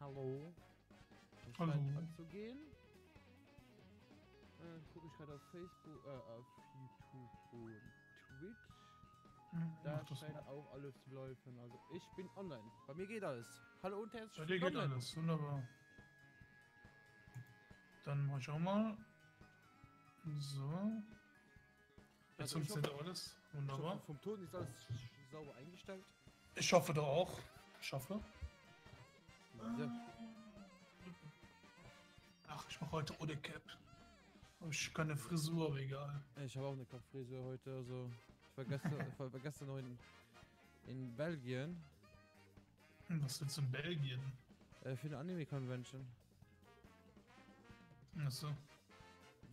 Hallo. Es Hallo. scheint anzugehen. Gucke ich gerade auf Facebook, auf YouTube und Twitch. Da Mach das scheint mal. auch alles zu laufen. Also ich bin online. Bei mir geht alles. Hallo und Bei herzlich dir geht willkommen. alles, wunderbar. Dann mach ich auch mal. So. Jetzt Also ich funktioniert hoffe, alles. Wunderbar. vom Ton ist alles sauber eingestellt. Ich hoffe doch auch. Ich hoffe. So. Ach, ich mache heute ohne Cap. Hab ich keine Frisur, aber egal. Ich habe auch eine Kopffrisur heute. Also ich war gestern noch in Belgien Was willst du in Belgien? für eine Anime-Convention. Achso.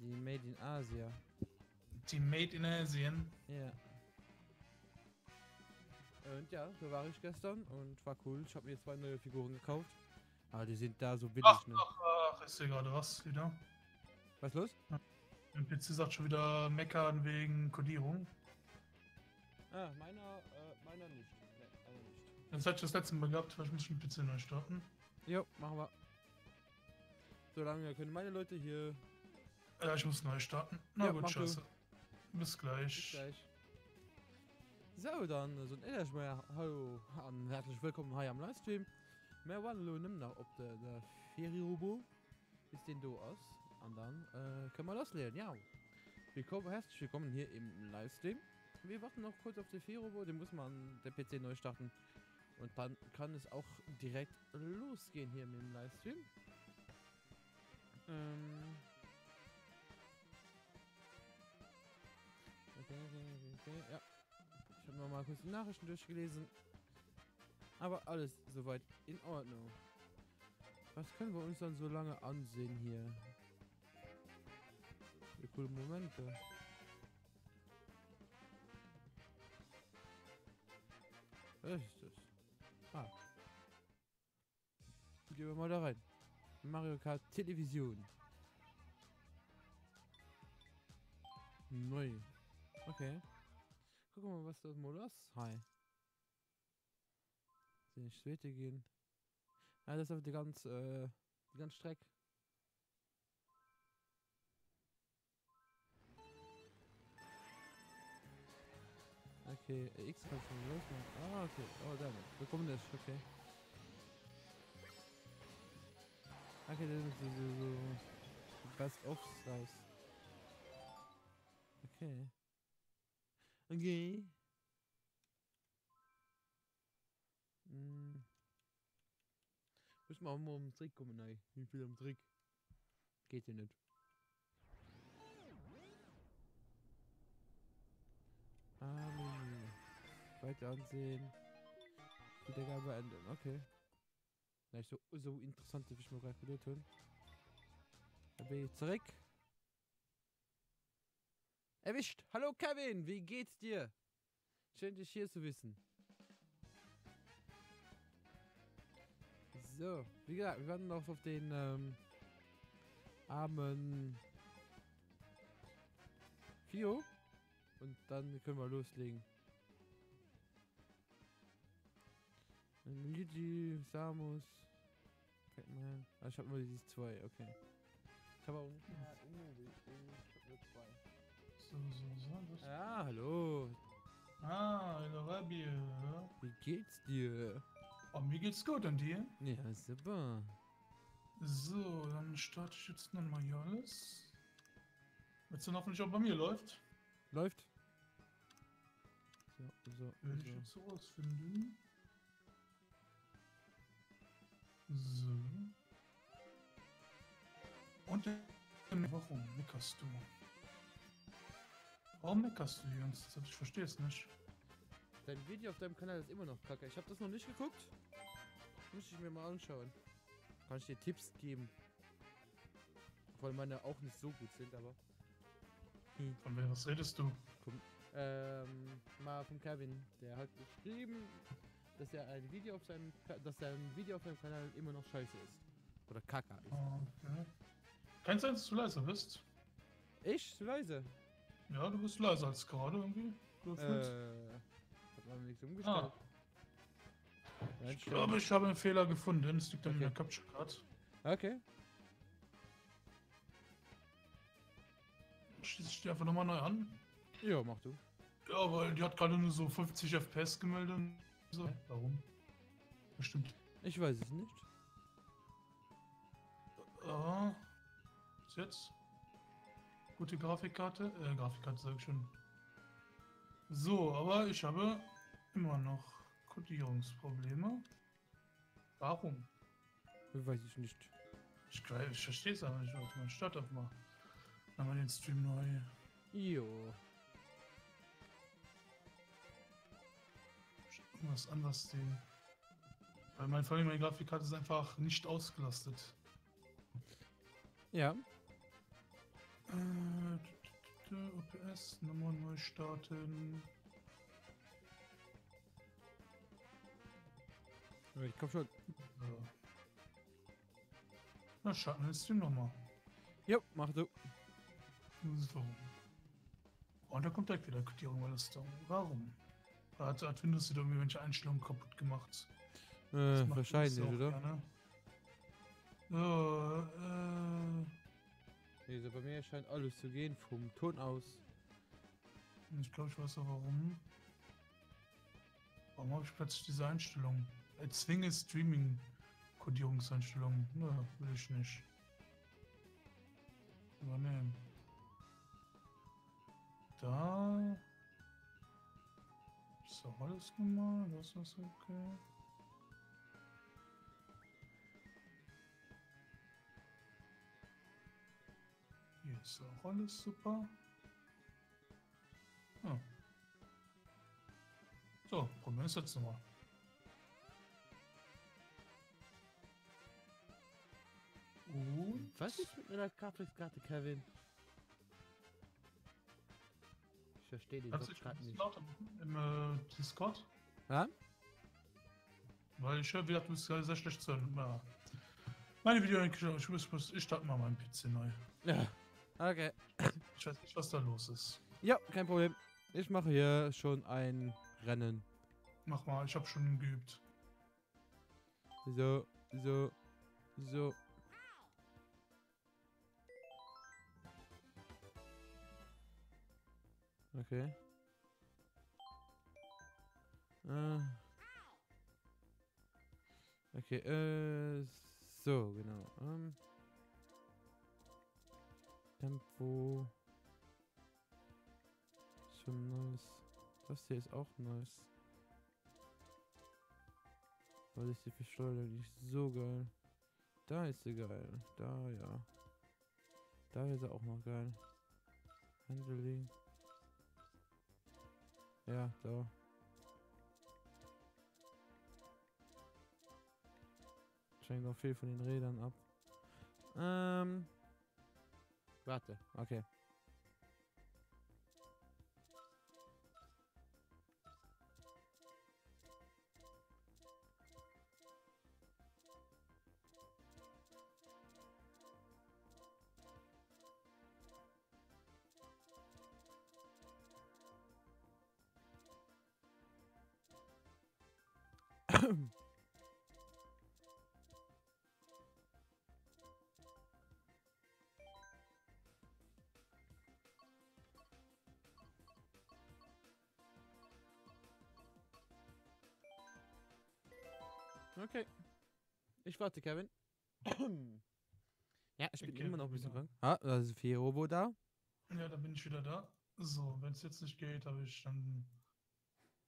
Die Made in Asia. Die Made in Asien. Ja. Und ja, da war ich gestern und war cool. Ich habe mir 2 neue Figuren gekauft. Aber die sind da so billig, Ach, ne? ach, ich sehe gerade was wieder. Was los? Mein PC sagt schon wieder meckern wegen Codierung. Ah, meiner nicht. Ne, einer nicht. Das hatte ich das letzte Mal gehabt, weil ich muss den PC neu starten. Jo, machen wir. Solange können meine Leute hier. Ja, ich muss neu starten. Na Ja, gut, mach du. scheiße. Bis gleich. Bis gleich. So, dann so ein ehrlich mal hallo und herzlich willkommen hier am Livestream. Wir wollen nur nimm noch ob der Ferirobo ist den du aus. Und dann können wir loslegen, ja. Herzlich willkommen hier im Livestream. Wir warten noch kurz auf den Ferirobo, den muss man der PC neu starten. Und dann kann es auch direkt losgehen hier mit dem Livestream. Okay, ja. Ich habe noch mal kurz die Nachrichten durchgelesen. Aber alles soweit in Ordnung. Was können wir uns dann so lange ansehen hier? Wie coole Momente. Was ist das? Ah. Gehen wir mal da rein. Mario Kart Television. Neu. Okay. Gucken wir mal, was das mal ist. Hi. Soll ich weiter gehen? Ja, das ist aber die ganze Strecke. Okay, X kann schon losmachen. Ah, okay. Oh, damit. Wir kommen nicht. Okay. Okay, das ist so Best-ofs raus. Okay. Okay. Müssen wir auch mal um den Trick kommen, nein. Wie viel am Trick? Geht ja nicht. Weiter ansehen. Wiedergabe beenden. Okay. Nicht so interessant, wie ich mir gerade wieder tun. Da bin ich zurück. Erwischt! Hallo Kevin, wie geht's dir? Schön, dich hier zu wissen. So, wie gesagt, wir warten noch auf den armen Fio. Und dann können wir loslegen. Luigi, Samus, Pac-Man. Ah, ich habe nur diese 2, okay. Ich habe auch nicht mehr Unobi. Ich habe nur 2. So. Ja, hallo. Hallo, Rabi. Wie geht's dir? Oh, mir geht's gut, und dir? Ja, super. So, dann starte ich jetzt nochmal hier alles. Wenn es dann hoffentlich auch bei mir läuft. Läuft. So. Will ich jetzt so rausfinden. So. Und warum meckerst du? Warum meckerst du die ganze Zeit? Ich verstehe es nicht. Dein Video auf deinem Kanal ist immer noch kacke. Ich habe das noch nicht geguckt. Muss ich mir mal anschauen. Kann ich dir Tipps geben? Obwohl meine auch nicht so gut sind, aber... Von wem, was redest du? Mal von Kevin. Der hat geschrieben, dass er ein Video auf seinem Kanal immer noch scheiße ist. Oder kacke ist. Okay. Kann sein, dass du leiser bist. Ich? Zu leise? Ja, du bist leiser als gerade irgendwie. Hat man nichts umgestellt. Ich glaube, ich habe einen Fehler gefunden. Es liegt an Okay. der Capture Card. Okay. Schließe ich die einfach nochmal neu an. Ja, mach du. Ja, weil die hat gerade nur so 50 FPS gemeldet. So. Warum? Bestimmt. Ich weiß es nicht. Was jetzt? Gute Grafikkarte. Grafikkarte sag ich schon. So, aber ich habe immer noch Kodierungsprobleme. Warum? Weiß ich nicht. Ich verstehe es aber nicht. Warte mal, start auf mal. Dann mal den Stream neu. Jo. Was anders sehen. Weil meine Grafikkarte ist einfach nicht ausgelastet. Ja. OPS, nochmal neu starten. Ich komm schon. So. Na, starten wir den Stream nochmal. Jo, mach du. So. Und da kommt direkt wieder Kodierung, weil das da. Warum? Hat Windows wieder irgendwelche Einstellungen kaputt gemacht. Das macht Wahrscheinlich, Windows auch oder? gerne. So, Nee, so bei mir scheint alles zu gehen vom Ton aus. ich glaube, ich weiß auch warum. Warum habe ich plötzlich diese Einstellung? Erzwinge Streaming-Kodierungseinstellungen. Ne, will ich nicht. Übernehmen. Da. Ist doch alles normal, das ist okay. Hier ist auch alles super. Ja. So, probieren wir es jetzt nochmal. Und Was ist mit meiner Grafikkarte, Kevin? Ich verstehe den kannst du Satz dich gerade ein bisschen nicht. lauter machen im Discord? Ja? Weil ich höre wieder, du bist gerade sehr schlecht zu hören. Ja. Meine Video, ich starte mal meinen PC neu. Ja. Okay. Ich weiß nicht, was da los ist. Ja, kein Problem. Ich mache hier schon ein Rennen. Mach mal, ich habe schon geübt. So. Okay. Okay, so, genau. Tempo. Schon nice. Das hier ist auch nice. Weil ist die Beschleunigung nicht so geil. Da ist sie geil. Da, ja. Da ist er auch noch geil. Handling. Ja, da. Schenkt noch viel von den Rädern ab. Warte, okay. Okay. Ich warte, Kevin. Ja, ich bin Okay, immer noch ein bisschen wieder. krank. Ah, da ist viel Robo da. Ja, da bin ich wieder da. So, wenn es jetzt nicht geht, habe ich dann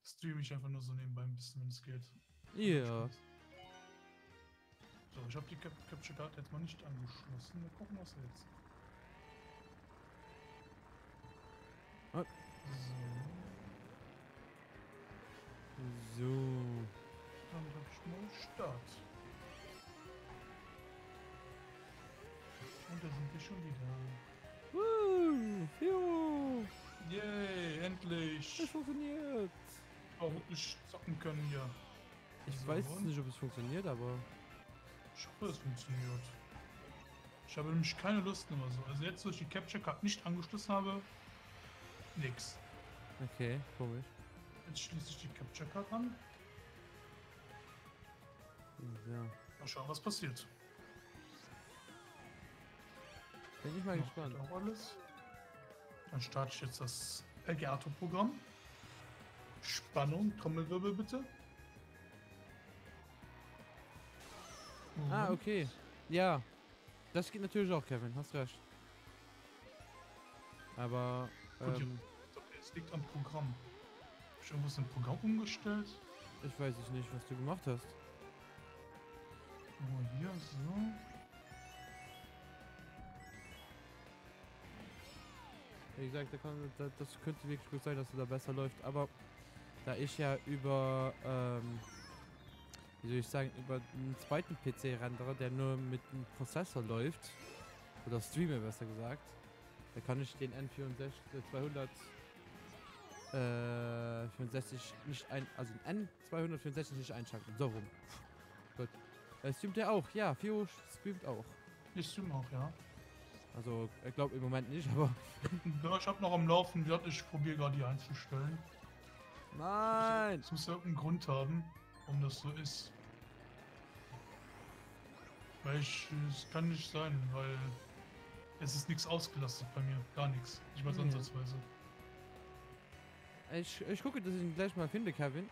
streame ich einfach nur so nebenbei ein bisschen, wenn es geht. Ja. So, ich habe die Capture Card jetzt mal nicht angeschlossen. Wir gucken, was jetzt. Ah. So, So. dann drücke ich mal Start. Und da sind wir schon wieder. Jo. Yay, Das endlich! funktioniert. Auch wirklich zocken können hier. Ich So, weiß und? nicht, ob es funktioniert, aber... Ich hoffe, es funktioniert. Ich habe nämlich keine Lust mehr so. Also jetzt, wo ich die Capture Card nicht angeschlossen habe, nix. Okay, komisch. Jetzt schließe ich die Capture Card an. Ja. Mal schauen, was passiert. Bin ich mal Noch gespannt. geht auch alles. Dann starte ich jetzt das Elgato-Programm. Spannung, Trommelwirbel bitte. Ah, Und okay. Ja. Das geht natürlich auch, Kevin. Hast recht. Aber, gut, es liegt am Programm. Hab ich irgendwas im Programm umgestellt? ich weiß nicht, was du gemacht hast. Oh, hier, so. Wie gesagt, das könnte wirklich gut sein, dass es da besser läuft. Aber da ich ja über, wie soll ich sagen, über einen zweiten PC rendere, der nur mit einem Prozessor läuft, oder streame besser gesagt, da kann ich den N64 64 nicht also den N264 nicht einschalten. So rum. Gut. Streamt der auch? Ja, Fio streamt auch. Ich stream auch, ja. Also, ich glaube im Moment nicht, aber. Ja, ich habe noch am Laufen, ich probiere gerade die einzustellen. Nein! Es muss ja irgendeinen Grund haben, warum das so ist. Es kann nicht sein, weil es ist nichts ausgelastet bei mir. Gar nichts. Nicht mal Nee. ansatzweise. Ich gucke, dass ich ihn gleich mal finde, Kevin.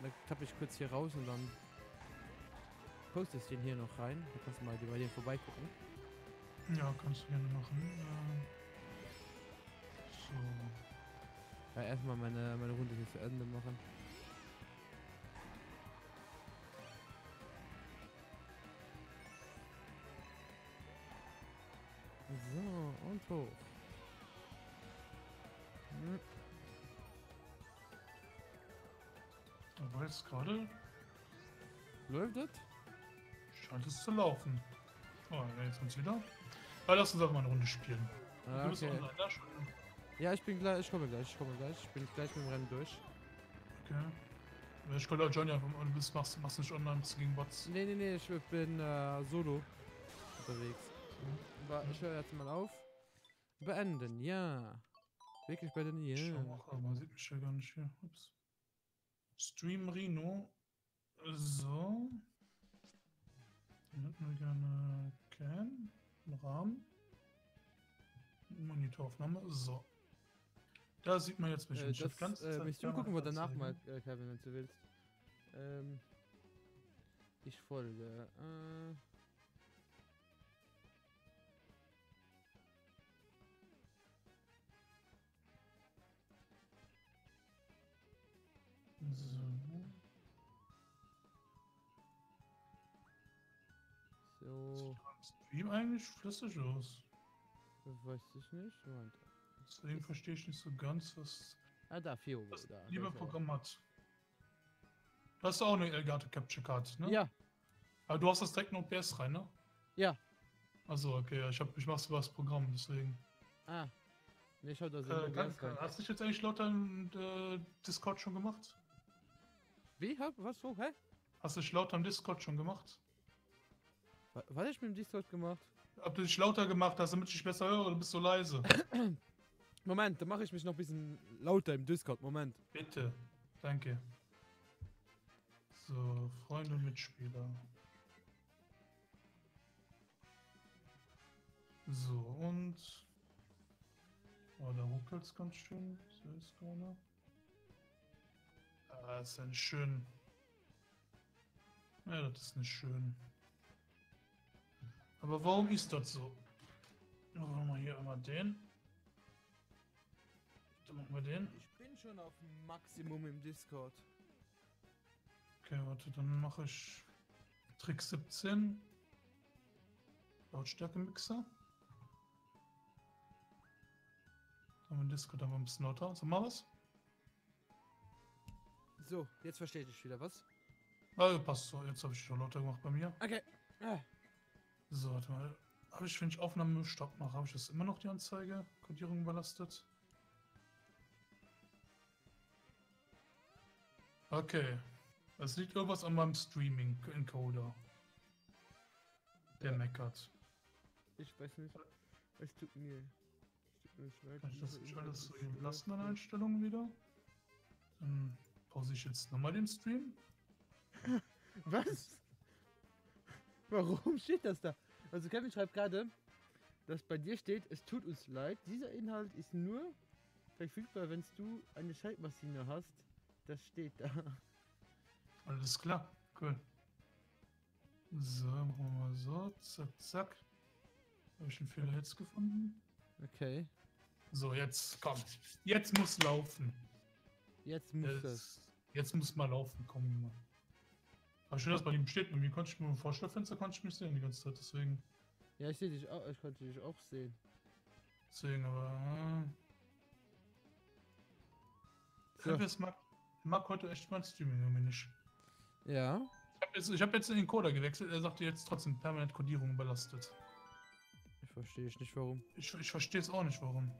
Dann tappe ich kurz hier raus und dann postest du den hier noch rein. Da kannst du mal bei dir vorbeigucken. Ja, kannst du gerne machen. So. Ja, erstmal meine Runde hier zu Ende machen. So, und hoch. Hm. Aber jetzt gerade Läuft das? scheint es zu laufen. Oh, ja, jetzt uns wieder. Aber lass uns auch mal eine Runde spielen. Ah, Du bist okay. online, da schon. Ja, ich bin gleich, ich komme gleich. Ich bin gleich mit dem Rennen durch. Okay. Ja, ich könnte auch Johnny einfach, du machst nicht online, bist du gegen Bots. Nee, ich bin solo unterwegs. Ich höre jetzt mal auf. Beenden, ja. Wirklich beenden, ja. Schau mal, aber man sieht mich ja gar nicht hier. Ups. Stream Reno. So. Dann hätten wir gerne Can. Rahmen. Monitoraufnahme. So. Da sieht man jetzt mich. Ich hab Das möchtest du gucken, was danach mal, anzeigen. Kevin, wenn du willst. Ich folge. So, Stream eigentlich flüssig aus. weiß ich nicht. Moment. Deswegen verstehe ich nicht so ganz, was Ah, da, 4 Uhr. das Da, liebe da ist er. Programm hat. Da hast du auch eine Elgato Capture Card, ne? Ja, Aber du hast das direkt in OBS rein, ne? ja. Also okay, ja, ich mach's über das Programm, deswegen. Ah. Nee, schau, da sind Hast du dich jetzt eigentlich laut deinem Discord schon gemacht? Wie? Was? Wo? Hä? Hast du dich laut am Discord schon gemacht? Was hab ich mit dem Discord gemacht? Ob du dich lauter gemacht hast, damit ich dich besser höre, oder bist du leise? Moment, da mache ich mich noch ein bisschen lauter im Discord. Moment. Bitte. Danke. So, Freunde und Mitspieler. So, und... Oh, da ruckelt es ganz schön. So ist keiner. Ah, ist ja nicht schön. Ja, das ist nicht schön. Aber warum ist das so? Machen wir mal hier einmal den. Dann machen wir den. Ich bin schon auf Maximum im Discord. Okay, warte, dann mache ich Trick 17. Lautstärke-Mixer. Dann haben wir Discord aber ein bisschen lauter. Sag mal was? So, jetzt verstehe ich wieder, was? Ah, passt so. Jetzt habe ich schon lauter gemacht bei mir. Okay. So, warte mal. Habe ich, wenn ich Aufnahme Stopp mache, habe ich das immer noch die Anzeige? Codierung überlastet? Okay. Es liegt irgendwas an meinem Streaming-Encoder. Der meckert. Ich weiß nicht. Es tut mir leid. Kann ich das nicht alles so hier lassen an Einstellungen wieder? Dann pause ich jetzt nochmal den Stream. Was? Warum steht das da? Also Kevin schreibt gerade, dass bei dir steht, es tut uns leid, dieser Inhalt ist nur verfügbar, wenn du eine Schreibmaschine hast. Das steht da. Alles klar, cool. So, machen wir mal so, zack, zack. Habe ich einen Fehler jetzt gefunden? Okay, So, jetzt, komm. Jetzt muss laufen. jetzt muss das. Jetzt muss mal laufen, komm, Junge. Aber schön, dass bei ihm steht. Bei mir konnte ich mir im Vorstellfenster nicht sehen die ganze Zeit, deswegen. Ja, ich sehe dich auch, ich konnte dich auch sehen. Deswegen, aber. So. Es mag heute echt mein Streaming irgendwie nicht. Ja. Ich hab jetzt in den Coder gewechselt, er sagte jetzt trotzdem permanent Codierung überlastet. Ich verstehe nicht warum. Ich verstehe es auch nicht, warum.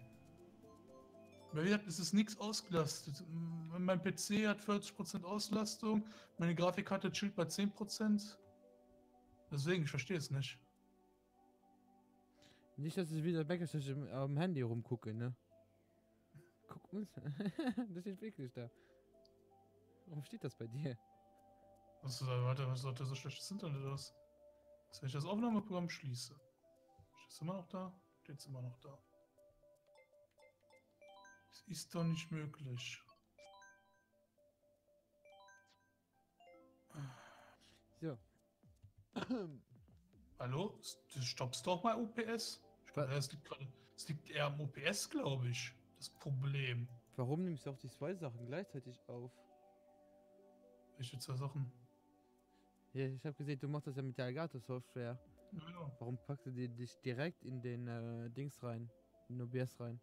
Weil wie gesagt, es ist nichts ausgelastet. Mein PC hat 40% Auslastung, meine Grafikkarte chillt bei 10%. Deswegen, ich verstehe es nicht. Nicht, dass ich wieder merke, dass ich am Handy rumgucke, ne? Guck uns. Das steht wirklich da. Warum steht das bei dir? Was sollte so schlechtes Internet aus? Wenn ich das Aufnahmeprogramm schließe. Steht es immer noch da? Steht es immer noch da. Das ist doch nicht möglich. So. Hallo? Du stoppst doch mal OPS? Es liegt eher am OPS, glaube ich. Das Problem. Warum nimmst du auch die zwei Sachen gleichzeitig auf? Welche zwei Sachen? Ja, ich habe gesehen, du machst das ja mit der Elgato-Software. Ja. Warum packst du dich direkt in den Dings rein? In den OBS rein?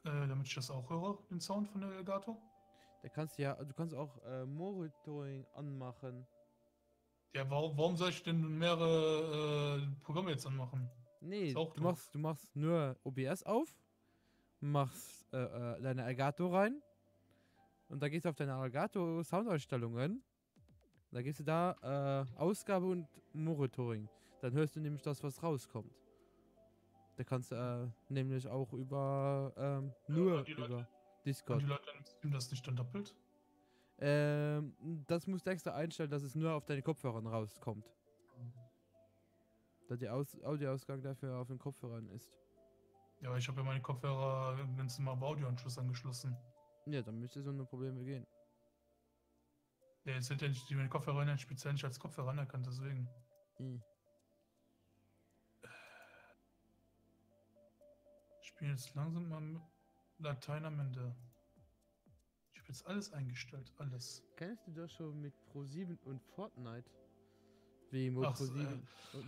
Damit ich das auch höre, den Sound von der Elgato. Da kannst du ja, du kannst auch Monitoring anmachen. Ja, warum soll ich denn mehrere Programme jetzt anmachen? Nee, auch du machst nur OBS auf, machst deine Elgato rein und da gehst du auf deine Elgato Soundausstellungen. Da gehst du da Ausgabe und Monitoring. Dann hörst du nämlich das, was rauskommt. Da kannst du nämlich auch über nur über Discord. Und die Leute im Stream das nicht dann doppelt? Das musst du extra einstellen, dass es nur auf deine Kopfhörer rauskommt. Da der Audioausgang dafür auf den Kopfhörern ist. Ja, aber ich habe ja meine Kopfhörer ganz normal auf Audioanschluss angeschlossen. Ja, dann müsste es ohne Probleme gehen. Ja, jetzt sind ja nicht meine Kopfhörer speziell nicht als Kopfhörer anerkannt, deswegen. Ich bin jetzt langsam mal Latein am Ende. Ich habe jetzt alles eingestellt, alles. Kennst du das schon mit Pro7 und Fortnite? Wie mit Ach, Pro7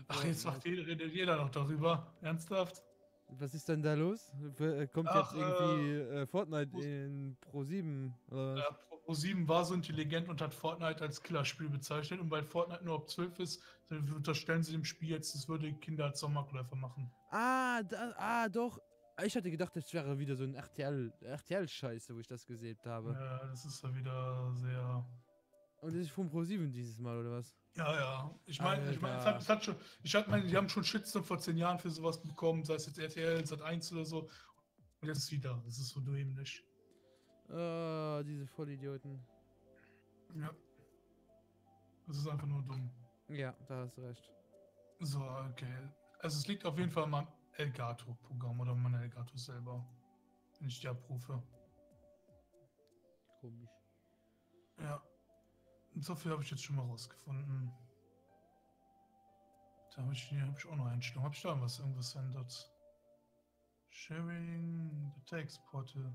ach, jetzt redet jeder noch darüber. Ernsthaft? Was ist denn da los? Kommt Ach, jetzt irgendwie Fortnite in Pro7? Oder was? Pro7 war so intelligent und hat Fortnite als Killerspiel bezeichnet. Und weil Fortnite nur ab 12 ist, dann unterstellen sie dem Spiel jetzt, es würde Kinder als Sommerläufer machen. Doch. Ich hatte gedacht, das wäre wieder so ein RTL-Scheiße, wo ich das gesehen habe. Ja, das ist ja wieder sehr... Und das ist von Pro7 dieses Mal, oder was? Ja. Ich meine, die haben schon Shitstorm vor 10 Jahren für sowas bekommen, sei es jetzt RTL, Sat1 oder so. Und jetzt wieder. Das ist so dämlich. Diese Vollidioten. Ja. Das ist einfach nur dumm. Ja, da hast du recht. So, okay. Also es liegt auf jeden Fall am Elgato-Programm oder meiner Elgato selber. Wenn ich die abrufe. Komisch. Ja. Und so viel habe ich jetzt schon mal rausgefunden. Da habe ich auch noch Einstellungen. Habe ich da irgendwas verändert? Sharing, Datei exporte.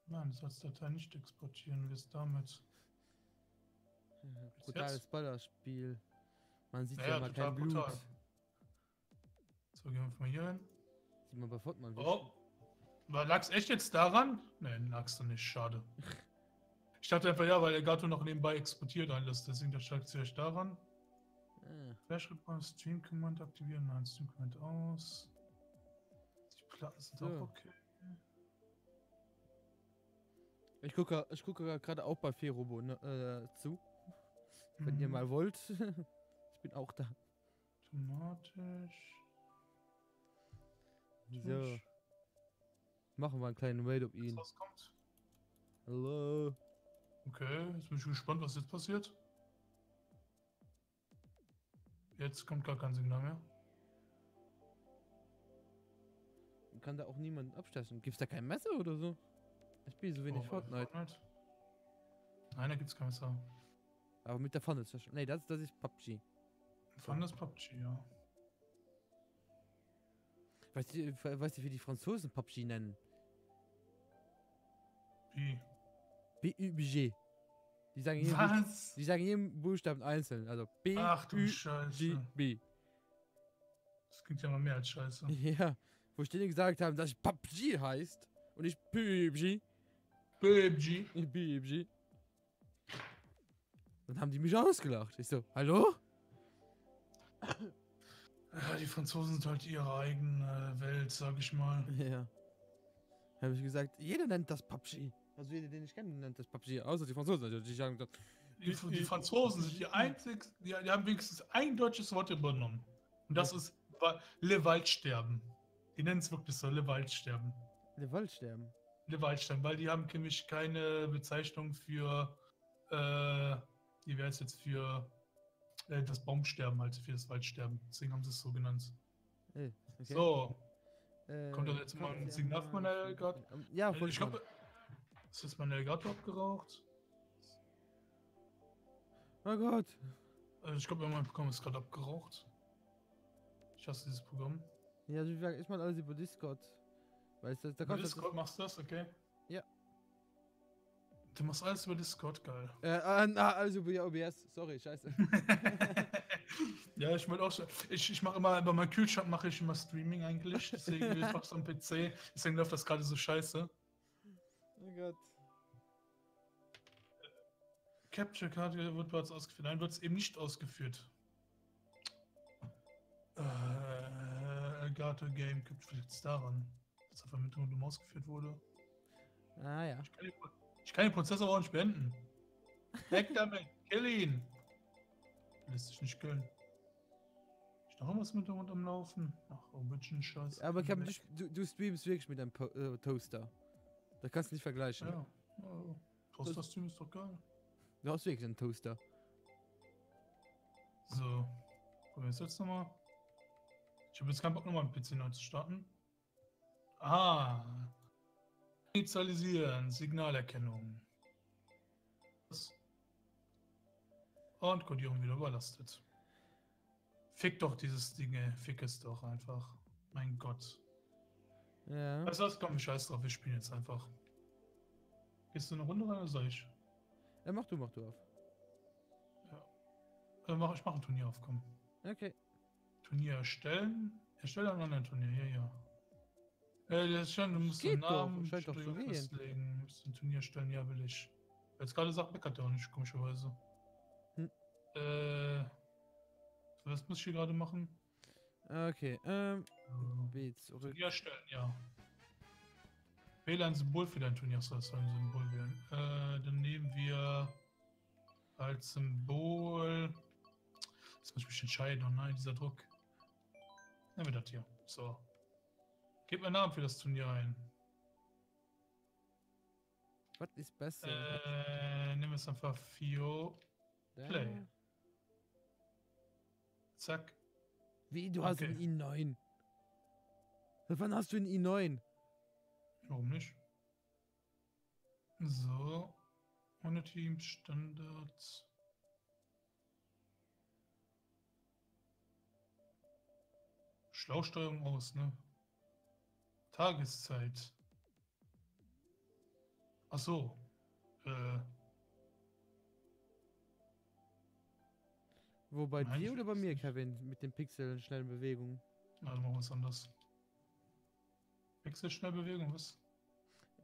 Nein, du sollst Datei nicht exportieren. Wie ist damit? Brutales Ballerspiel. Man sieht ja mal kein Blut. Brutal. So, gehen wir mal hier hin. Sieht man bei Fortnite. Oh. Lag's echt jetzt daran? Nein, lag's doch nicht. Schade. Ich dachte einfach, ja, weil Elgato noch nebenbei exportiert alles. Deswegen das steigt sich daran. Flash Report, Stream Command aktivieren. Nein, Stream Command aus. Die Platten sind auch okay. Ich gucke gerade auch bei Ferobo zu. Wenn ihr mal wollt. Ich bin auch da. Automatisch. So. Machen wir einen kleinen Raid auf ihn. Was kommt? Hallo. Okay, jetzt bin ich gespannt, was jetzt passiert. Jetzt kommt gar kein Signal mehr. Kann da auch niemand abstechen. Gibt's da kein Messer oder so? Ich spiele so wenig Fortnite. Nein, da gibt's kein Messer. Aber mit der Pfanne ist das schon. Nee, das ist PUBG. Pfanne ist PUBG, ja. Weißt du, wie die Franzosen PUBG nennen? Wie? BUBG. Die sagen Was? Die sagen jeden Buchstaben einzeln. Also B, Ach du G, Scheiße. B. Das klingt ja mal mehr als Scheiße. Ja. Wo ich denen gesagt haben, dass ich PUBG heißt. Und nicht PUBG. PUBG. PUBG. Dann haben die mich ausgelacht. Ich so, hallo? Ja, die Franzosen sind halt ihre eigene Welt, sag ich mal. Ja. Habe ich gesagt, jeder nennt das PUBG. Also jeder, den ich kenne, nennt das PUBG. Außer die Franzosen. Also die sagen dann, Die Franzosen sind die einzigsten, die haben wenigstens ein deutsches Wort übernommen. Und das ist Le Waldsterben. Die nennen es wirklich so, Le Waldsterben. Le Waldsterben. Le Waldsterben, weil die haben nämlich keine Bezeichnung für, wie wäre es jetzt für das Baumsterben, halt für das Waldsterben. Deswegen haben sie es so genannt. Okay. So. Kommt doch jetzt mal ein Signal von meiner Elgato? Ja, Ich glaube, ist jetzt mein Elgato abgeraucht? Oh Gott. Ich glaube, mein Programm ist gerade abgeraucht. Ich hasse dieses Programm. Ja, also ich mache alles über Discord. Weißt du, da Über kannst Discord machst du das, okay? Ja. Du machst alles über Discord, geil. Also über OBS. Sorry, scheiße. Ja, ich wollte auch so. Ich mache immer, bei meinem Kühlschrank mache ich immer Streaming eigentlich. Deswegen ich mache so am PC. Deswegen läuft das gerade so scheiße. Oh Gott. Capture Card wird bereits ausgeführt. Nein, wird es eben nicht ausgeführt. Elgato Game gibt vielleicht daran, dass er Vermittlung dumm ausgeführt wurde. Ah ja. Ich kann den Prozessor auch nicht beenden. Weg damit, kill ihn! Lässt sich nicht killen. Ist noch irgendwas mit am Laufen? Ach, Origin Scheiße. Aber du streamst wirklich mit deinem Toaster. Da kannst du nicht vergleichen. Ja. Toaster-Stream ist doch geil. Du hast wirklich einen Toaster. So. Probieren wir jetzt nochmal. Ich habe jetzt keinen Bock, nochmal einen PC neu zu starten. Ah. Initialisieren. Signalerkennung. Was? Und Codierung wieder überlastet. Fick doch dieses Ding, ey. Fick es doch einfach. Mein Gott. Ja. Weißt du was? Komm, scheiß drauf. Wir spielen jetzt einfach. Gehst du eine Runde rein oder soll ich? Ja, mach du auf. Ja. Ich mach ein Turnier auf, komm. Okay. Turnier erstellen. Erstelle ein online Turnier, ja. Das schon, du musst Geht einen Namen doch, scheint doch zu gehen. festlegen. Du musst ein Turnier stellen, ja, will ich. Jetzt gerade sagt meckert er auch nicht, komischerweise. Hm. Was muss ich hier gerade machen? Okay, B zurück. Turnier erstellen, ja. Wähle ein Symbol für dein Turnier, soll es ein Symbol wählen. Dann nehmen wir als Symbol. Jetzt muss ich mich entscheiden, oh nein, dieser Druck. Nehmen wir das hier. So. Gebt mir einen Namen für das Turnier ein. Was ist besser? Nehmen wir es einfach Fio Play. Zack. Wie, du hast einen i9? Seit wann hast du einen i9? Warum nicht? So. Ohne Team, Standards. Schlausteuerung aus, ne? Tageszeit. Ach so. Wo bei Nein, dir ich oder bei weiß mir, nicht. Kevin? Mit den Pixeln schnellen Bewegungen. Also machen wir was anderes. Wechsel schnell Bewegung, was?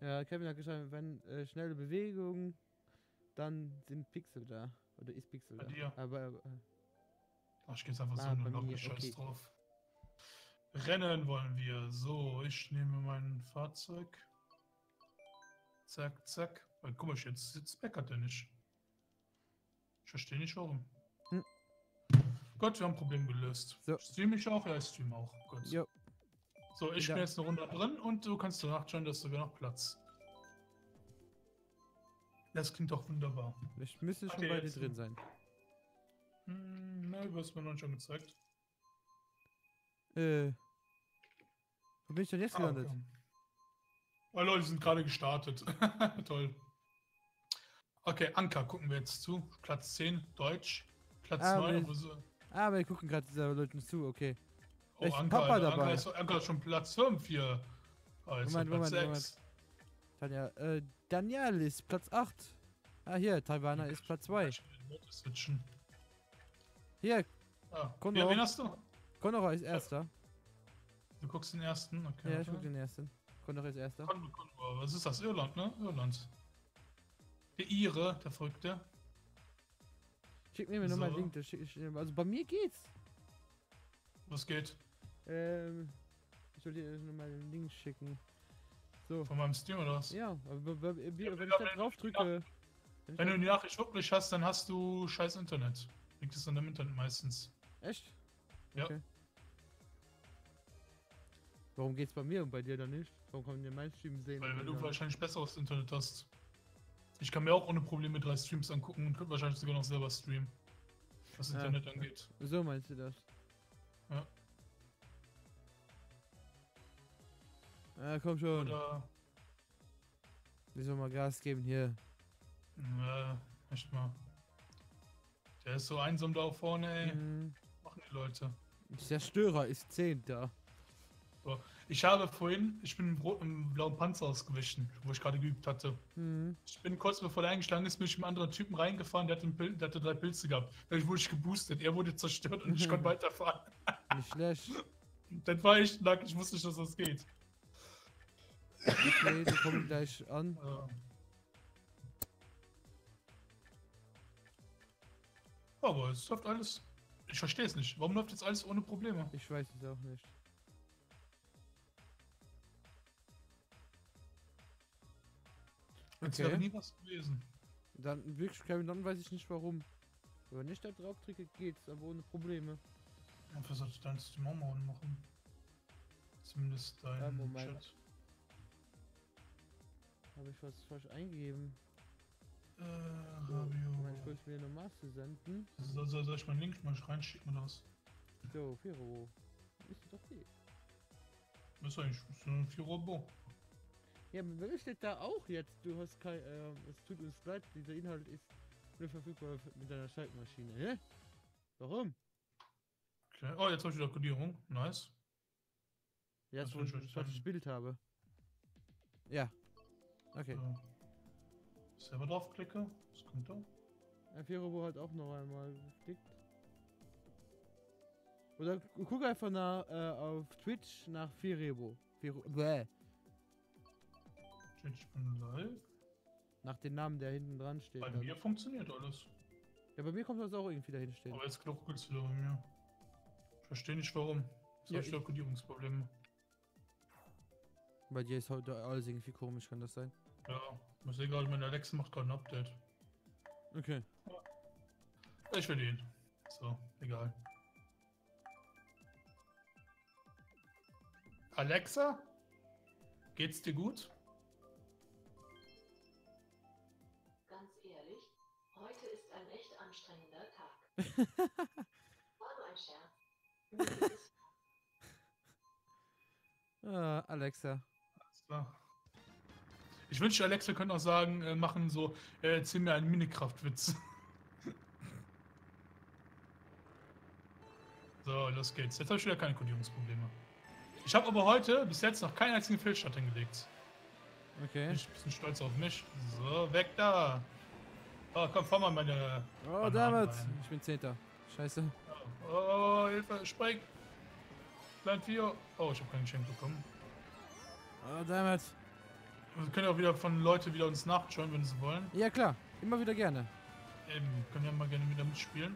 Ja, Kevin hat gesagt, wenn schnelle Bewegung, dann sind Pixel da. Oder ist Pixel Bei da. dir. Aber Ach, ich gehe jetzt einfach so bei und hab mir, Scheiß okay. drauf. Rennen wollen wir. So, ich nehme mein Fahrzeug. Zack, zack. Guck mal, jetzt meckert er nicht. Ich verstehe nicht warum. Hm. Gott, wir haben ein Problem gelöst. So. Stream ich auch? Ja, ich stream auch. Gut. Jo. So, ich bin jetzt eine Runde drin und du kannst danach schauen, dass sogar noch Platz. Das klingt doch wunderbar. Ich müsste schon Okay, bei dir jetzt- drin sein. Ne, du hast mir noch nicht angezeigt. Wo bin ich denn jetzt gelandet? Okay. Oh, Leute, die sind gerade gestartet. Toll. Okay, Anker gucken wir jetzt zu. Platz 10, Deutsch. Platz 9. Wir gucken gerade dieser Leuten zu, okay. Oh, Anker, Anker ist schon Platz 5 hier. Oh, jetzt Moment, Platz 6. Daniel ist Platz 8. Ah, hier, Taiwaner ist Platz 2. Hier, Konora. Wen hast du? Konora ist Erster. Du guckst den Ersten? Okay. Ja, ich guck den Ersten. Konora ist Erster. Was ist das? Irland, ne? Irland. Der Ire, der Verrückte. Schick mir nur mal einen Link. Also bei mir geht's. Was geht? Ich soll dir nur mal einen Link schicken. So. Von meinem Stream oder was? Ja, aber wenn ich da drauf drücke. Wenn du die Nachricht wirklich hast, dann hast du scheiß Internet. Liegt es an dem Internet meistens. Echt? Ja. Okay. Warum geht's bei mir und bei dir dann nicht? Warum kann man den meinen Stream sehen? Weil du wahrscheinlich besseres Internet hast. Ich kann mir auch ohne Probleme 3 Streams angucken und könnte wahrscheinlich sogar noch selber streamen. Was Internet angeht. So meinst du das? Ja. Komm schon. Oder... Wir sollen mal Gas geben hier. Echt mal. Der ist so einsam da vorne, ey. Machen die Leute. Der Störer ist 10. So. Ich habe vorhin, ich bin im blauen Panzer ausgewichen, wo ich gerade geübt hatte. Ich bin kurz bevor der eingeschlagen ist, bin ich mit einem anderen Typen reingefahren, der hatte 3 Pilze gehabt. Dadurch wurde ich geboostet, er wurde zerstört und ich konnte weiterfahren. Nicht schlecht. Dann war ich lang, ich wusste nicht, dass das geht. Okay, wir kommen gleich an. Aber es läuft alles. Ich verstehe es nicht. Warum läuft jetzt alles ohne Probleme? Ich weiß es auch nicht. Jetzt wäre nie was gewesen. Dann wirklich, dann weiß ich nicht warum. Wenn ich da drauf drücke, geht's, aber ohne Probleme. Ja, versuch dein Stream auch mal machen. Zumindest dein Chat. Habe ich was falsch eingegeben? Ich wollte mir eine Masse senden. Soll ich meinen Link mal reinschicken oder was? So, 4 Euro. Ist doch okay. Das ist eigentlich ein 4 Euro. Ja, aber steht da auch jetzt? Du hast kein. Es tut uns leid, dieser Inhalt ist nur verfügbar mit deiner Schaltmaschine. Hä? Warum? Okay. Oh, jetzt habe ich wieder Kodierung. Nice. Jetzt, wo ich ein falsches Bild habe. Ja. Okay. Selber draufklicke. Das kommt da. F4 hat auch noch einmal geklickt. Oder guck einfach nach auf Twitch nach Firebo. Ich bin live. Nach dem Namen, der hinten dran steht. Bei mir funktioniert alles. Ja, bei mir kommt das auch irgendwie dahin stehen. Aber jetzt ruckelt's wieder bei mir. Ich verstehe nicht warum. Jetzt habe ich wieder Kodierungsprobleme. Bei dir ist heute alles irgendwie komisch, kann das sein? Ja, ich sehe gerade, meine Alexa macht gerade ein Update. Okay. Ich will ihn. So, egal. Alexa? Geht's dir gut? Ganz ehrlich, heute ist ein echt anstrengender Tag. War nur ein Scherz. Alexa. Alles klar. Ich wünschte, Alexa könnte auch sagen, machen so, erzähl mir einen Minikraftwitz. So, los geht's. Jetzt habe ich wieder keine Kodierungsprobleme. Ich habe aber heute bis jetzt noch keinen einzigen Fehlstart hingelegt. Okay. Bin ich ein bisschen stolz auf mich. So, weg da. Oh, komm, fahr mal meine... Oh, damit. Ich bin 10. Scheiße. Oh, Hilfe, spring. Plan 4. Oh, ich habe kein Geschenk bekommen. Oh, damit. Wir können ja auch wieder von Leuten wieder uns nachschauen, wenn sie wollen. Ja, klar. Immer wieder gerne. Eben, können ja mal gerne wieder mitspielen.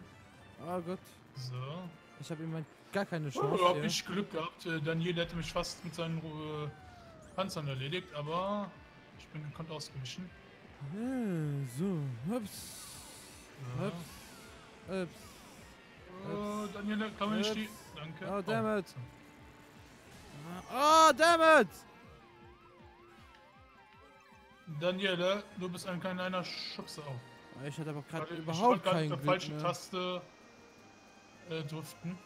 Oh Gott. So. Ich habe immer gar keine Chance. Oh, hab ich Glück gehabt. Daniel hätte mich fast mit seinen Panzern erledigt, aber ich bin gekonnt ausgewichen. So, hups. Ja. Hups. Hups. Oh, Daniel, kann man nicht die... Danke. Oh, dammit. Oh, dammit. Daniele, du bist ein kleiner Schubser auch. Ich hatte aber gerade überhaupt keinen Glück falsche mehr. Taste. durften.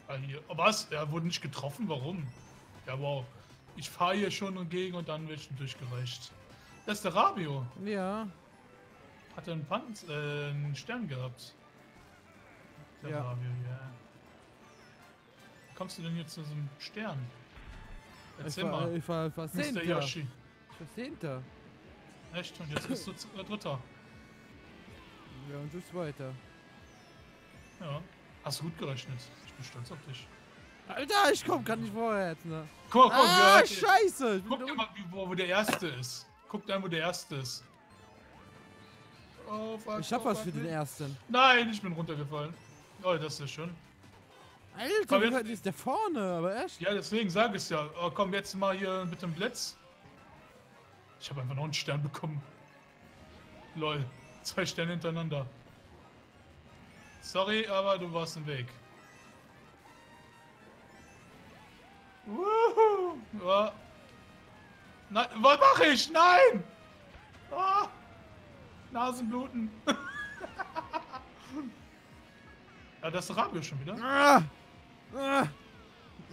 Ah, hier. Oh, was? Er wurde nicht getroffen? Warum? Ja, wow. Ich fahre hier schon entgegen und dann wird schon durchgereicht. Das ist der Rabio. Ja. Hat er einen Stern gehabt? Der Ja. Rabio, ja. Wie kommst du denn jetzt zu so einem Stern? Erzähl mal. Ich war Mr. Zehnter. Yoshi. Ich war Zehnter. Echt? Und jetzt bist du Dritter. Ja, und du Zweiter. Ja. Hast du gut gerechnet. Ich bin stolz auf dich. Alter, ich komm gar nicht vorwärts, ne? Guck mal, Ah, scheiße! Ich guck bin dir mal, wo der Erste ist. Guck dir an, wo der Erste ist. Oh, fuck, ich hab oh, was fuck, für den nee. Ersten. Nein, ich bin runtergefallen. Oh, das ist ja schön. Alter, Komm, wie jetzt- weit ist der vorne? Aber echt? Ja, deswegen sage ich ja. Oh, komm, jetzt mal hier mit dem Blitz. Ich habe einfach noch einen Stern bekommen. Lol. 2 Sterne hintereinander. Sorry, aber du warst im Weg. Wuhu. Ja. Nein, was mache ich? Nein! Ah. Nasenbluten. Ja, das ist Rabio schon wieder. Ah! Ah!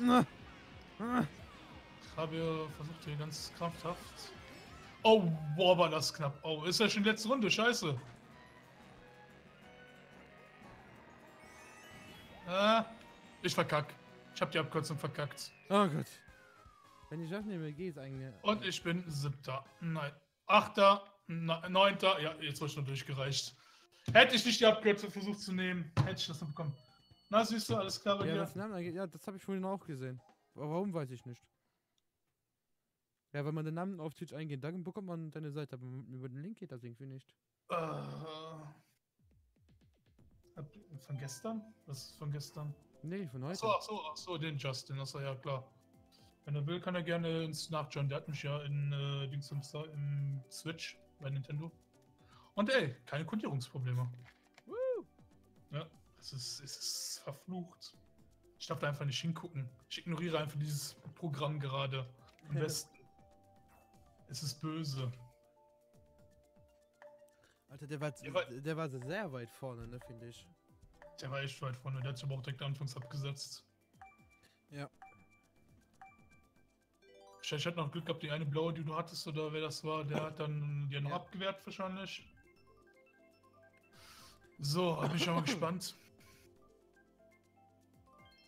Ah! Ah! Rabio versucht hier ganz krampfhaft. Oh, boah, war das knapp. Oh, ist ja schon die letzte Runde, scheiße. Ich verkack. Ich hab die Abkürzung verkackt. Oh Gott. Wenn ich das nicht mehr geht's eigentlich. Und ich bin 7. Nein. 8. 9. Ja, jetzt war ich noch durchgereicht. Hätte ich nicht die Abkürzung versucht zu nehmen, hätte ich das noch bekommen. Na, siehst du, alles klar bei Ja, dir. was den Namen angeht, ja, das habe ich vorhin auch gesehen. Aber warum, weiß ich nicht. Ja, wenn man den Namen auf Twitch eingeht, dann bekommt man deine Seite, aber über den Link geht das irgendwie nicht. Von gestern? Was ist von gestern? Nee, von heute. Ach so, den Justin, achso, ja klar. Wenn er will, kann er gerne ins Nachschauen. Der hat mich ja in im Switch bei Nintendo. Und ey, keine Kodierungsprobleme. Woo! Ja, es ist verflucht. Ich darf da einfach nicht hingucken. Ich ignoriere einfach dieses Programm gerade. Am besten. Es ist böse. Alter, Ja, der war sehr weit vorne, ne, finde ich. Der war echt weit vorne. Der hat sich aber auch direkt anfangs abgesetzt. Ja. Ich hätte noch Glück gehabt, die eine blaue, die du hattest, oder wer das war, der hat dann die noch Ja. abgewehrt wahrscheinlich. So, bin ich schon mal gespannt.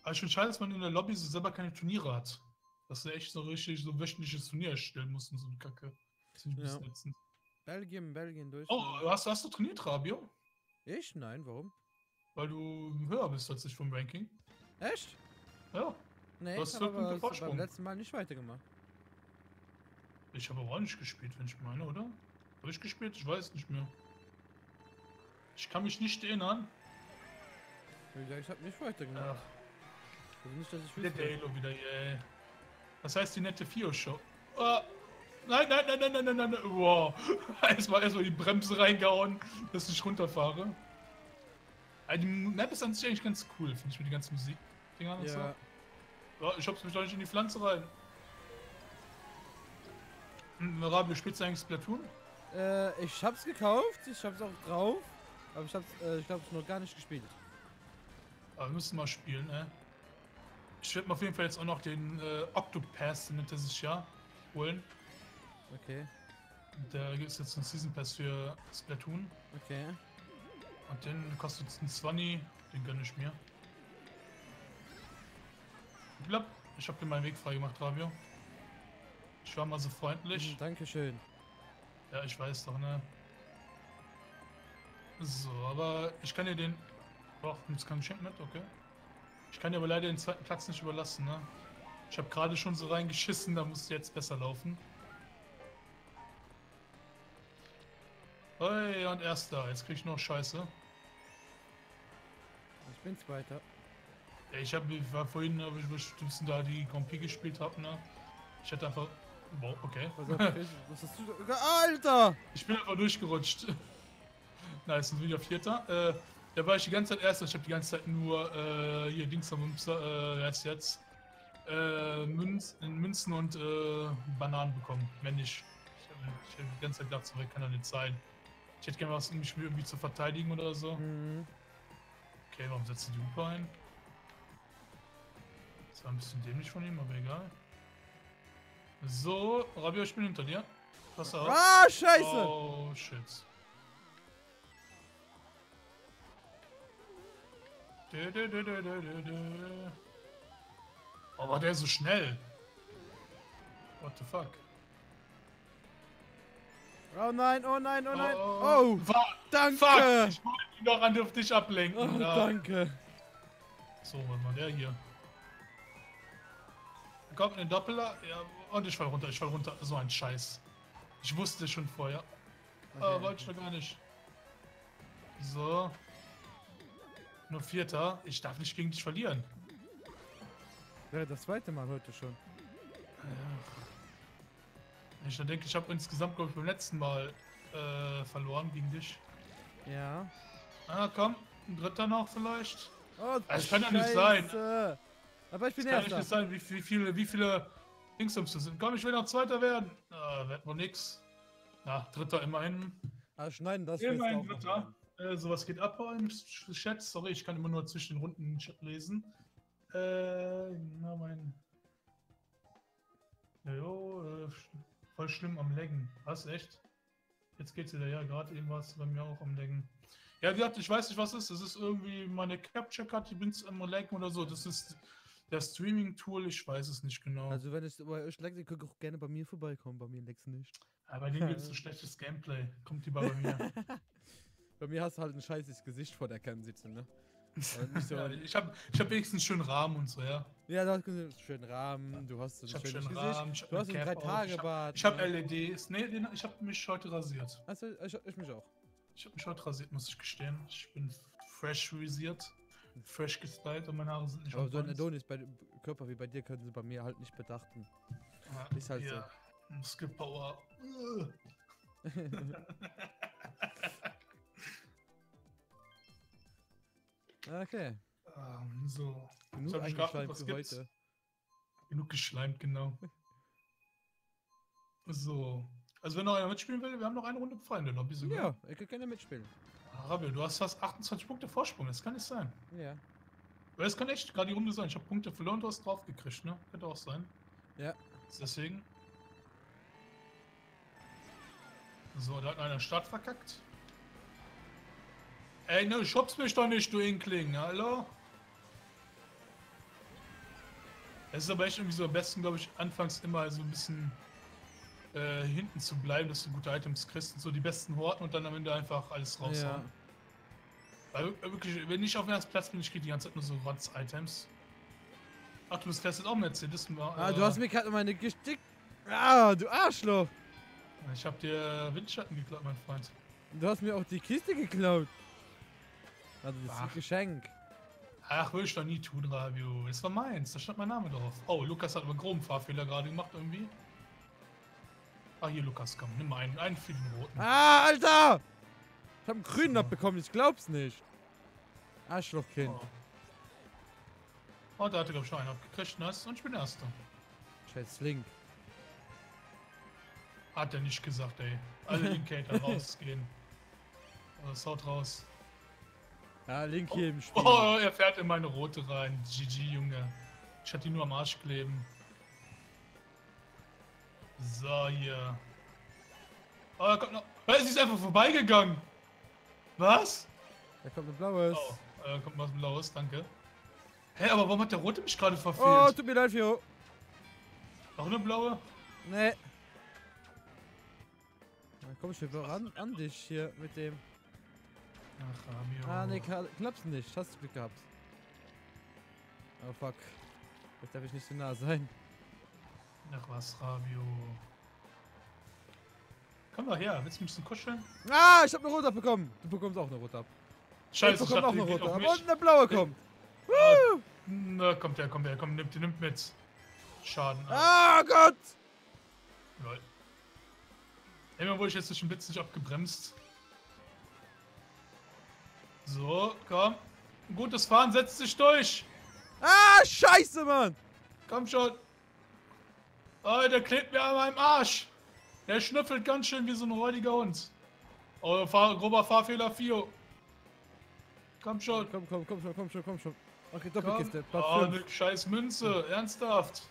Aber ich finde schade, dass man in der Lobby so selber keine Turniere hat. Dass du echt so richtig so wöchentliches Turnier erstellen musst und so eine Kacke. Das finde ich ein bisschen ätzend. Belgien, Deutschland. Oh, hast du trainiert, Rabio? Ich? Nein, warum? Weil du höher bist als ich vom Ranking. Echt? Ja. Nee, Du hast ich 12 Punkte habe Vorsprung. beim letzten Mal nicht weitergemacht. Ich habe aber auch nicht gespielt, wenn ich meine, oder? Habe ich gespielt? Ich weiß nicht mehr. Ich kann mich nicht erinnern. Wie gesagt, ich habe nicht weitergemacht. Ach, Also nicht, dass ich der wüsste. Dalo wieder, yeah. Das heißt die nette Fio-Show. Oh. Nein, nein, nein, nein, nein, nein, nein, nein. Wow. Erstmal die Bremse reingehauen, dass ich runterfahre. Die Map ist an sich eigentlich ganz cool, finde ich, mit den ganzen Musik-Dingern und so. Ja, Ja, ich hab's mich doch nicht in die Pflanze rein. Rabio, spielst du eigentlich Splatoon? ich hab's gekauft, ich hab's auch drauf, aber ich glaube, noch gar nicht gespielt. Aber wir müssen mal spielen, ne? Ich werde mir auf jeden Fall jetzt auch noch den Octopass, nennt er sich ja, holen. Okay, Da gibt es jetzt einen Season Pass für Splatoon. okay. Und den kostet jetzt einen 20, den gönne ich mir. Blapp, ich habe dir meinen Weg frei gemacht, Rabio. Ich war mal so freundlich. Dankeschön. Ja, ich weiß doch, ne? So, aber ich kann dir den... Doch, jetzt kein Geschenk mit, okay. Ich kann dir aber leider den zweiten Platz nicht überlassen, ne? Ich habe gerade schon so reingeschissen, da muss jetzt besser laufen. Hey, und erster. Jetzt krieg ich noch Scheiße. Ich bin Zweiter. Ja, ich war vorhin, wo ich bestimmt da die Grand Prix gespielt habe, ne? Ich hätte einfach... Wow, okay. Pass auf, was hast du... Alter! Ich bin einfach durchgerutscht. Nice, sind wieder Vierter. Da war ich die ganze Zeit Erster. Ich habe die ganze Zeit nur hier Dings am jetzt Münzen und Bananen bekommen. Wenn nicht. Ich habe die ganze Zeit gedacht, so weit kann er nicht sein. Ich hätte gerne was, um mich irgendwie zu verteidigen oder so. Mhm. Okay, warum setzt du die Hupe ein? Das war ein bisschen dämlich von ihm, aber egal. So, Rabio, ich bin hinter dir. Pass auf. Ah, scheiße! Oh, shit. Oh, war der so schnell? What the fuck? Oh nein, oh nein, oh nein. Oh, Oh, fuck, danke! fuck! Ich wollte ihn noch auf dich Oh, ablenken. Ja. danke. So, was war der hier? Kommt ein Doppler. Ja, und ich fall runter, ich fall runter. So ein Scheiß. Ich wusste es schon vorher. Okay. Wollte ich doch gar nicht. So. Nur Vierter. Ich darf nicht gegen dich verlieren. Ja, das zweite Mal heute schon. Ich denke, ich habe insgesamt, glaube ich, beim letzten Mal verloren gegen dich. Ja. Ah, komm. Ein dritter noch vielleicht. Oh, Das kann ja nicht sein. Scheiße. Aber ich bin Das kann ja nicht Erster. sein, wie viele Dingsums du sind. Komm, ich will noch Zweiter werden. Wird wohl nix. Na, Dritter immerhin. Ah, schneiden das willst du Immerhin auch noch Dritter. machen. Sowas geht ab im Chat. Sorry, ich kann immer nur zwischen den Runden den Chat lesen. Na mein... Jo, voll schlimm am Laggen. Was, echt? Jetzt geht's wieder, ja, gerade eben war es bei mir auch am Laggen. Ja, wie gesagt, ich weiß nicht, was es ist. Das ist irgendwie meine Capture-Card, die bin am Laggen oder so. Das ist der Streaming-Tool, ich weiß es nicht genau. Also wenn es bei euch leckt, ihr könnt auch gerne bei mir vorbeikommen. Bei mir leckt's nicht. Aber bei denen gibt es ein schlechtes Gameplay. Kommt lieber bei mir. Bei mir hast du halt ein scheißes Gesicht vor der Cam sitzen, ne? Und nicht so Ja, ich hab wenigstens einen schönen Rahmen und so, ja. ja, du hast einen schönen Rahmen, du hast so Ich ein hab schönes schönen Gesicht, Rahmen, ich hab du hast eine einen Cap auf, 3-Tage-Bart. Ich hab LEDs. Nee, ich hab mich heute rasiert. Also, ich mich auch. Ich hab mich heute rasiert, muss ich gestehen. Ich bin fresh frisiert. Fresh gestylt und meine Haare sind nicht Aber so ein weiß. Adonis bei Körper wie bei dir können sie bei mir halt nicht bedachten. Ist halt ja. Muskelpower. Okay. So. Genug hab ich gehabt, eingeschleimt was für gibt's? heute. Genug geschleimt, genau. So. Also wenn noch einer mitspielen will, wir haben noch eine Runde frei in der Lobby sogar. Ja, ich kann gerne mitspielen. Rabio, du hast fast 28 Punkte Vorsprung, das kann nicht sein. Ja. Weil es kann echt gerade die Runde sein. Ich habe Punkte verloren, du hast drauf gekriegt, ne? Könnte auch sein. Ja. Deswegen. So, da hat einer Start verkackt. Ey, ne, schubst mich doch nicht, du Inkling, hallo? Es ist aber echt irgendwie so am besten, glaube ich, anfangs immer so ein bisschen hinten zu bleiben, dass du gute Items kriegst und so die besten Horten und dann am Ende einfach alles raushauen. Ja. Weil wirklich, wenn ich auf dem ersten Platz bin, ich kriege die ganze Zeit nur so Rotz-Items. Ach, du fährst jetzt auch Mercedes. Du hast mir gerade meine Gestick. Ah, du Arschloch! Ich hab dir Windschatten geklaut, mein Freund. Du hast mir auch die Kiste geklaut. Also das ist Ach. ein Geschenk. Ach, will ich doch nie tun, Rabio. Das war meins, da stand mein Name drauf. Oh, Lukas hat aber einen groben Fahrfehler gerade gemacht irgendwie. Ah, hier, Lukas, komm, nimm mal einen für den roten. Ah, Alter! Ich hab einen grünen So. abbekommen, ich glaub's nicht. Arschlochkind. Oh, da hat er, glaube ich, noch einen abgekriegt, nice. Und ich bin Erster. Scheiß Link. Hat er nicht gesagt, ey. Alle Linkater rausgehen. Das haut raus. Ja, Link hier im Spiel. Oh, er fährt in meine rote rein. GG, Junge. Ich hatte ihn nur am Arsch kleben. So, hier. Oh, er kommt noch. Er ist einfach vorbeigegangen. Was? Da kommt ein blaues. Oh, kommt was Blaues, danke. Hä, aber warum hat der Rote mich gerade Oh, verfehlt? tut mir leid, Fio. Noch eine blaue? Nee. Dann komm ich wieder an dich hier mit dem. Ach, Ramio. Ah, nee, klappt's nicht. Hast du Glück gehabt. Oh, fuck. Jetzt darf ich nicht so nah sein. Ach was, Rabio. Komm doch her, willst du ein bisschen kuscheln? Ah, ich hab eine rote abbekommen. Du bekommst auch eine rote ab. Scheiße, ich bekomme auch eine die geht rote auf ab. mich. Und eine blaue kommt. Na, kommt her, komm, nimmt mit. Schaden. Ah, Gott! Lol. Immer wurde ich jetzt durch den Blitz nicht abgebremst. So, komm. Gutes Fahren, setzt sich durch. Ah, scheiße, Mann! Komm schon. Oh, der klebt mir an meinem Arsch. Der schnüffelt ganz schön wie so ein räudiger Hund. Oh, grober Fahrfehler 4. Komm schon. Komm schon. Okay, Doppelkiste. Oh, Platz 5. eine scheiß Münze. Ernsthaft.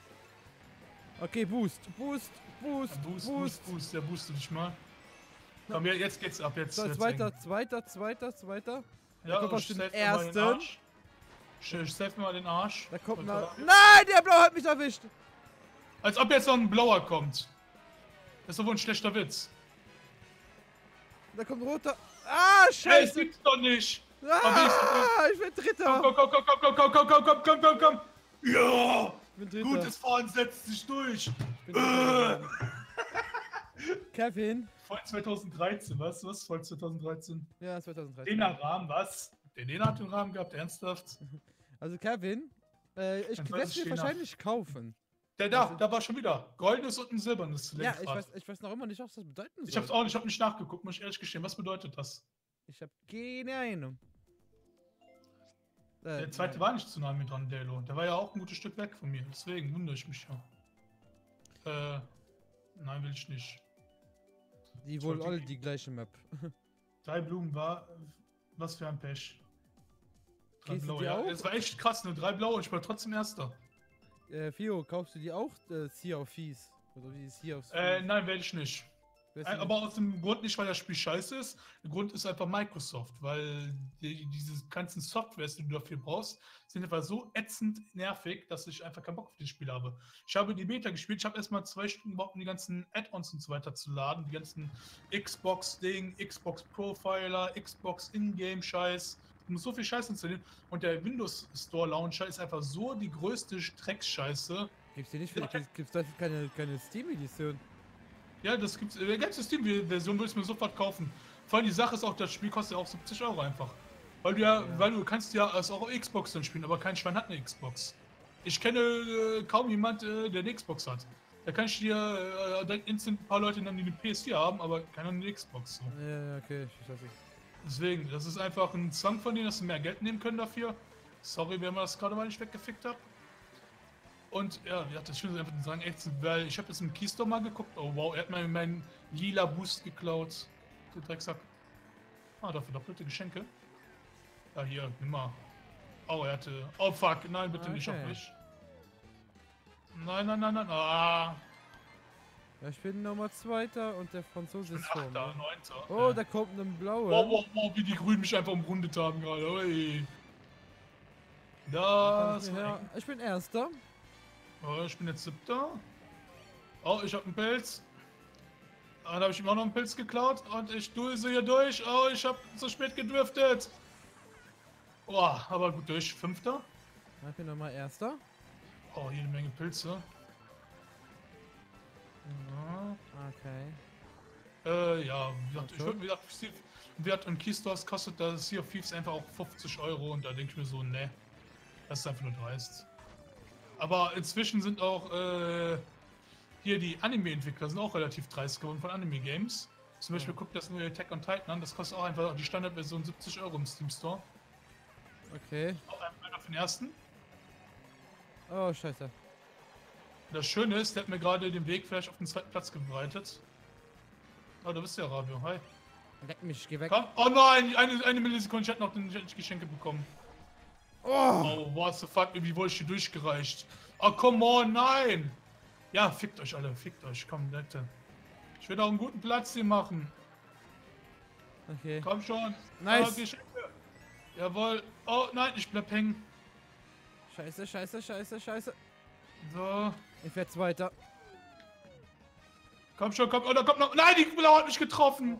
Okay, Boost. Der boostet dich mal. Komm, jetzt geht's ab. Jetzt. So, jetzt zweiter. Ja, Da kommt auf den ersten. Ich safe mal den Arsch. Da kommt noch. Nein, der Blau hat mich erwischt. Als ob jetzt noch ein Blauer kommt. Das ist doch wohl ein schlechter Witz. Da kommt ein roter. Ah, Hey, das scheiße. gibt's doch nicht. Ah, ich bin Dritter. Komm. Ja. Ich bin Dritter. Gutes Fahren setzt sich durch. Ich bin Dritter. Kevin. Voll 2013, was? Voll 2013. Ja, 2013. Den Rahmen, was? Den hat den Rahmen gehabt, ernsthaft? Also Kevin, ich werde es mir wahrscheinlich kaufen. Da war schon wieder. Goldenes und ein silbernes Ja, Lenkrad. ich weiß noch immer nicht, was das bedeuten soll. Ich hab's auch nicht, ich hab nicht nachgeguckt, muss ich ehrlich gestehen. Was bedeutet das? Ich habe keine Ahnung. Der zweite war nicht zu nah mit dran, Delo. Der war ja auch ein gutes Stück weg von mir. Deswegen wundere ich mich ja. Nein, will ich nicht. Die wohl alle die gleiche Map. 3 Blumen war. Was für ein Pech. 3 Kriegst du blaue, die ja. auch? Es war echt krass, nur 3 blaue und ich war trotzdem Erster. Fio, kaufst du die auch? Sea of Thieves? Oder wie ist Sea of Nein, werde ich nicht. Aber aus dem Grund nicht, weil das Spiel scheiße ist. Der Grund ist einfach Microsoft, weil diese ganzen Softwares, die du dafür brauchst, sind einfach so ätzend nervig, dass ich einfach keinen Bock auf das Spiel habe. Ich habe die Beta gespielt, ich habe erstmal 2 Stunden gebraucht, um die ganzen Add-ons und so weiter zu laden, die ganzen Xbox-Ding, Xbox Profiler, Xbox Ingame-Scheiß. Du musst so viel Scheiß installieren und der Windows Store Launcher ist einfach so die größte Drecksscheiße. Gibt's die nicht für gibt's dafür keine Steam-Edition? Ja, das gibt's. Die ganze Steam-Version würde ich mir sofort kaufen. Vor allem die Sache ist auch, das Spiel kostet ja auch 70 € einfach. Weil du kannst ja es auch auf Xbox dann spielen, aber kein Schwein hat eine Xbox. Ich kenne kaum jemand, der eine Xbox hat. Da kann ich dir direkt instant ein paar Leute nennen, die eine PS4 haben, aber keiner eine Xbox. So. Ja, okay, ich weiß nicht. Deswegen, das ist einfach ein Zwang von denen, dass sie mehr Geld nehmen können dafür. Sorry, wenn man das gerade mal nicht weggefickt hat. Und ja, das Schöne ist einfach zu sagen, echt, weil ich habe jetzt im Keystore mal geguckt. Oh wow, er hat mir meinen lila Boost geklaut. Der Drecksack. Ah, dafür doppelte Geschenke. Ja, hier, nimm mal. Oh, er hatte. Oh fuck, nein, bitte nicht auf mich. Nein. Ah. Ja, ich bin Nummer 2. und der Franzose ist vor mir. 9. Oh, da kommt ein blauer. Wow, wie die Grünen mich einfach umrundet haben gerade. Ui. Das. Ja, ich bin Erster. Oh, ich bin jetzt 7. Oh, ich hab einen Pilz. Dann habe ich ihm auch noch einen Pilz geklaut und ich dulse hier durch. Oh, ich hab zu spät gedriftet. Oh, aber gut durch. 5. Ich bin nochmal Erster. Oh, jede Menge Pilze. Ja. Okay. Ja, wie gesagt, in Keystores kostet das Sea of Thieves einfach auch 50 € und da denke ich mir so, ne, das ist einfach nur dreist. Aber inzwischen sind auch hier die Anime-Entwickler sind auch relativ dreist geworden von Anime-Games. Zum Beispiel guckt das neue Attack on Titan an, das kostet auch einfach die Standardversion 70 € im Steam Store. Okay. Auch einer für den ersten. Oh, scheiße. Das Schöne ist, der hat mir gerade den Weg vielleicht auf den 2. Platz gebreitet. Oh, du bist ja Radio, hi. Leck mich, geh weg. Komm. Oh nein, eine Millisekunde, ich hätte noch den Geschenke bekommen. Oh, what the fuck, wie wurde ich hier durchgereicht? Oh, come on, nein! Ja, fickt euch alle, fickt euch, komm, nette. Ich will auch einen guten Platz hier machen. Okay. Komm schon. Nice. Oh, Geschenke. Jawohl. Oh, nein, ich bleib hängen. Scheiße. So. Ich werde Zweiter. Komm schon, komm. Oh, da kommt noch. Nein, die Blau hat mich getroffen.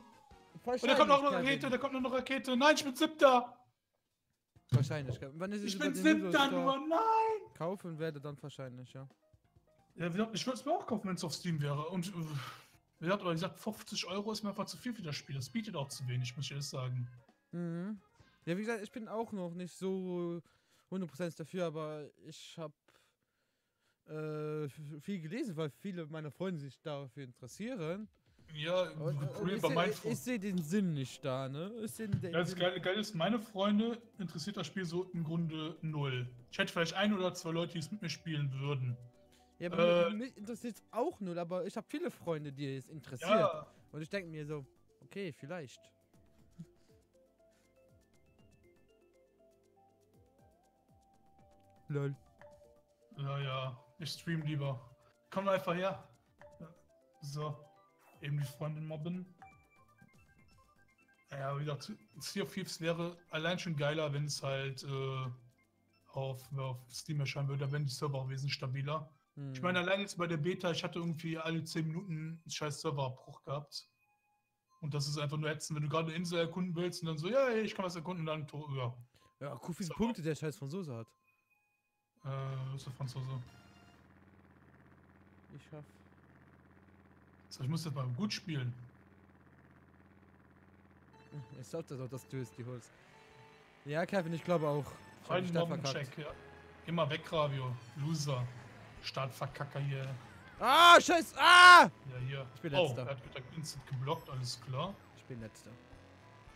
Und da kommt noch eine Wahrscheinlich, Rakete, da kommt noch eine Rakete. Nein, ich bin 7. Wahrscheinlich. Wann ist es Ich über bin den 7. Windows Store nur, nein. kaufen werde, dann wahrscheinlich, ja. Ja, wie gesagt, ich würde es mir auch kaufen, wenn es auf Steam wäre. Und wie gesagt, 50 € ist mir einfach zu viel für das Spiel. Das bietet auch zu wenig, muss ich ehrlich sagen. Mhm. Ja, wie gesagt, ich bin auch noch nicht so 100% dafür, aber ich habe viel gelesen, weil viele meiner Freunde sich dafür interessieren. Ja, Problem bei meinen Freunden. Ich sehe den Sinn nicht da, ne? Das Geile ist, meine Freunde interessiert das Spiel so im Grunde 0. Ich hätte vielleicht 1 oder 2 Leute, die es mit mir spielen würden. Ja, aber mich interessiert es auch 0, aber ich habe viele Freunde, die es interessiert. Ja. Und ich denke mir so, okay, vielleicht. Lol. Ja, ja. Ich stream lieber. Komm einfach her. So. Eben die Freundin mobben. Ja, wie gesagt, Sea of Thieves wäre allein schon geiler, wenn es halt auf Steam erscheinen würde, wenn die Server auch wesentlich stabiler. Ich meine, allein jetzt bei der Beta, ich hatte irgendwie alle 10 Minuten einen scheiß Serverabbruch gehabt. Und das ist einfach nur ätzend, wenn du gerade eine Insel erkunden willst und dann so, ja, ich kann was erkunden und dann, ja. Ja, guck, wie viele So. Punkte der scheiß Franzose hat. Was ist der Franzose? Ich schaff. So, ich muss jetzt mal gut spielen. Ich sag dir doch, dass du es die holst. Ja, Kevin, ich glaube auch. Ich hab Einen mich da Mobben-Check, ja. Immer weg, Ravio. Loser. Startverkacker hier. Ah, scheiß! Ah! Ja, hier. Ich bin Oh, letzter. er hat direkt instant geblockt, alles klar. Ich bin letzter.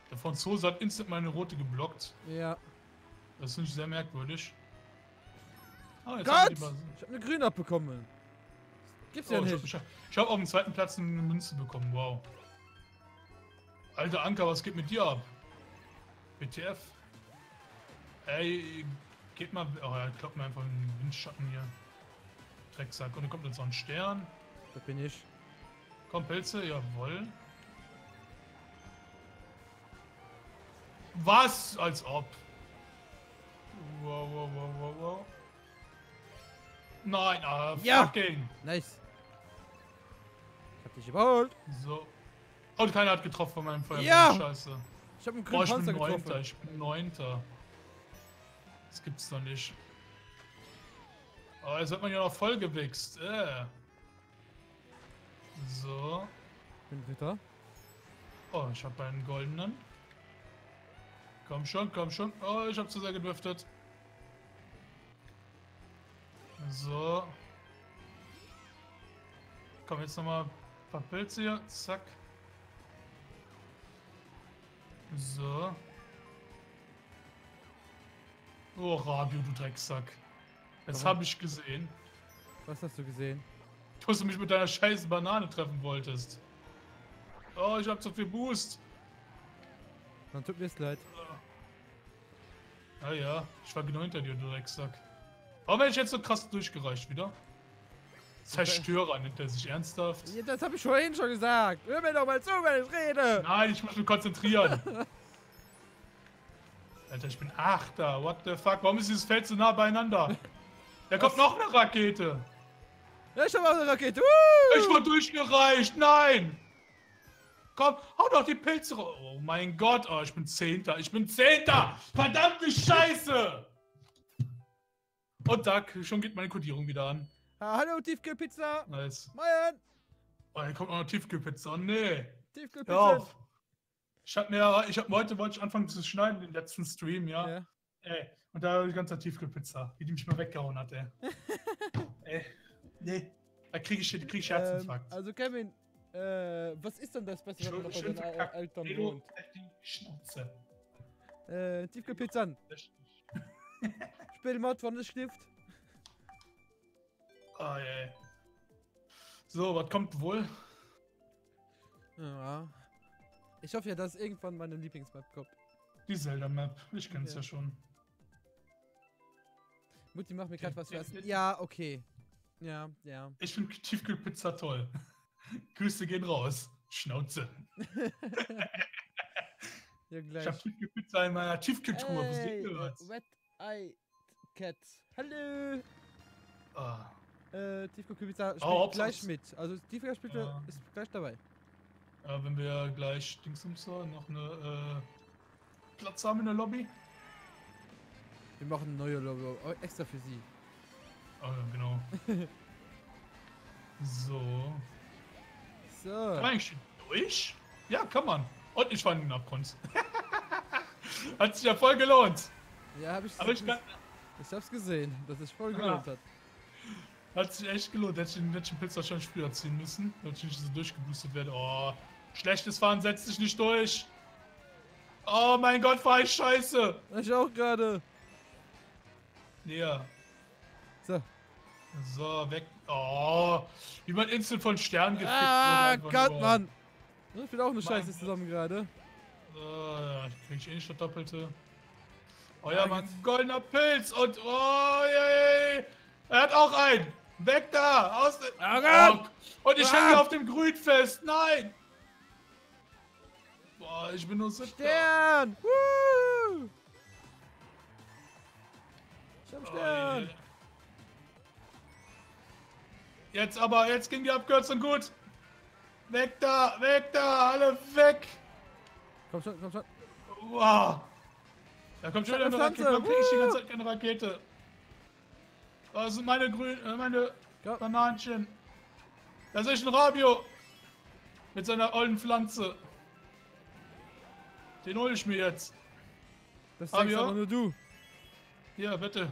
Der Franzose hat instant meine rote geblockt. Ja. Das finde ich sehr merkwürdig. Ah, jetzt Gott! haben wir Ich hab eine grüne abbekommen. Gibt's ja nicht. Ich hab auf dem zweiten Platz eine Münze bekommen, wow. Alter Anker, was geht mit dir ab? WTF? Ey, geht mal. Oh, er klappt mir einfach in den Windschatten hier. Drecksack. Und dann kommt jetzt noch ein Stern. Da bin ich. Komm, Pilze, jawohl. Was? Als ob. Wow, wow, wow, wow, wow. Nein, Ja. fucking. Nice. Ich hab dich überholt. So. Und keiner hat getroffen von meinem Feuerwehr. Ja. Scheiße. Ich hab einen Boah, grünen ich bin Panzer Neunter. getroffen. Ich bin Neunter. Das gibt's doch nicht. Aber jetzt wird man ja noch voll gewichst. So. Ich bin Dritter. Oh, ich habe einen goldenen. Komm schon, komm schon. Oh, ich habe zu sehr gedriftet. So. Komm, jetzt nochmal ein paar Pilze hier. Zack. So. Oh, Radio, du Drecksack. Jetzt Warum? habe ich gesehen, Was hast du gesehen? dass du mich mit deiner scheiß Banane treffen wolltest. Oh, ich habe zu viel Boost. Dann tut mir es leid. Ah ja, ich war genau hinter dir, du Drecksack. Warum werde ich jetzt so krass durchgereicht wieder? Zerstörer nennt er sich ernsthaft. Ja, das habe ich vorhin schon gesagt. Hör mir doch mal zu, wenn ich rede. Nein, ich muss mich konzentrieren. Alter, ich bin Achter. What the fuck? Warum ist dieses Feld so nah beieinander? Da kommt noch eine Rakete. Ja, ich habe auch eine Rakete. Ich wurde durchgereicht. Nein. Komm, hau doch die Pilze raus. Oh mein Gott. Oh, ich bin Zehnter. Ich bin Zehnter. Verdammte Scheiße. Und da, schon geht meine Kodierung wieder an. Hallo, Tiefkühlpizza. Nice. Moin. Oh, hier kommt auch noch Tiefkühlpizza. Oh, nee. Hör Tiefkühlpizza. auf. Heute wollte ich anfangen zu schneiden, den letzten Stream, ja. Ja. Ey, und da die ganze Tiefkühlpizza, wie die mich mal weggehauen hat, ey. Ey, nee. Da krieg ich Herzinfarkt. Also Kevin, was ist denn das Beste, wenn man noch bei Schön den verkackt. Eltern Edo, wohnt? die Schnauze. Tiefkühlpizza. Spielmod von der Stift. Oh, ey. So, was kommt wohl? Ja. Ich hoffe ja, dass irgendwann meine Lieblingsmap kommt. Die Zelda-Map. Ich kenn's Ja. ja schon. Mutti macht mir gerade was zu essen. Ja, okay. Ja, ja. Ich finde Tiefkühlpizza toll. Grüße gehen raus. Schnauze. Ja, Ich gleich. habe Tiefkühlpizza in meiner Tiefkühltruhe. Was Hey, liegt denn was? Red Eye Cat. Hallo. Ah. Tiefkühlpizza spielt Ob's, gleich ob's. mit. Also Tiefkühlpizza Ja. ist gleich dabei. Ja, wenn wir gleich Dingsumser noch eine Platz haben in der Lobby. Wir machen eine neue Logo extra für sie. Ah, ja, genau. So. So. Kann man eigentlich durch? Ja, kann man. Und ich war in den Abgrund. Hat sich ja voll gelohnt. Ja, hab ich. Aber ich kann, Ich hab's gesehen, dass es voll Ah. gelohnt hat. hat sich echt gelohnt. Hätte ich den Pilz wahrscheinlich früher ziehen müssen. Damit ich nicht so durchgeboostet werde. Oh, schlechtes Fahren setzt sich nicht durch. Oh mein Gott, war ich scheiße. Ich auch gerade. Ja. So. So, weg. Oh, wie man instant von Sternen gefickt Ah, wird. einfach Gott, nur. Mann. Ich bin auch eine Mein Scheiße Gott. zusammen gerade. So, ja, krieg ich eh nicht das Doppelte. Oh ja, Mann, goldener Pilz und oh, je. Er hat auch einen. Weg da, aus dem... Oh, und ich hänge hier auf dem Grün fest. Nein. Boah, ich bin nur so... Stern! Woo! Ich hab Stern! Jetzt ging die Abkürzung gut. Weg da, alle weg. Komm schon. Wow. Da kommt schon wieder eine Pflanze. Rakete. Warum krieg ich die ganze Zeit keine Rakete? Das sind meine meine Bananchen. Da sehe ich einen Rabio. Mit seiner ollen Pflanze. Den hole ich mir jetzt. Das sagst Rabio? aber nur du. Hier, bitte.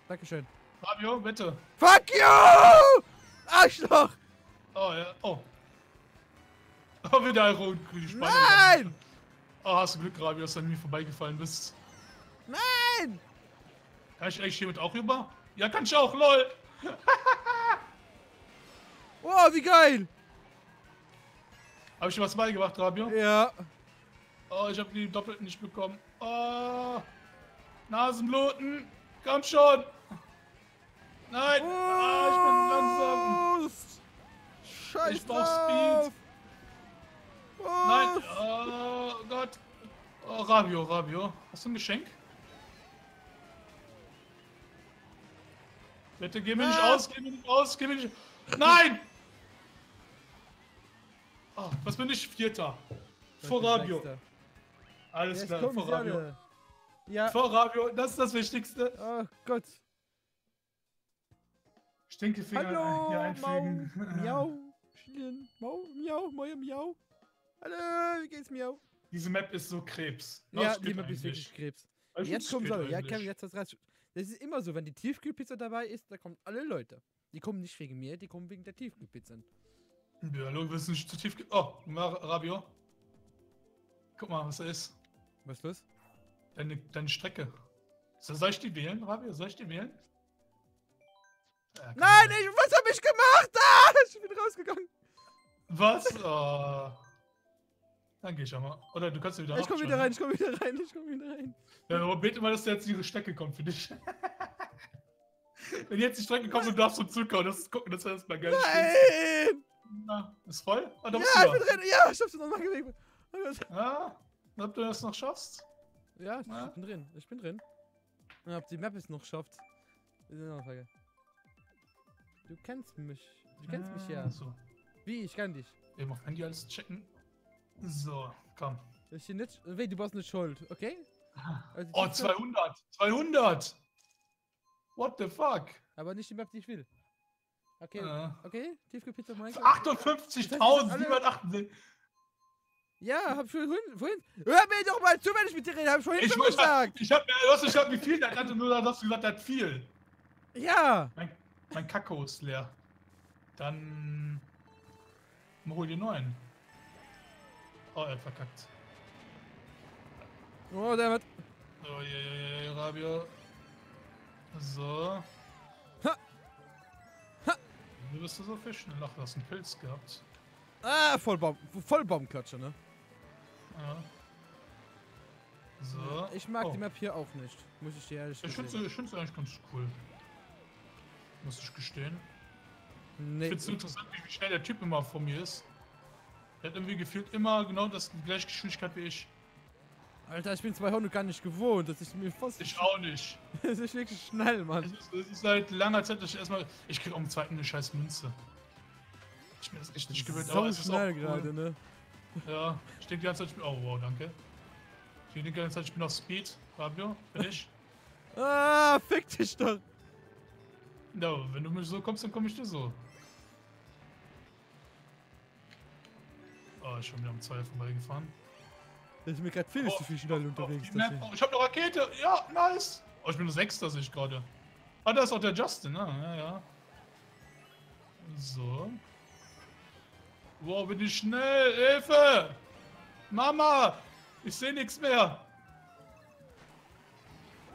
Dankeschön. Rabio, bitte. Fuck you! Arschloch! Oh, ja. Oh. Oh, wieder ein rot Spannung. Nein! Oh, hast du Glück, Rabio, dass du an mir vorbeigefallen bist. Nein! Kann ich eigentlich hiermit auch rüber? Ja, kann ich auch, lol. Oh, wie geil! Hab ich dir was beigebracht, Rabio? Ja. Oh, ich habe die doppelten nicht bekommen. Oh, Nasenbluten. Komm schon. Nein. Ich bin langsam. Scheiß Ich brauch drauf. Speed. Nein. Oh Gott. Oh, Rabio. Hast du ein Geschenk? Bitte geh mir nicht aus. Nein! Oh, was bin ich? Vierter. Vor Rabio. Alles klar, vor Rabio. Ja. Vor Rabio, das ist das Wichtigste. Oh Gott. Stinkefinger Hallo, hier einfügen. Miau. Miau. Hallo, wie geht's, Miau? Diese Map ist so Krebs. Ja, die Map ist wirklich Krebs. Ich Jetzt find's kommen geht alle. Ja, eigentlich. Kevin, jetzt hast du recht. Das ist immer so, wenn die Tiefkühlpizza dabei ist, da kommen alle Leute. Die kommen nicht wegen mir, die kommen wegen der Tiefkühlpizza. Ja, hallo, wir sind nicht zu tief. Oh, Rabio. Guck mal, was da ist. Was ist los? Deine Strecke. Soll ich die wählen, Rabio? Soll ich die wählen? Ja, Nein, was hab ich gemacht? Ah, ich bin rausgegangen. Was? Oh. Dann geh ich aber. Oder du kannst wieder Ich komm wieder rein. Ja, aber bete mal, dass jetzt diese Strecke kommt für dich. Wenn jetzt die Strecke kommt und du darfst zum Zug kommen, das gucken, das wäre erstmal geil. Nein! Na, ist voll? Ah, da Ja, bist du ich bin drin. Ja, ich hab's nochmal gewegt. Ja, ob du das noch schaffst? Ja, Ja. ich bin drin. Und ob die Map es noch schafft, ist eine andere Frage. Du kennst mich. Ja. So. Wie? Ich kann dich. Eben auf Handy alles checken. So, komm. Ich bin nicht. Weh, du warst nicht schuld, okay? Also Oh, die- 200! 200! What the fuck? Aber nicht die Map, die ich will. Okay, okay. Tiefkühlpizza mein 58.768. Ja, hab schon vorhin. Hör mir doch mal zu, wenn ich mit dir rede. Hab vorhin schon gesagt. Ich hab wie viel der hatte, nur dann hast du gesagt, der hat viel. Ja. Mein Kakao ist leer. Dann hol dir neuen. Oh, er hat verkackt. Oh, der wird. Oh, je, Rabio. So. Ha. Du bist so fischen. Ach, du hast einen Pilz gehabt. Ah, Vollbaumklatsche, ne? Ja. So. Ich mag Oh. die Map hier auch nicht. Muss ich dir ehrlich Ich sagen. finde es eigentlich ganz cool. Muss ich gestehen. Nee. Ich finde es so interessant, wie schnell der Typ immer vor mir ist. Der hat irgendwie gefühlt immer genau die gleiche Geschwindigkeit wie ich. Alter, ich bin 200 gar nicht gewohnt. Das ist mir fast. Ich auch nicht. Das ist wirklich schnell, Mann. Es ist seit langer Zeit, dass ich erstmal. Ich krieg auch im zweiten eine scheiß Münze. Ich bin das echt nicht gewöhnt, aber So es ist auch schnell cool. gerade, ne? Ja, ich denke die ganze Zeit, oh wow, danke. Ich denke die ganze Zeit, ich bin auf Speed. Fabio, bin ich? Ah, fick dich doch. No, wenn du mich so kommst, dann komme ich dir so. Oh, ich bin wieder am 2 vorbeigefahren. Das ist mir gerade viel zu viel schnell unterwegs. Die Map. Oh, ich hab eine Rakete. Ja, nice. Oh, ich bin nur 6, sehe ich gerade. Ah, da ist auch der Justin, ne? Ja. So. Wow, bin ich schnell. Hilfe! Mama! Ich sehe nichts mehr.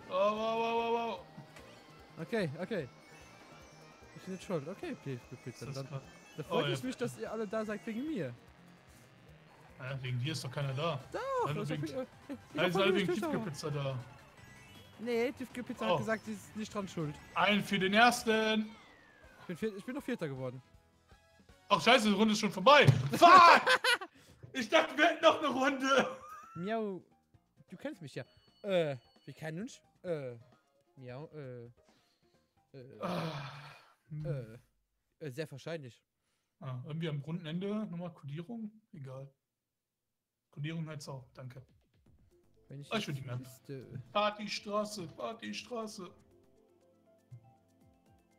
Wow. Okay. Ich bin jetzt schuld. Okay, Pizza. Ist das grad- Da freut Oh, es ja. mich, dass ihr alle da seid wegen mir. Ja, wegen dir ist doch keiner da. Doch, Also das wegen- hab ich- Alle sind alle wegen Tiefkühlpizza da. Nee, Tiefkühlpizza hat gesagt, sie ist nicht dran schuld. Ein für den ersten. Ich bin noch Vierter geworden. Ach scheiße, die Runde ist schon vorbei. Fuck! Ich dachte, wir hätten noch eine Runde. Miau. Du kennst mich ja. Wir kennen uns? Miau, sehr wahrscheinlich. Irgendwie am runden Ende nochmal Kodierung? Egal. Kodierung halt auch, danke. Wenn ich Ich will die Map. Partystraße, Partystraße.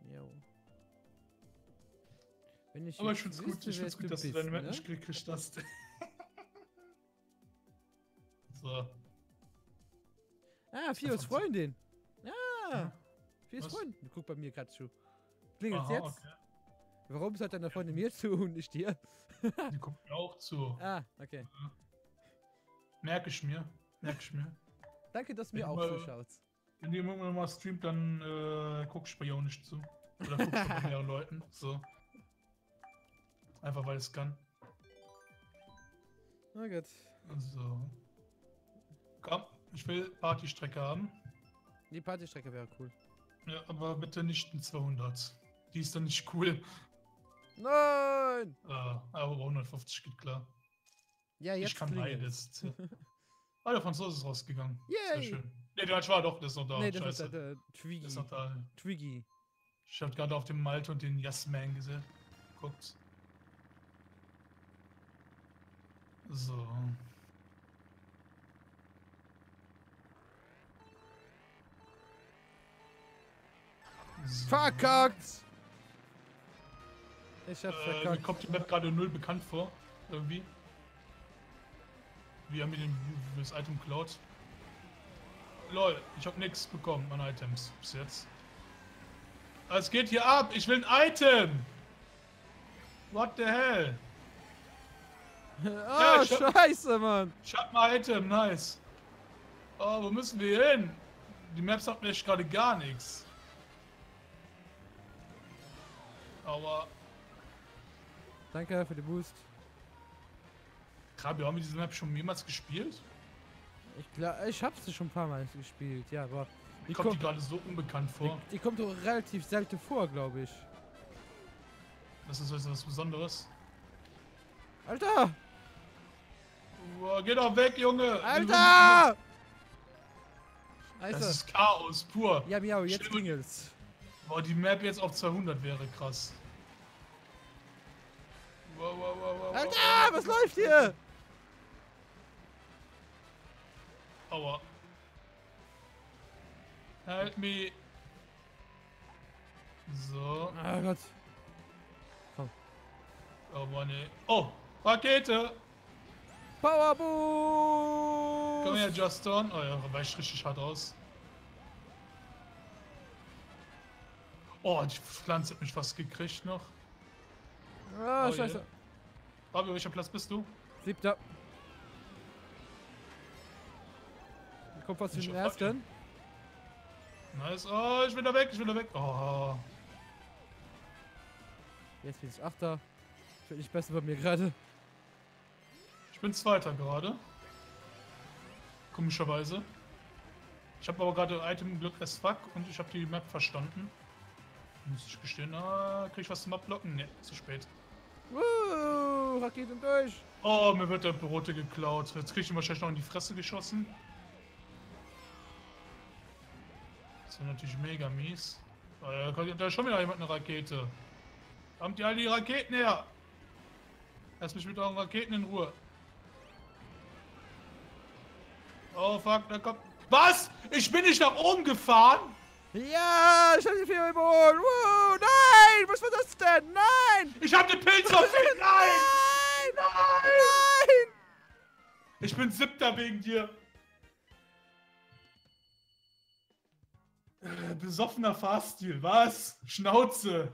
Miau. Wenn ich Aber ich find's gut, dass du deine Map nicht gekriegt hast. So. Ah, Fios Freundin. Ah, Fios Freundin. Guck bei mir gerade zu. Klingelt's jetzt? Okay. Warum ist halt deine Freundin mir zu und nicht dir? Die guckt mir auch zu. Ah, okay. Merke ich mir. Danke, dass du mir Wenn auch du zuschaut. Wenn die irgendwann mal streamt, dann guck ich bei ihr auch nicht zu. Oder guck ich bei mehreren Leuten. So. Einfach weil es kann. Na gut. So. Komm, ich will Partystrecke haben. Die Partystrecke wäre cool. Ja, aber bitte nicht ein 200. Die ist dann nicht cool. Nein! Aber 150 geht klar. Ja, jetzt Ich kann klingelt's. beides. Der Franzose ist rausgegangen. Yay! Sehr schön. Ne, der war doch, der ist noch da. Nee, das Scheiße. ist der Twiggy. Der ist noch da. Twiggy. Ich hab gerade auf den Malte und den Jasman gesehen. Guckt. So. Verkackt! Ich hab's Mir verkackt. kommt die Map gerade null bekannt vor. Irgendwie. Wir haben mir das Item geklaut. Lol, ich hab nichts bekommen an Items bis jetzt. Es geht hier ab. Ich will ein Item. What the hell? Oh, scheiße, Mann! Ich hab ein Item, nice. Oh, wo müssen wir hin? Die Map sagt mir echt gerade gar nichts. Aber Danke für den Boost. Krabi, haben wir diese Map schon mehrmals gespielt? Ich hab's schon ein paar Mal gespielt, ja, aber Mir kommt die gerade so unbekannt vor. die kommt doch relativ selten vor, glaube ich. Das ist was Besonderes. Alter! Boah, geh doch weg, Junge! Alter! Das Alter! ist Chaos pur. Ja, miau, jetzt Stimmt. klingelt's. Boah, die Map jetzt auf 200 wäre krass. Wow. Alter, was läuft hier? Aua. Help me. So. Ah Gott. Oh Mann, ey. Oh, Rakete. Power Boost! Komm her, Justin. Oh ja, weicht richtig hart aus. Oh, die Pflanze hat mich fast gekriegt noch. Ah, Oh, scheiße. yeah. Fabio, welcher Platz bist du? 7. Kommt was für Ich den hab ersten. Nice. Oh, ich will da weg, Oh. Jetzt bin ich 8. Ich bin nicht besser bei mir gerade. Ich bin Zweiter gerade. Komischerweise. Ich habe aber gerade Item Glück as fuck und ich habe die Map verstanden. Muss ich gestehen. Krieg ich was zum Abblocken? Ne, zu spät. Raketen durch. Oh, mir wird der Brote geklaut. Jetzt krieg ich ihn wahrscheinlich noch in die Fresse geschossen. Das wäre natürlich mega mies. Da ist schon wieder jemand eine Rakete. Habt ihr alle die Raketen her? Lass mich mit euren Raketen in Ruhe. Oh fuck, da kommt... Was? Ich bin nicht nach oben gefahren? Ja, ich hab die Firma überholt. Nein, was war das denn? Nein! Ich hab den Pilz auf den... Nein! Nein! Ich bin 7. wegen dir. Besoffener Fahrstil, was? Schnauze.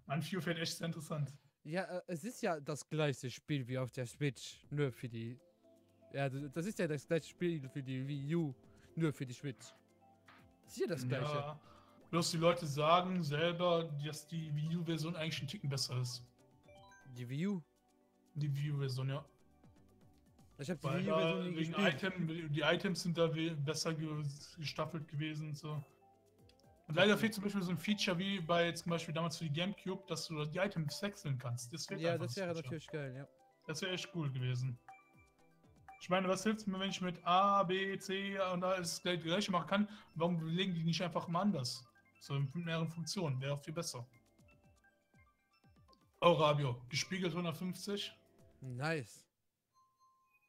Mann, Fio fällt echt sehr interessant. Ja, es ist ja das gleiche Spiel wie auf der Switch, nur für die... Ja, das ist ja das gleiche Spiel für die Wii U, nur für die Switch. Das ist ja das gleiche. Ja, bloß die Leute sagen selber, dass die Wii U-Version eigentlich ein Ticken besser ist. Die Wii U? Die Wii U-Version, ja. Ich habe die Weil Wii-Version da nie wegen gespielt. die Items sind da besser gestaffelt gewesen und so. Und leider fehlt zum Beispiel so ein Feature wie bei zum Beispiel damals für die Gamecube, dass du die Items wechseln kannst. Das fehlt Ja, einfach. das wäre natürlich geil, ja. Das wäre echt cool gewesen. Ich meine, was hilft mir, wenn ich mit A, B, C und alles das gleiche machen kann? Warum legen die nicht einfach mal anders? So in mehreren Funktionen. Wäre auch viel besser. Oh, Rabio. Gespiegelt 150. Nice.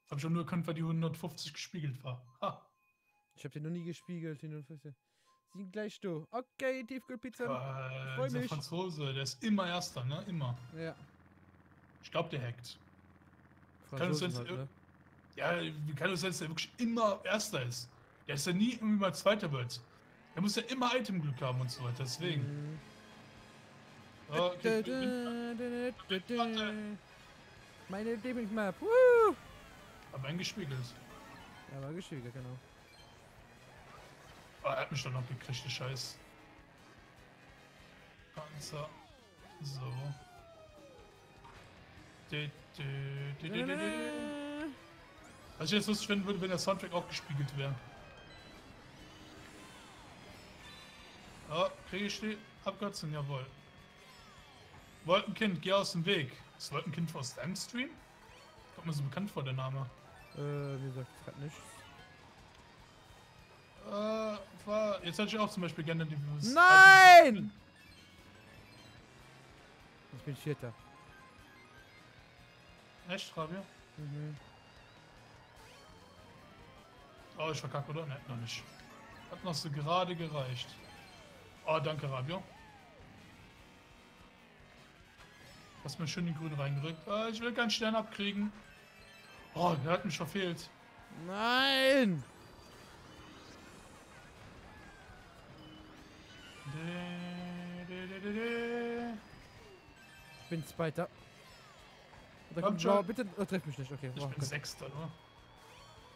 Hab ich schon nur gekannt, weil die 150 gespiegelt war. Ha. Ich habe den noch nie gespiegelt, den 150. Sind gleich du. Okay, Tiefkühlpizza. Ich freu Dieser mich. Franzose, der ist immer Erster, ne? Immer. Ja. Ich glaube, der hackt. Franzosen Kann halt, ne? Ja, wie kann es sein, dass der wirklich immer Erster ist? Der ist ja nie irgendwie mal Zweiter wird. Der muss ja immer Itemglück haben und so weiter, deswegen. Mhm. Okay, Meine Lieblingsmap. Woo! aber eingespiegelt. Ja, war gespiegelt, genau. Oh, er hat mich doch noch gekriegt, der Scheiß. Panzer. So. Was ich jetzt lustig finden würde, wenn der Soundtrack auch gespiegelt wäre. Oh, kriege ich die Abkürzung? Jawohl. Wolkenkind, geh aus dem Weg. Ist Wolkenkind aus deinem Stream? Kommt mir so bekannt vor, der Name. Wie gesagt, gerade nichts. Jetzt hätte ich auch zum Beispiel gerne die... Nein! Ich bin Vierter. Echt, Rabia? Mhm. Oh, ich verkacke, oder? Ne, noch nicht. Hat noch so gerade gereicht. Oh, danke, Rabio. Hast mir schön den Grün reingerückt. Ich will keinen Stern abkriegen. Oh, der hat mich verfehlt. Nein! Ich bin Zweiter. Da Komm kommt schon. Blau, bitte treff mich nicht. Okay, Ich wow, bin Gott. Sechster, nur.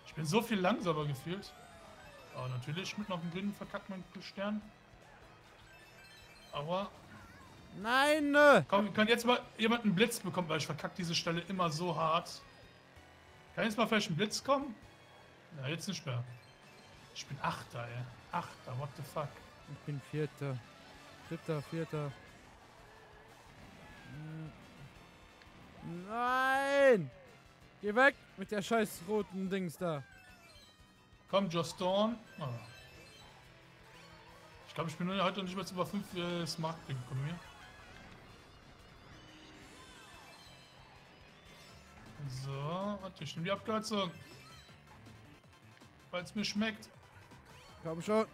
Ich bin so viel langsamer gefühlt. Aber natürlich mit noch einem grünen verkackten Stern. Aber Nein! komm, kann jetzt mal jemand einen Blitz bekommen, weil ich verkacke diese Stelle immer so hart. Kann jetzt mal vielleicht ein Blitz kommen? Ja, jetzt nicht mehr. Ich bin Achter, ey. Achter, what the fuck? Ich bin Vierter. Dritter, Vierter. Nein! Geh weg mit der scheiß roten Dings da. Komm, Just Dawn. Oh. Ich glaube, ich bin heute noch nicht mehr über 5 Smart gekommen hier. So, warte, ich nehme die Abkürzung. Weil es mir schmeckt. Komm schon.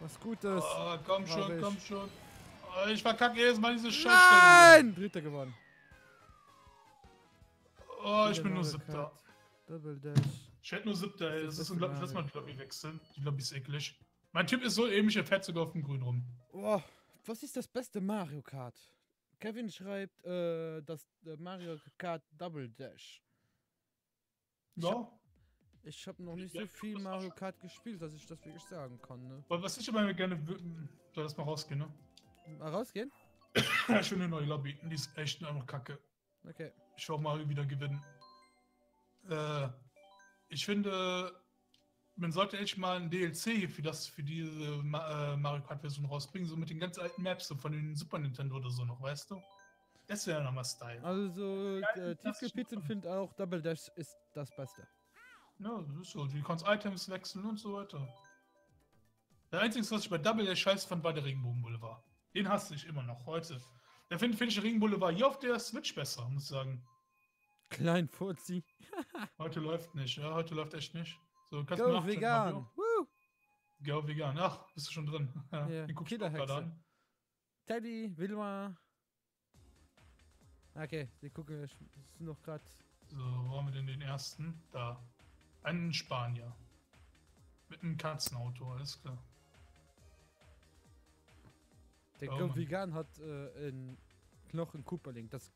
Was Gutes. Oh, komm Brauch schon, ich. komm schon. Oh, ich verkacke jedes Mal diese Scheiße. Nein! Dritter gewonnen. Oh, ich Wieder bin nur Mario Siebter. Kart. Double Dash. Ich hätte nur Siebter, ey. Das ist Das ist das unglaublich. Lass mal Mario. die Lobby wechseln. Die Lobby ist eklig. Mein Typ ist so ähnlich, er fährt sogar auf dem Grün rum. Oh, was ist das beste Mario Kart? Kevin schreibt, das Mario Kart Double Dash. Ja. Ich habe noch nicht Ja, so viel das war Mario schon- Kart gespielt, dass ich das wirklich sagen kann, ne? Weil was ich immer gerne soll das mal rausgehen, ne? Mal rausgehen? Ja, schöne neue Lobby. Die ist echt einfach kacke. Okay. Ich will auch mal wieder gewinnen. Ich finde, man sollte echt mal ein DLC für diese Mario Kart Version rausbringen, so mit den ganz alten Maps, so von den Super Nintendo oder so noch, weißt du? Das wäre nochmal Style. Also, das Tiefkühlpizzen stimmt. findet auch Double Dash ist das Beste. Ja, das ist so. Du kannst Items wechseln und so weiter. Der einzige, was ich bei Double der Scheiß fand, war der Regenbogen-Boulevard. Den hasse ich immer noch heute. Da finde ich den Regenbogen-Boulevard hier auf der Switch besser, muss ich sagen. Klein Furzi. Heute läuft nicht, ja, heute läuft echt nicht. So, kannst Go nachchecken, vegan. Fabio. Woo. Go vegan. Ach, bist du schon drin. Ja, Ja, den guckst du auch Killerhexe. gerade an. Teddy, Wilma. Okay, wir gucken, es ist noch gerade. So, wo haben wir denn den ersten? Da. Einen Spanier. Mit einem Katzenauto, alles klar. Der Oh, Go Mann. Vegan hat einen Knochen Cooperling. Das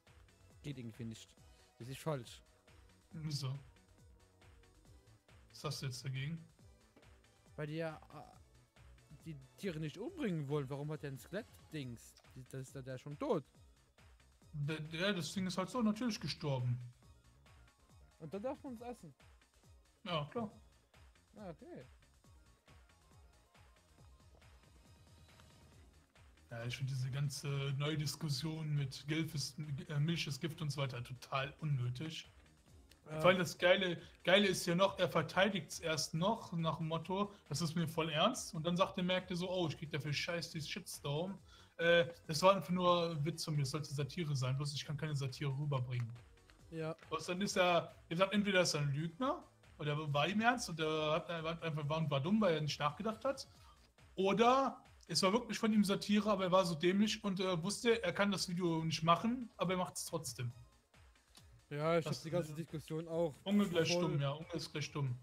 geht irgendwie nicht. Das ist falsch. Wieso? Was hast du jetzt dagegen? Weil die ja die Tiere nicht umbringen wollen. Warum hat der ein Skelett-Dings? Das ist der schon tot. Das Ding ist halt so natürlich gestorben. Und dann darf man es essen. Ja, klar. Ah, okay. Ja, ich finde diese ganze neue Diskussion mit Milch ist Gift und so weiter total unnötig. Vor allem das Geile ist ja noch, er verteidigt es erst noch nach dem Motto, das ist mir voll ernst. Und dann sagt der Märkte so, oh, ich krieg dafür scheiß die Shitstorm. Das war einfach nur Witz von mir, es sollte Satire sein, bloß ich kann keine Satire rüberbringen. Ja. Bloß dann ist er, ihr sagt entweder ist er ein Lügner, oder er war ihm ernst und er war dumm, weil er nicht nachgedacht hat. Oder es war wirklich von ihm Satire, aber er war so dämlich und wusste, er kann das Video nicht machen, aber er macht es trotzdem. Ja, ich habe Das, die ganze Diskussion auch. Unge gleich voll- stumm, ja, Unge ist gleich stumm.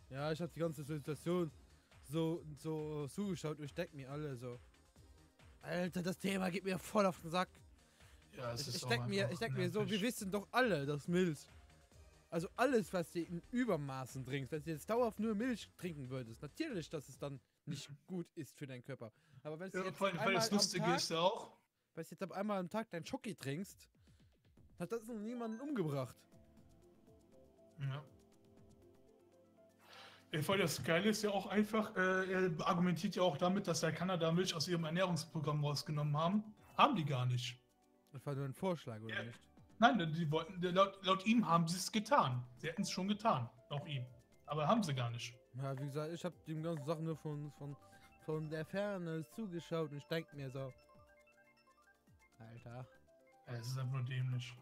Ja, ich habe die ganze Situation so zugeschaut und ich denke mir alle so. Alter, das Thema geht mir voll auf den Sack. Ja, es ist Ich auch denke mir so, nervig. wir wissen doch alle, dass Milch. Also alles, was du in Übermaßen trinkst, wenn du jetzt dauerhaft nur Milch trinken würdest, natürlich, dass es dann nicht gut ist für deinen Körper. Aber wenn du Ja, jetzt weil einmal das am Lustige Tag, ist ja auch. wenn du jetzt ab einmal am Tag dein Schoki trinkst, hat das noch niemanden umgebracht. Ja. Weil das Geile ist ja auch einfach, er argumentiert ja auch damit, dass er Kanada Milch aus ihrem Ernährungsprogramm rausgenommen haben. Haben die gar nicht. Das war nur ein Vorschlag, oder Ja. nicht? Nein, die wollten, laut ihm haben sie es getan. Sie hätten es schon getan, auch ihm. Aber haben sie gar nicht. Ja, wie gesagt, ich habe die ganzen Sachen nur von der Ferne zugeschaut und ich denke mir so. Alter. Ja, es ist einfach nur dämlich.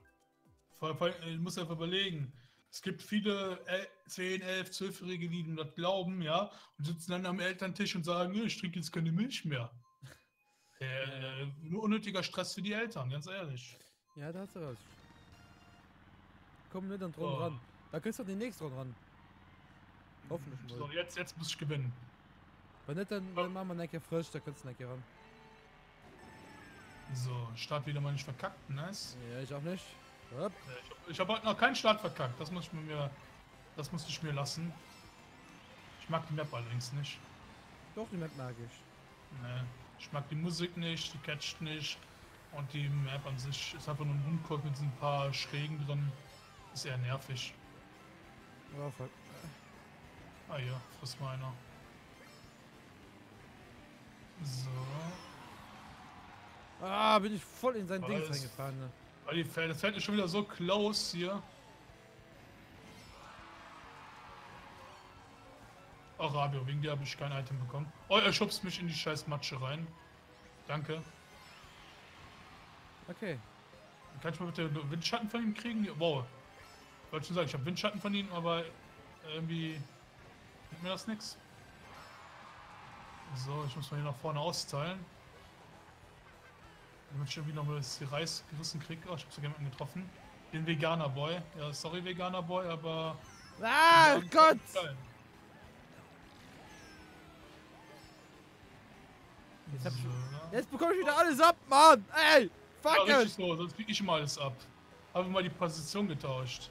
Vor allem, ich muss einfach überlegen. Es gibt viele 10, 11, 12-Jährige, die das glauben, ja, und sitzen dann am Elterntisch und sagen, "Nee, ich trinke jetzt keine Milch mehr. Nur unnötiger Stress für die Eltern, ganz ehrlich. Ja, da hast du was. Komm nicht an dran Oh. ran. Da kriegst du den nächsten ran. Hoffentlich So, mal. jetzt muss ich gewinnen. Wenn nicht, dann machen wir nachher frisch, da kannst du nachher ran. So, Start wieder mal nicht verkackt, nice. Ja, ich auch nicht. Hopp. Ich hab heute noch keinen Start verkackt, das muss ich mir lassen. Ich mag die Map allerdings nicht. Doch, die Map mag ich. Nee, ich mag die Musik nicht, die catcht nicht. Und die Map an sich ist einfach nur ein Rundkurs mit so ein paar Schrägen drin. Ist eher nervig. Oh, fuck. Ah ja, friss mal einer. So. Ah, bin ich voll in sein Oh, Dings das- reingefahren. Ne? Weil das Feld ist schon wieder so close hier. Oh, Rabio, wegen dir habe ich kein Item bekommen. Oh, er schubst mich in die scheiß Matsche rein. Danke. Okay. Kann ich mal bitte Windschatten von ihm kriegen? Wow. Ich wollte schon sagen, ich habe Windschatten von ihm, aber irgendwie bringt mir das nichts. So, ich muss mal hier nach vorne austeilen. Damit ich irgendwie noch mal das Reis gerissen kriege. Oh, ich habe sogar jemanden getroffen. Den Veganer Boy. Ja, sorry Veganer Boy, aber... Ah, Gott! Geil. Jetzt, hab ich, So. jetzt bekomme ich wieder alles ab, Mann! Ey! Fuck Ja, it! richtig so, sonst krieg ich mal alles ab. Habe mal die Position getauscht.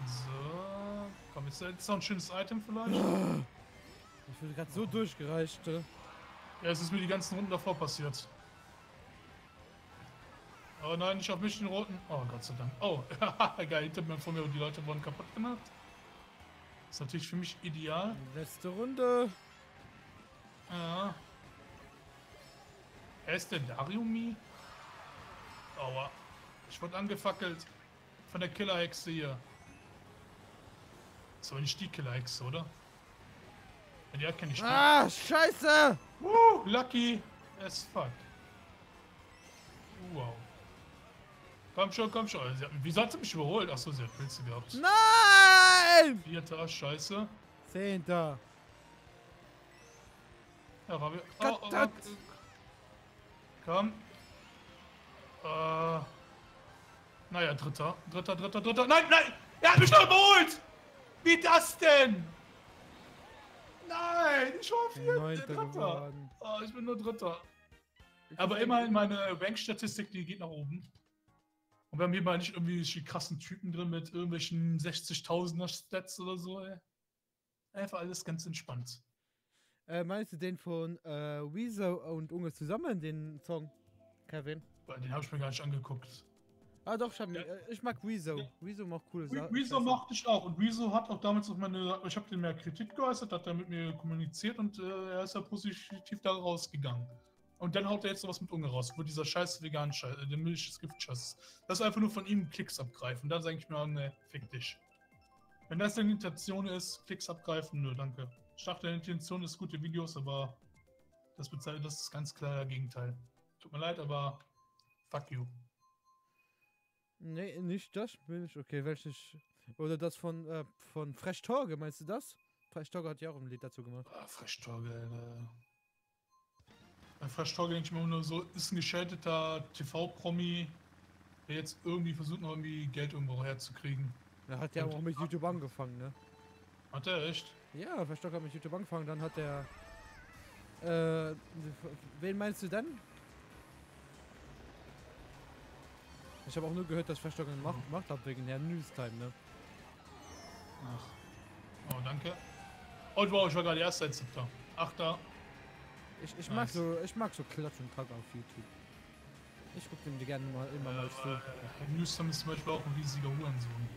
So. Komm, jetzt noch ein schönes Item vielleicht. Ich wurde gerade so durchgereicht. Ja, es ist mir die ganzen Runden davor passiert. Oh nein, nicht auf mich den roten. Oh, Gott sei Dank. Oh, geil, hinter mir vor mir und die Leute wurden kaputt gemacht. Ist natürlich für mich ideal. Letzte Runde. Ja. Er ist der Dariumi? Aua. Ich wurde angefackelt. Von der Killerhexe hier. Das war nicht die Killerhexe, oder? Ja, die hat keine Stimme. Ah, scheiße! Lucky as fuck. Wow. Komm schon, komm schon. Wieso hat sie mich überholt? Achso, sie hat Pilze gehabt. Nein! Vierter, scheiße. 10. Ja, Rabi. Gott. Komm. Naja, dritter. Nein, nein! Er hat mich noch überholt! Wie das denn? Nein, ich war Neunter Dritter. geworden. Oh, ich bin nur Dritter. Aber immerhin meine Rank-Statistik, die geht nach oben. Und wir haben hier mal nicht irgendwie die krassen Typen drin mit irgendwelchen 60.000er Stats oder so, ey. Einfach alles ganz entspannt. Meinst du den von Wieso und Unge zusammen, den Song, Kevin? Den habe ich mir gar nicht angeguckt. Ah doch, ich mag Rezo. Rezo macht coole Sachen. Rezo mochte ich auch. Und Rezo hat auch damals auf ich habe den mehr Kritik geäußert, hat er mit mir kommuniziert und er ist ja positiv da rausgegangen. Und dann haut er jetzt noch was mit Unge raus, wo dieser scheiß vegan Scheiß, der Milch-Gift-Scheiß. Das ist einfach nur von ihm Klicks abgreifen. Dann sage ich mir, ne, fick dich. Wenn das deine Intention ist, Klicks abgreifen, nö, danke. Ich dachte, deine Intention ist gute Videos, aber das ist ganz klar das Gegenteil. Tut mir leid, aber fuck you. Nee, nicht das Milch. Okay, welches. Oder das von Fresh Torge, meinst du das? Fresh Torge hat ja auch ein Lied dazu gemacht. Fresh Torge, bei Fresh Torge denke ich mir nur so, ist ein geschalteter TV-Promi, der jetzt irgendwie versucht, noch irgendwie Geld irgendwo herzukriegen. Er hat ja auch mit YouTube angefangen, ne? Hat er echt? Ja, Fresh Torge hat mit YouTube angefangen, dann hat er. Wen meinst du denn? Ich habe auch nur gehört, dass Fresh Torge gemacht hat wegen der Newstime, ne? Ach. Oh, danke. Und wow, ich war gerade erst seit 7. 8. Ich mag so Klatsch und Tag auf YouTube. Ich gucke dem gerne immer mal zu. Newstime ist zum Beispiel auch ein riesiger Hurensohn.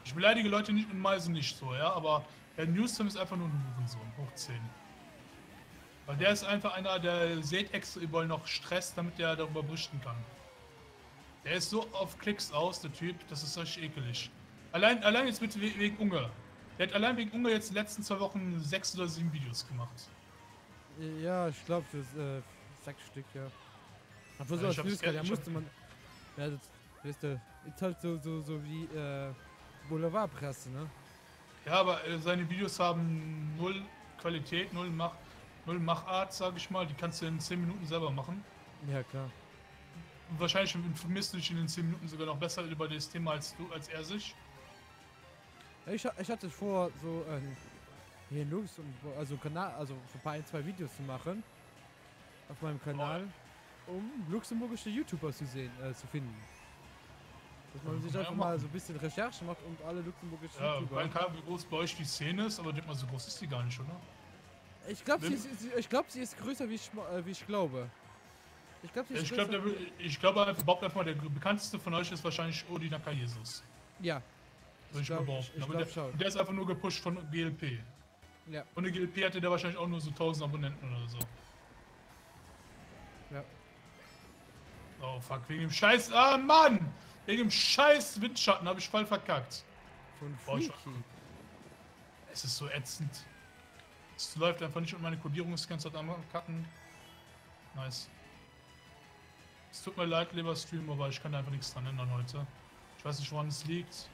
Ich beleidige Leute nicht und meise nicht so, ja, aber der Newstime ist einfach nur ein Hurensohn, hoch 10. Weil der ist einfach einer, der sät extra überall noch Stress, damit der darüber berichten kann. Der ist so auf Klicks aus, der Typ, das ist richtig ekelig. Allein jetzt bitte wegen Unge. Der hat allein wegen Unge jetzt in den letzten 2 Wochen 6 oder 7 Videos gemacht. Ja, ich glaube, das 6 Stück, ja. Aber so Ja, als Newscast, da musste man. Ja, das weißt du, ist halt so wie Boulevardpresse, ne? Ja, aber seine Videos haben null Qualität, null Machart, sag ich mal. Die kannst du in 10 Minuten selber machen. Ja, klar. Und wahrscheinlich informierst du dich in den 10 Minuten sogar noch besser über das Thema als er sich. Ich hatte vor, so hier also Kanal, also für ein, 2 Videos zu machen auf meinem Kanal, um luxemburgische YouTuber zu finden. Dass man sich einfach mal so ein bisschen Recherche macht und alle luxemburgischen YouTuber. Ja, keine wie groß bei euch die Szene ist, aber denk mal, so groß ist die gar nicht, oder? Ich glaube, sie ist größer, wie ich glaube. Ich glaube einfach mal, der bekannteste von euch ist wahrscheinlich Odi Naka Jesus. Ja. Würde ich behaupten. Aber der ist einfach nur gepusht von GLP. Ja. Und der GLP hatte der wahrscheinlich auch nur so 1000 Abonnenten oder so. Ja. Oh fuck, wegen dem Scheiß. Ah Mann! Wegen dem Scheiß Windschatten habe ich voll verkackt. Von Freaky. Es ist so ätzend. Es läuft einfach nicht und meine Kodierung ist ganz am Kacken. Nice. Es tut mir leid, lieber Stream, aber ich kann da einfach nichts dran ändern heute. Ich weiß nicht, woran es liegt.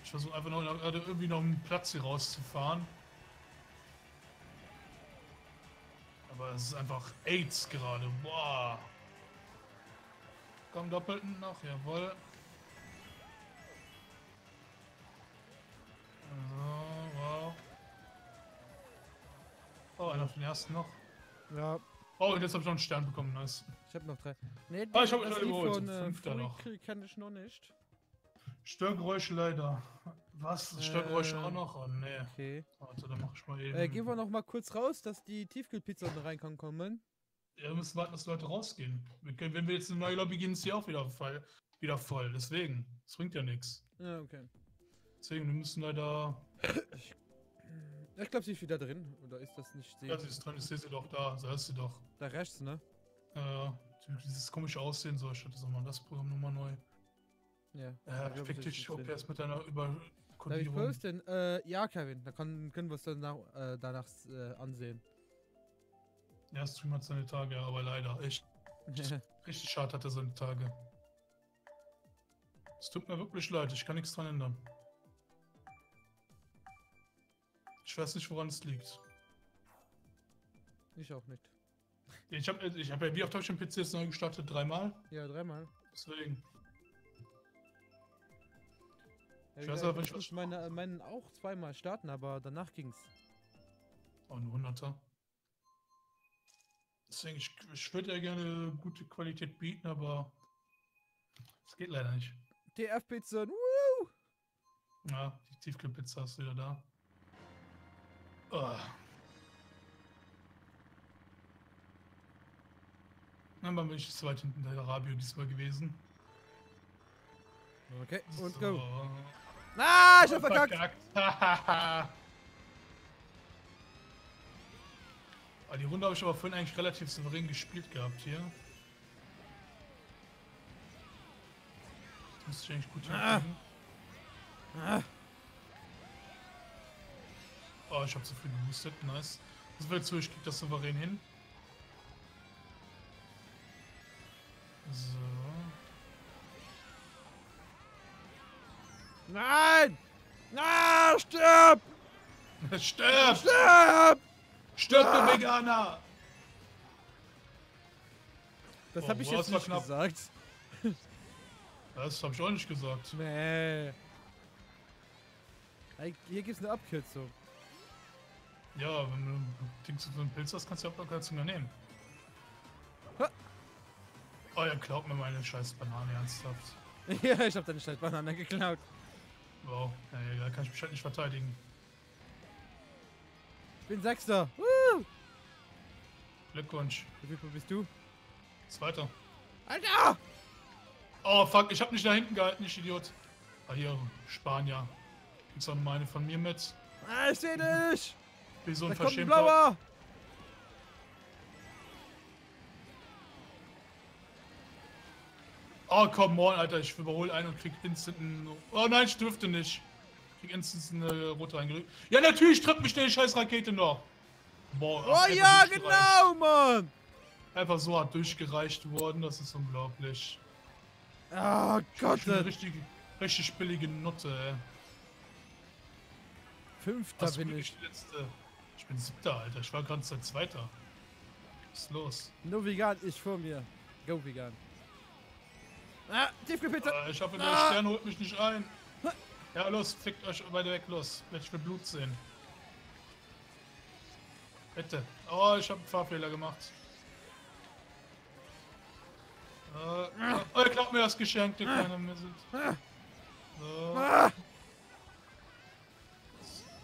Ich versuche einfach noch irgendwie noch einen Platz hier rauszufahren. Aber es ist einfach AIDS gerade. Boah. Komm, doppelten noch, jawohl. So, wow. Oh, einer von den ersten noch. Ja. Oh, und jetzt habe ich noch einen Stern bekommen, nice. Ich habe noch 3. Nee, ich habe das schon Lied überholt, von 5. noch. kann ich noch nicht. Störgeräusche leider. Was? Störgeräusche auch noch? Oh nee. Okay. Warte, dann mach ich mal eben. Gehen wir noch mal kurz raus, dass die Tiefkühlpizza da rein kann kommen. Ja, wir müssen warten, dass Leute rausgehen. Wenn wir jetzt eine neue Lobby gehen, ist die auch wieder voll. Deswegen. Das bringt ja nichts. Ja, okay. Deswegen, wir müssen leider. Ich glaube, sie ist wieder drin. Oder ist das nicht? Ja, sie ist drin, ich sehe sie doch da. So ist sie doch. Da rechts, ne? Dieses komische Aussehen, so. Ich hatte so mal das Programm nochmal neu. Ja. Fick dich, ich hoffe erst mit deiner Darf ich Überkodierung. posten? Ja, Kevin. Da können wir es dann danach ansehen. Ja, Stream hat seine Tage, aber leider. Echt. Richtig schade hat er seine Tage. Es tut mir wirklich leid, ich kann nichts dran ändern. Ich weiß nicht, woran es liegt. Ich auch nicht. Ich hab ja, wie oft habe ich den PC jetzt neu gestartet? 3-mal? Ja, 3-mal. Deswegen. Ja, Ich weiß aber nicht, ich meinen auch 2-mal starten, aber danach ging's. Oh, ein 100er. Deswegen, ich würde ja gerne gute Qualität bieten, aber es geht leider nicht. TF-Pizza, woo! Ja, die Tiefkühlpizza ist wieder da. Oh. Dann bin ich zu weit hinten der Rabio diesmal gewesen. Okay, und So. go. Ah, ich hab verkackt. Ah, die Runde habe ich aber vorhin eigentlich relativ souverän gespielt gehabt hier. Das müsste ich eigentlich gut hinkriegen. Oh, ich habe zu viel geboostet, nice. Das wird zu, ich krieg das souverän hin. So. Nein! Na, stirb! Stirb! Stirb! Stirb, du Veganer! Das Oh, habe ich boah, jetzt das war nicht knapp. gesagt. Das habe ich auch nicht gesagt. Nee. Hey, hier gibt's eine Abkürzung. Ja, wenn du Dings für einen Pilz hast, kannst du die Abkürzung ja nehmen. Ha. Oh, er klaut mir meine scheiß Banane ernsthaft. Ja, ich hab deine Scheißbanane geklaut. Wow, ja, da kann ich mich halt nicht verteidigen. Ich bin Sechster. Glückwunsch. Wie viel bist du? Zweiter. Alter! Oh, fuck, ich hab nicht da hinten gehalten, ich Idiot. Ah, hier, Spanier. Gibt's auch meine von mir mit? Ah, ich seh dich! Wie so Da ein kommt ein Verschämter. Blauer! Oh, come on, Alter, ich überhole einen und krieg instant einen... Oh nein, ich dürfte nicht. Ich krieg instant eine rote reingedrückt. Ja, natürlich trifft mich die scheiß Rakete noch. Boah, Oh einfach ja, durchgereicht. genau, Mann! Einfach so hart durchgereicht worden, das ist unglaublich. Oh Gott! Ich bin eine richtig billige Nutte, ey. Fünfter Was bin bin ich. ich letzte? Ich bin siebter, Alter. Ich war gerade seit zweiter. Was ist los? Nur vegan, ich vor mir. Go vegan. Ah, Tiefkühlpizza! Ich hoffe, der Ah. Stern holt mich nicht ein. Ja, los, fickt euch beide weg, los. Ich will Blut sehen. Bitte. Oh, ich habe einen Fahrfehler gemacht. Oh, er klaut mir das Geschenk, der kleine Missel. So. Ah,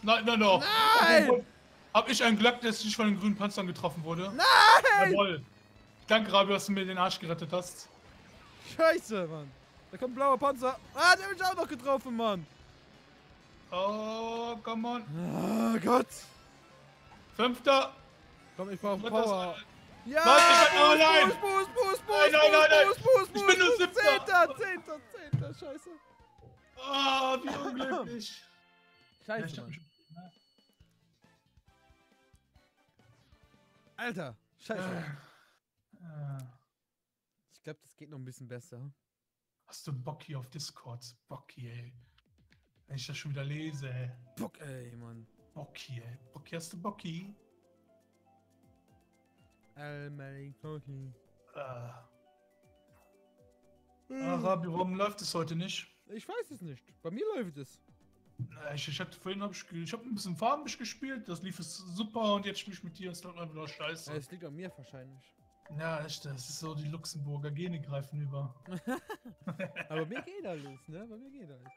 Nein, nein, nein. Nein! Hab ich einen Glück, dass ich von den grünen Panzern getroffen wurde? nein! Jawohl. Danke, Rabi, dass du mir den Arsch gerettet hast. Scheiße, Mann! Da kommt ein blauer Panzer. Ah, der hat mich auch noch getroffen, Mann! Oh, come on. Oh Gott! Fünfter. Komm, ich brauche Dritter. Power. Ja! Was? Ich bin- oh nein! Boost! Nein, nein, nein, nein. Boost! Ich bin nur Siebter. Zehnter, scheiße. Oh, wie unglücklich. Ja, ich Scheiße, hab Mann. mich... Alter, scheiße. Äh, Ich glaube, das geht noch ein bisschen besser. Hast du Bocky auf Discord? Bocky, ey. Wenn ich das schon wieder lese, ey. Bock, ey, Mann. Bocky, ey. Bocky, hast du Bocky? Almighty. Rabi, warum läuft es heute nicht? Ich weiß es nicht. Bei mir läuft es. Ich hatte vorhin ich hab ein bisschen farmig gespielt, das lief es super und jetzt spiel ich mit dir, es läuft einfach nur scheiße. Es liegt an mir wahrscheinlich. Ja, echt, das ist so, die Luxemburger Gene greifen über. Aber mir geht alles, ne? Bei mir geht alles.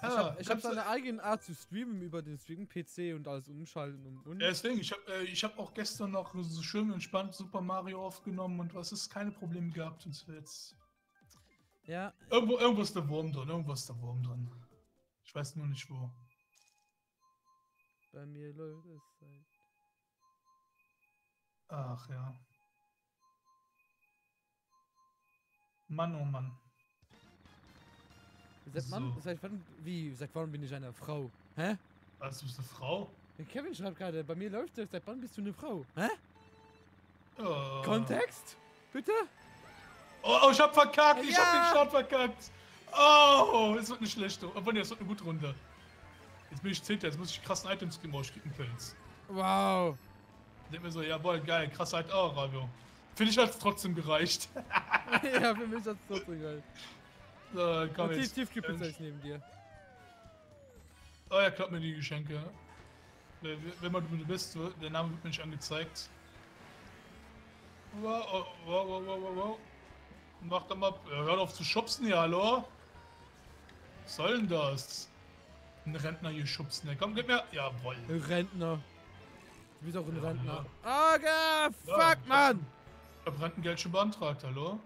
Ja, Ich hab so eine eigene Art zu streamen über den Streaming-PC und alles umschalten und. Ja, deswegen, ich hab auch gestern noch so schön entspannt Super Mario aufgenommen und was ist, keine Probleme gehabt und jetzt. Ja, Irgendwo ist der Wurm drin, Ich weiß nur nicht wo. bei mir läuft es halt. Ach ja. Mann, oh Mann. So. Seit wann bin ich eine Frau? Hä? Also, bist du eine Frau? Der Kevin schreibt gerade, bei mir läuft es, seit wann bist du eine Frau? Hä? Ja. Kontext? Bitte? Oh, ich hab verkackt! Ich Ja. hab den Start verkackt! Oh, es wird eine schlechte. Obwohl, nee, es wird eine gute Runde. Jetzt bin ich 10. Jetzt muss ich krassen Items kriegen, ich krieg einen Pilz. Wow. Ich denk mir so, jawohl, geil, krass Item. Oh, Rabio. Finde ich, hat's trotzdem gereicht. Ja, für mich ist das trotzdem geil. So, komm Und jetzt. Tiefkühlpizza ist neben dir. Oh, er klappt mir die Geschenke. Wenn man du bist, der Name wird mir nicht angezeigt. Wow, wow. Mach doch mal. Hör auf zu schubsen hier, hallo? Was soll denn das? Ein Rentner hier schubsen. Der komm, gib mir. Jawohl. Rentner. Du bist auch ein Ja, Rentner. ja. Okay, Ja, fuck, Mann! Verbrannten schon beantragt, hallo?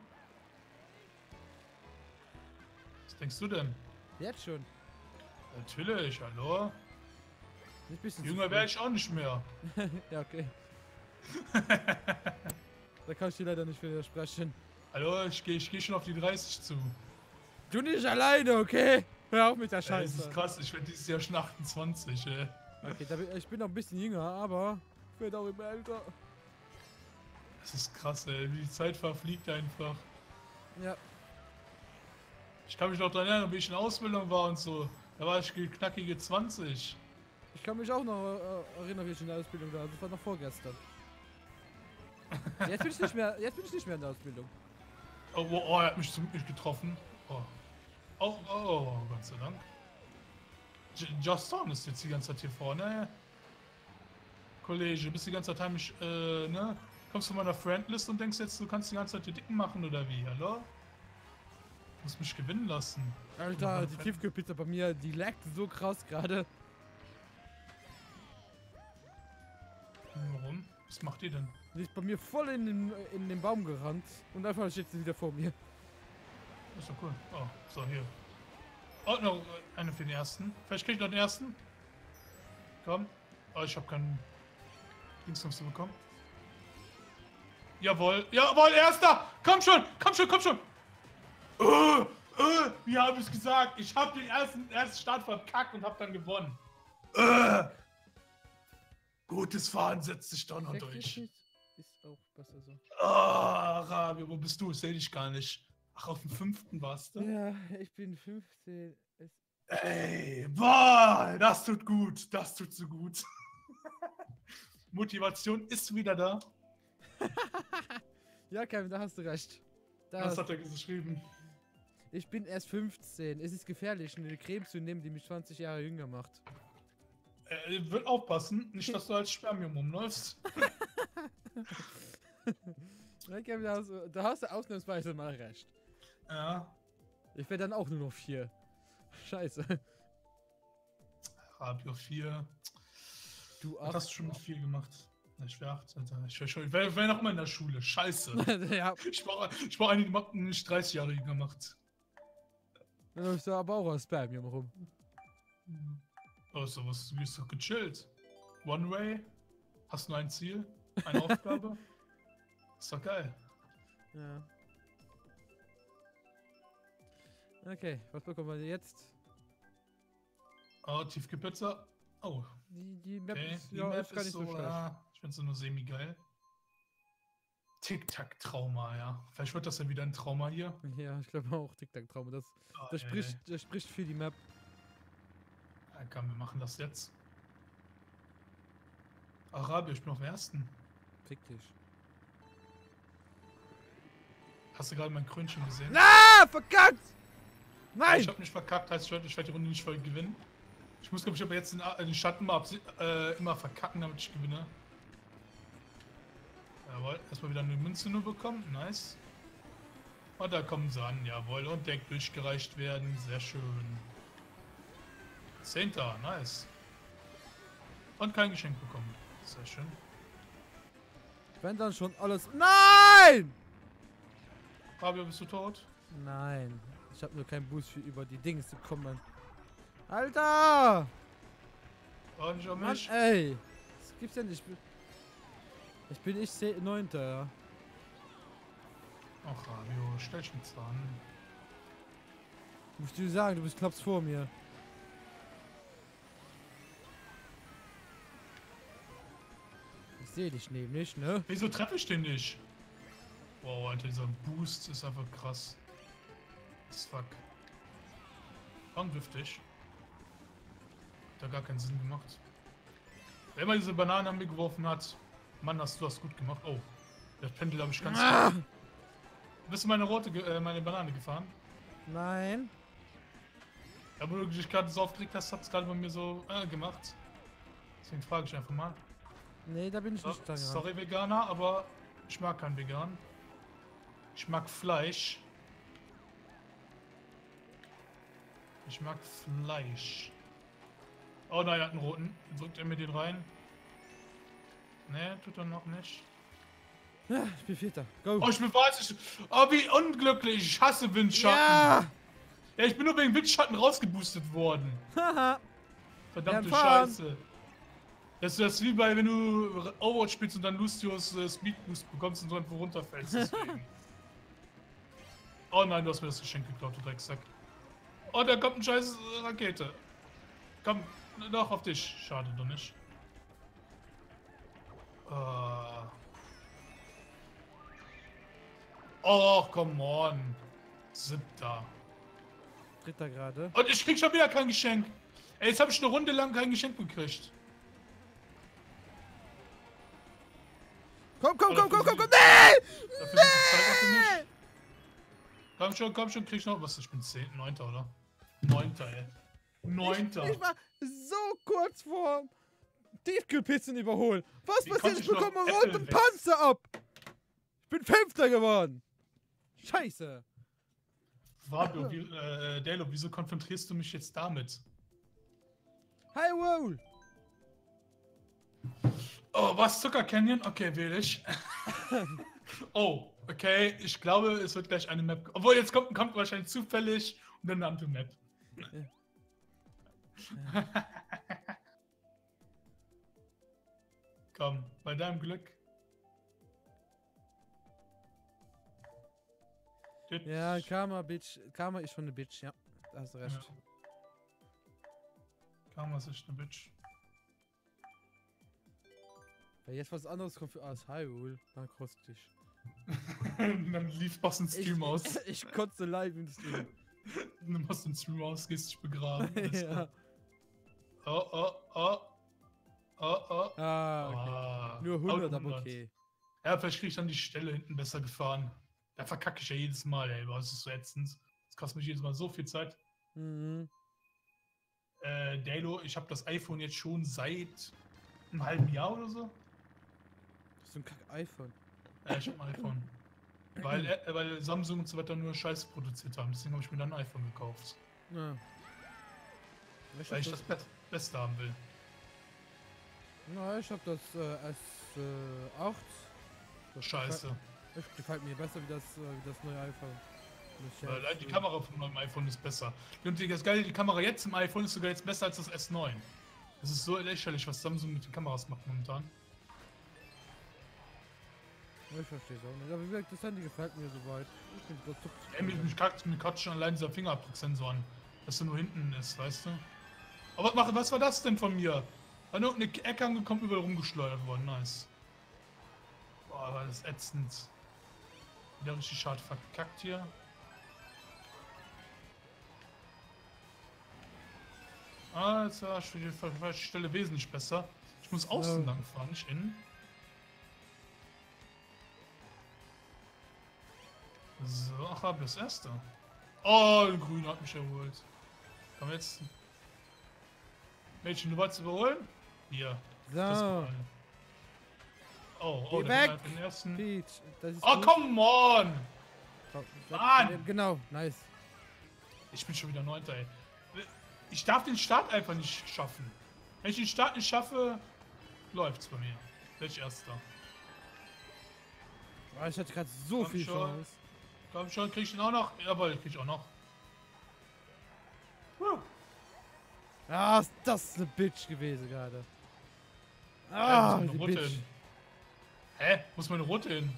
Was denkst du denn? Jetzt schon. Natürlich, hallo? Nicht ein bisschen Jünger wäre ich auch nicht mehr. Ja, okay. Da kann ich dir leider nicht widersprechen. Hallo, ich geh schon auf die 30 zu. Du nicht alleine, okay? Hör auf mit der Das Scheiße. ist krass, ich werde dieses Jahr schon 28, ey. Okay, ich bin noch ein bisschen jünger, aber ich werde auch immer älter. Das ist krass, ey, wie die Zeit verfliegt einfach. Ja. Ich kann mich noch daran erinnern, wie ich in Ausbildung war und so. Da war ich knackige 20. Ich kann mich auch noch erinnern, wie ich in der Ausbildung war. Das war noch vorgestern. Jetzt bin ich nicht mehr in der Ausbildung. Oh, er hat mich zum Glück getroffen. Oh, Gott sei Dank. Justin ist jetzt die ganze Zeit hier vorne. Kollege, bist die ganze Zeit heimlich, ne? Kommst du von meiner Friendlist und denkst jetzt, du kannst die ganze Zeit die Dicken machen oder wie? Hallo? Du musst mich gewinnen lassen. Alter, die Tiefkühlpizza bei mir, die laggt so krass gerade. Warum? Was macht ihr denn? Die ist bei mir voll in den Baum gerannt und einfach steht sie wieder vor mir. Ist doch cool. Oh, so, hier. Oh, noch eine für den ersten. Vielleicht krieg ich noch den ersten. Komm. Oh, ich habe keinen Dings noch zu bekommen. Jawohl, erster! Komm schon! Wie habe ich gesagt? Ich habe den ersten Start verkackt und habe dann gewonnen. Gutes Fahren setzt sich doch noch durch. Ist auch besser so. Ah, Rabi, wo bist du? Ich sehe dich gar nicht. Ach, auf dem 5. warst du? Ja, ich bin 15. Ey, boah, das tut gut. Das tut so gut. Motivation ist wieder da. Ja, Kevin, da hast du recht. Was hat er geschrieben? Ich bin erst 15. Es ist gefährlich, eine Creme zu nehmen, die mich 20 Jahre jünger macht. Wird aufpassen, nicht, dass du als Spermium rumläufst. Ja, Kevin, da hast du ausnahmsweise mal recht. Ja. Ich werde dann auch nur noch 4. Scheiße. Radio 4. Du 8. Was hast du schon mit 4 gemacht? Ich wäre 8, Alter. Ich wäre noch mal in der Schule. Scheiße. Ja. Ich war einige nicht 30 Jahre gemacht. Dann läufst du aber auch aus Spermium rum. Oh, so was, du bist doch gechillt. One Way? Hast nur ein Ziel? Eine Aufgabe? Ist doch geil. Ja. Okay, was bekommen wir jetzt? Oh, Tiefkühlpizza. Oh. Die Map Okay, ist, die ja, Map ist gar nicht so schlecht. ich finde sie nur semi-geil. Tic-Tac-Trauma, ja. Vielleicht wird das ja wieder ein Trauma hier. Ja, ich glaube auch Tic-Tac-Trauma. Das spricht für die Map. Ja, komm, wir machen das jetzt. Arabisch, ich bin auf dem ersten. Fick dich. Hast du gerade mein Krönchen gesehen? Ah, verkackt! Nein! Ich habe nicht verkackt, heißt, ich werde die Runde nicht voll gewinnen. Ich muss, glaube ich, aber jetzt den Schatten mal immer verkacken, damit ich gewinne. Jawohl, erstmal wieder eine Münze nur bekommen. Nice. Und da kommen sie an, jawohl. Und Deck durchgereicht werden. Sehr schön. 10. Nice. Und kein Geschenk bekommen. Sehr schön. Wenn dann schon alles. Nein! Fabio, bist du tot? Nein. Ich habe nur keinen Boost für über die Dings zu kommen. Alter! Oh, nicht um Mann, mich. ey! Das gibt's ja nicht. Ich bin 9. Ja. Ach, Fabio, stell dich mit an. Musst du sagen, du bist knapp vor mir. Ich sehe dich nämlich, ne? Wieso treffe ich den nicht? Wow, Alter, dieser Boost ist einfach krass. Das fuck. Ungiftig. Hat ja gar keinen Sinn gemacht. Wer immer diese Banane an mir geworfen hat, Mann, du hast gut gemacht. Oh, das Pendel habe ich ganz. Bist du meine meine Banane gefahren? Nein. Ja, wo du dich gerade so aufgeregt hast, hat es gerade bei mir so gemacht. Deswegen frage ich einfach mal. Nee, da bin ich nicht dran. Sorry, Veganer, aber ich mag keinen Vegan. Ich mag Fleisch. Ich mag Fleisch. Oh nein, er hat einen roten. Drückt er mir den rein? Ne, tut er noch nicht. Ja, ich bin Vierter. Go. Oh, ich bin wahnsinnig. Oh, wie unglücklich. Ich hasse Windschatten. Ja! Ja, ich bin nur wegen Windschatten rausgeboostet worden. Haha. Verdammte Ja, fahren. Scheiße. Das ist wie bei, wenn du Overwatch spielst und dann Lustios Speed Boost bekommst und so einfach runterfällst. Deswegen. Oh nein, du hast mir das Geschenk geklaut, du Drecksack. Oh, da kommt eine scheiß Rakete. Komm, doch auf dich. Schade, doch nicht. Oh, come on. 7. Dritter gerade. Und ich krieg schon wieder kein Geschenk. Ey, jetzt habe ich eine Runde lang kein Geschenk gekriegt. Komm, komm, komm, komm, komm, komm. Nee! Nee! Dafür sind die Zeit für mich. Komm schon, krieg ich noch. Was? Ich bin 10, 9. oder? 9. ey. 9. Ich war so kurz vor Tiefkühlpizzen überholen. Was Wie passiert? konnte Ich ich noch bekomme Äpfel roten weg? Panzer ab. Ich bin 5. geworden. Scheiße. Fabio, Delo, wieso konfrontierst du mich jetzt damit? Hi, Roll. Oh, was? Zucker Canyon? Okay, wähle ich. Oh, okay. Ich glaube, es wird gleich eine Map. Obwohl, jetzt kommt wahrscheinlich zufällig und dann eine andere Map. Komm, bei deinem Glück. Ja, Karma, Bitch. Karma ist schon eine Bitch, ja. Da hast du recht. Ja. Karma ist echt eine Bitch. Wenn jetzt was anderes kommt als Hyrule, dann kostet dich. Dann lief aus dem Stream aus. Ich kotze live im Stream. Du machst den Stream aus, gehst dich begraben. Ja. Oh, oh, oh. Oh, oh. Ah, okay. Ah, Nur 100, aber 100. okay. Ja, vielleicht krieg ich dann die Stelle hinten besser gefahren. Da verkacke ich ja jedes Mal, ey. Aber das ist so ätzend. Das kostet mich jedes Mal so viel Zeit. Mhm. Dalo, ich habe das iPhone jetzt schon seit einem halben Jahr oder so. Das ist ein Kack-iPhone. Ja, ich habe ein iPhone. Weil Samsung und so weiter nur Scheiße produziert haben. Deswegen habe ich mir dann ein iPhone gekauft. Ja. Weil ich das Beste haben will. Na, ich hab das S8. Das Scheiße. gefällt mir besser wie das neue iPhone. Das Weil jetzt, die Kamera vom neuen iPhone ist besser. Und das Geile, die Kamera jetzt im iPhone ist sogar jetzt besser als das S9. Das ist so lächerlich, was Samsung mit den Kameras macht momentan. Ich verstehe es auch nicht. Aber wie gesagt, das Handy gefällt mir soweit. Ich bin das Ey, mich kratzt schon allein dieser Fingerabdrucksensor an. Dass er nur hinten ist, weißt du? Aber was war das denn von mir? War nur eine Ecke angekommen, überall rumgeschleudert worden. Nice. Boah, war das ätzend. Wieder richtig schade verkackt hier. Ah, jetzt war die Stelle wesentlich besser. Ich muss außen lang fahren, nicht innen. So, ach, hab das erste. Oh, ein Grün hat mich erholt. Komm jetzt. Mädchen, du wolltest überholen? Hier. Das So. war eine. Oh, Geh der weg! den ersten. Peach, das ist Oh, gut. come on! Mann! Genau, nice. Ich bin schon wieder 9. ey. Ich darf den Start einfach nicht schaffen. Wenn ich den Start nicht schaffe, läuft's bei mir. Bin ich Erster. Oh, ich hatte gerade so Komm viel schon. Chance. Komm schon, krieg ich den auch noch? Jawohl, krieg ich auch noch. Ah, ist das eine Bitch gewesen gerade. Ah, Ah, muss die meine Route Bitch. hin. Hä? Muss meine Route hin?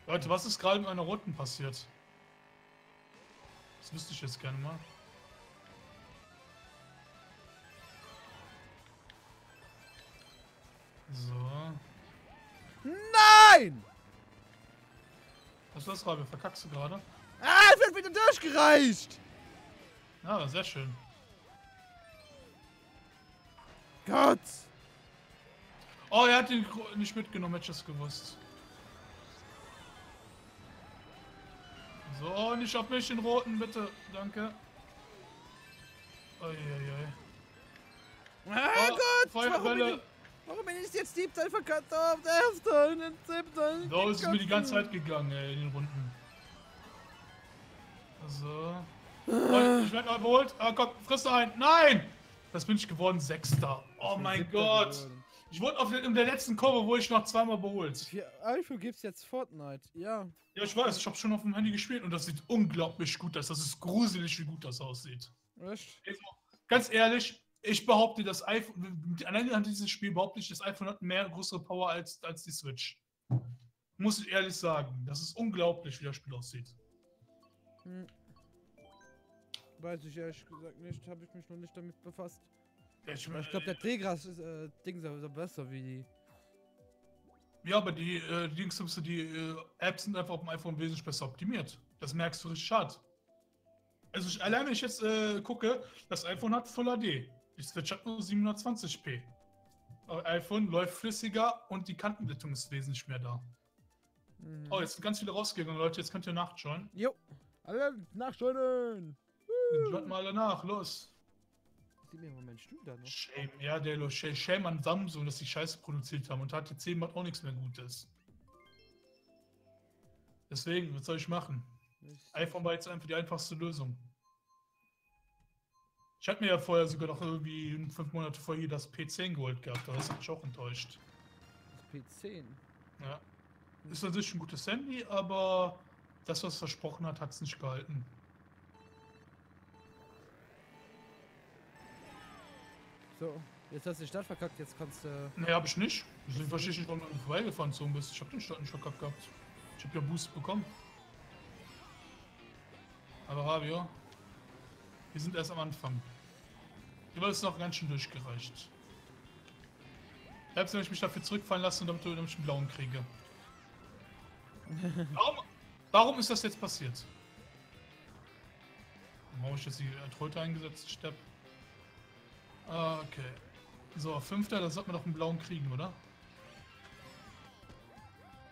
Leute, was ist gerade mit meiner Roten passiert? Das wüsste ich jetzt gerne mal. So. Nein! Was ist das gerade? Verkackst du gerade? Ah, es wird wieder durchgereicht! Ja, sehr schön. Gott! Oh, er hat den nicht mitgenommen, hätte ich das gewusst. So, nicht auf mich, den roten, bitte. Danke. Uiuiui. Ah, Oh, Gott! Feuerwelle. Warum bin ich jetzt 7. verkackt auf der 1. und 7. So ist es mir die ganze Zeit gegangen, ey, in den Runden. So. Oh, ich werde überholt. Ah, komm, friss ein. Nein! Das bin ich geworden, 6. Oh mein Gott. Ich wurde in der letzten Kurve, wo ich noch zweimal überholt. Für iPhone gibt's jetzt Fortnite, ja. Ja, ich weiß, ich habe schon auf dem Handy gespielt und das sieht unglaublich gut aus. Das ist gruselig, wie gut das aussieht. Echt? Also, ganz ehrlich, ich behaupte, das iPhone, alleine an dieses Spiel behaupte ich, das iPhone hat mehr größere Power als die Switch. Muss ich ehrlich sagen. Das ist unglaublich, wie das Spiel aussieht. Hm. Weiß ich ehrlich gesagt nicht, habe ich mich noch nicht damit befasst. Ja, Aber ich glaube, der Drehgras ist Ding so besser wie die. ja, aber die Apps sind einfach auf dem iPhone wesentlich besser optimiert. Das merkst du richtig hart. Also allein wenn ich jetzt gucke, das iPhone hat Full HD. Die Switch hat nur 720p. Aber iPhone läuft flüssiger und die Kantenblättung ist wesentlich mehr da. Mhm. Oh, jetzt sind ganz viele rausgegangen, Leute. Jetzt könnt ihr nachschauen. Jo, alle nachschauen. Schaut mal alle nach, los. Sieh mir mal meinen Stuhl da noch. Shame, ja, Shame an Samsung, dass die Scheiße produziert haben und HTC macht auch nichts mehr Gutes. Deswegen, was soll ich machen? iPhone war jetzt einfach die einfachste Lösung. Ich hatte mir ja vorher sogar noch irgendwie 5 Monate vorher das P10 geholt gehabt, aber das hat mich auch enttäuscht. Das P10. Ja. Ist an sich ein gutes Handy, aber das, was es versprochen hat, hat es nicht gehalten. So, jetzt hast du die Stadt verkackt, jetzt kannst du. Nee, hab ich nicht. Deswegen verstehe ich nicht, warum du vorbeigefahren so bist. Ich hab den Stadt nicht verkackt gehabt. Ich hab ja Boost bekommen. Aber Rabio, wir sind erst am Anfang. Du wirst noch ganz schön durchgereicht. Selbst wenn ich mich dafür zurückfallen lasse, damit ich einen blauen kriege. Warum ist das jetzt passiert? Warum habe ich jetzt die Tröte eingesetzt, Stepp? Okay. So, 5. Da sollten wir doch einen blauen kriegen, oder?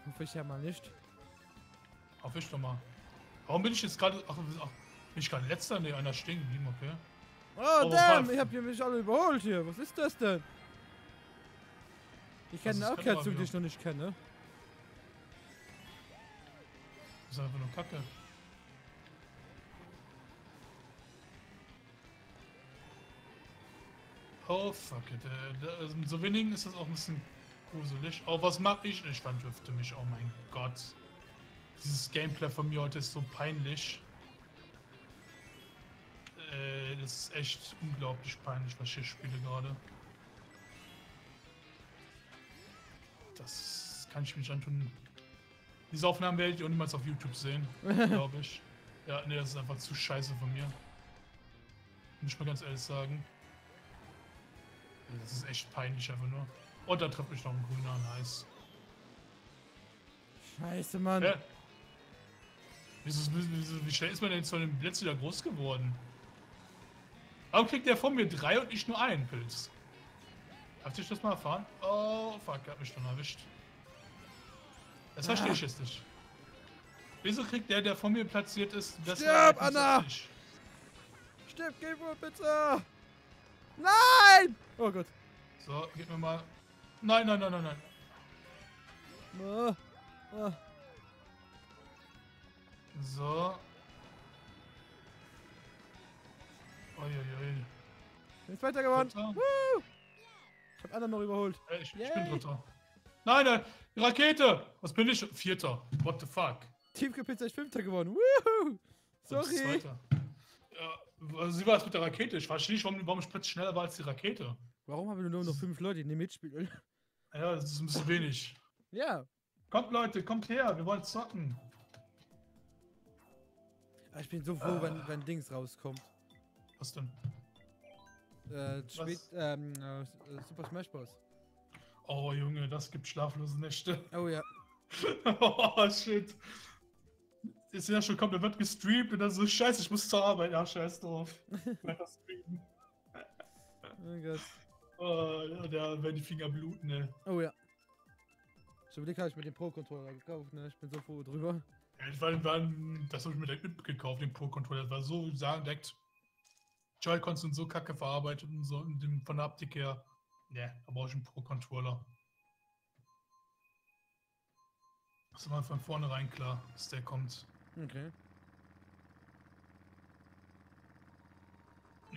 Hoffe ich ja mal nicht. Hoffe ich doch mal. Warum bin ich jetzt gerade. Ach, bin ich gerade letzter? Ne, einer stehen geblieben, okay. Oh, damn, ich hab hier mich alle überholt hier. Was ist das denn? Ich kenne eine Abkürzung, die ich noch nicht kenne. Das ist einfach nur Kacke. Oh fuck it. Mit so wenigen ist das auch ein bisschen gruselig. Oh, was mach ich? Ich verdüfte mich. Oh mein Gott. Dieses Gameplay von mir heute ist so peinlich. Das ist echt unglaublich peinlich, was ich hier spiele gerade. Das kann ich mir nicht antun. Diese Aufnahmen werde ich auch niemals auf YouTube sehen, glaube ich. Ja, nee, das ist einfach zu scheiße von mir. Muss ich mal ganz ehrlich sagen. Das ist echt peinlich einfach nur. Und da trifft mich noch ein grüner, nice. Scheiße, Mann. Wie schnell ist man denn jetzt von dem Blitz wieder groß geworden? Warum kriegt der von mir 3 und nicht nur einen Pilz? Habt ihr das mal erfahren? Oh, fuck, er hat mich schon erwischt. Das verstehe ich jetzt nicht. Wieso kriegt der von mir platziert ist, das Stirb, Anna! Stirb, gib mir bitte! Nein! Oh Gott. So, gib mir mal. Nein, nein, nein, nein, nein. So. Uiuiui. Jetzt weiter gewonnen. Woo! Ich hab Anna noch überholt. Ich bin Dritter. Nein, nein, die Rakete! Was bin ich? 4. What the fuck? Teamgepizza ist 5. geworden. Woohoo! Sorry. Ja, also sie war es mit der Rakete. Ich verstehe nicht, warum ich plötzlich schneller war als die Rakete. Warum haben wir nur noch 5 Leute, die nicht mitspielen? Ja, das ist ein bisschen wenig. Ja. Kommt Leute, kommt her, wir wollen zocken. Ich bin so froh, wenn Dings rauskommt. Was denn? Super Smash Bros. Oh Junge, das gibt schlaflose Nächte. Oh ja. Oh shit. Ist ja schon komplett wird gestreamt und dann so scheiße, ich muss zur Arbeit. Ja, scheiß drauf. Oh Gott. Oh, ja, da werden die Finger bluten, ne. Oh ja. So Blick habe ich mit dem Pro-Controller gekauft, ne? Ich bin so froh drüber. Ja, das habe ich mir direkt mitgekauft, den Pro-Controller. Das war so sagen direkt. Joy-Cons sind so kacke verarbeitet und so von der Haptik her. Ne, da brauche ich einen Pro-Controller. Das ist mal von vornherein klar, dass der kommt. Okay.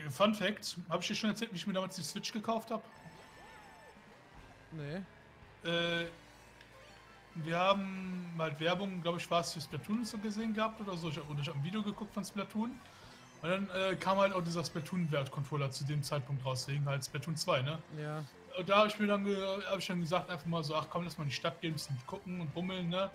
Fun Fact, habe ich dir schon erzählt, wie ich mir damals die Switch gekauft habe? Nee. Wir haben mal Werbung, glaube ich, war es für Splatoon so gesehen gehabt oder so. Ich habe ein Video geguckt von Splatoon. Und dann kam halt auch dieser Splatoon-Wert-Controller zu dem Zeitpunkt raus, wegen halt Splatoon 2, ne? Ja. Und da habe ich mir dann gesagt, einfach mal so, ach komm, lass mal in die Stadt gehen, ein bisschen gucken und bummeln, ne?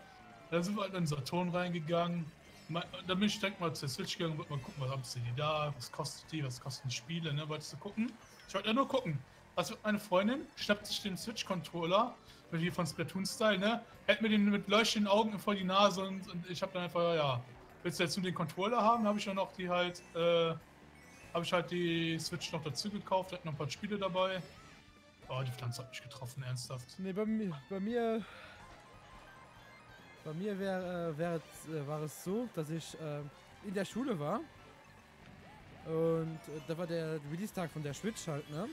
Da sind wir halt in den Saturn reingegangen. Dann bin ich direkt mal zur Switch gegangen und wollte mal gucken, was haben sie die da, was kostet die, was kosten die Spiele, ne? Wolltest du gucken? Ich wollte ja nur gucken. Was wird meine Freundin? Schnappt sich den Switch-Controller, wie von Splatoon-Style, ne? Hält mir den mit leuchtenden Augen vor die Nase und ich habe dann einfach, ja, willst du jetzt nur den Controller haben? Habe ich dann auch die halt, habe ich halt die Switch noch dazu gekauft, hat noch ein paar Spiele dabei. Oh, die Pflanze hat mich getroffen, ernsthaft. Nee, bei mir war es so, dass ich in der Schule war und da war der Release-Tag von der Switch halt, ne?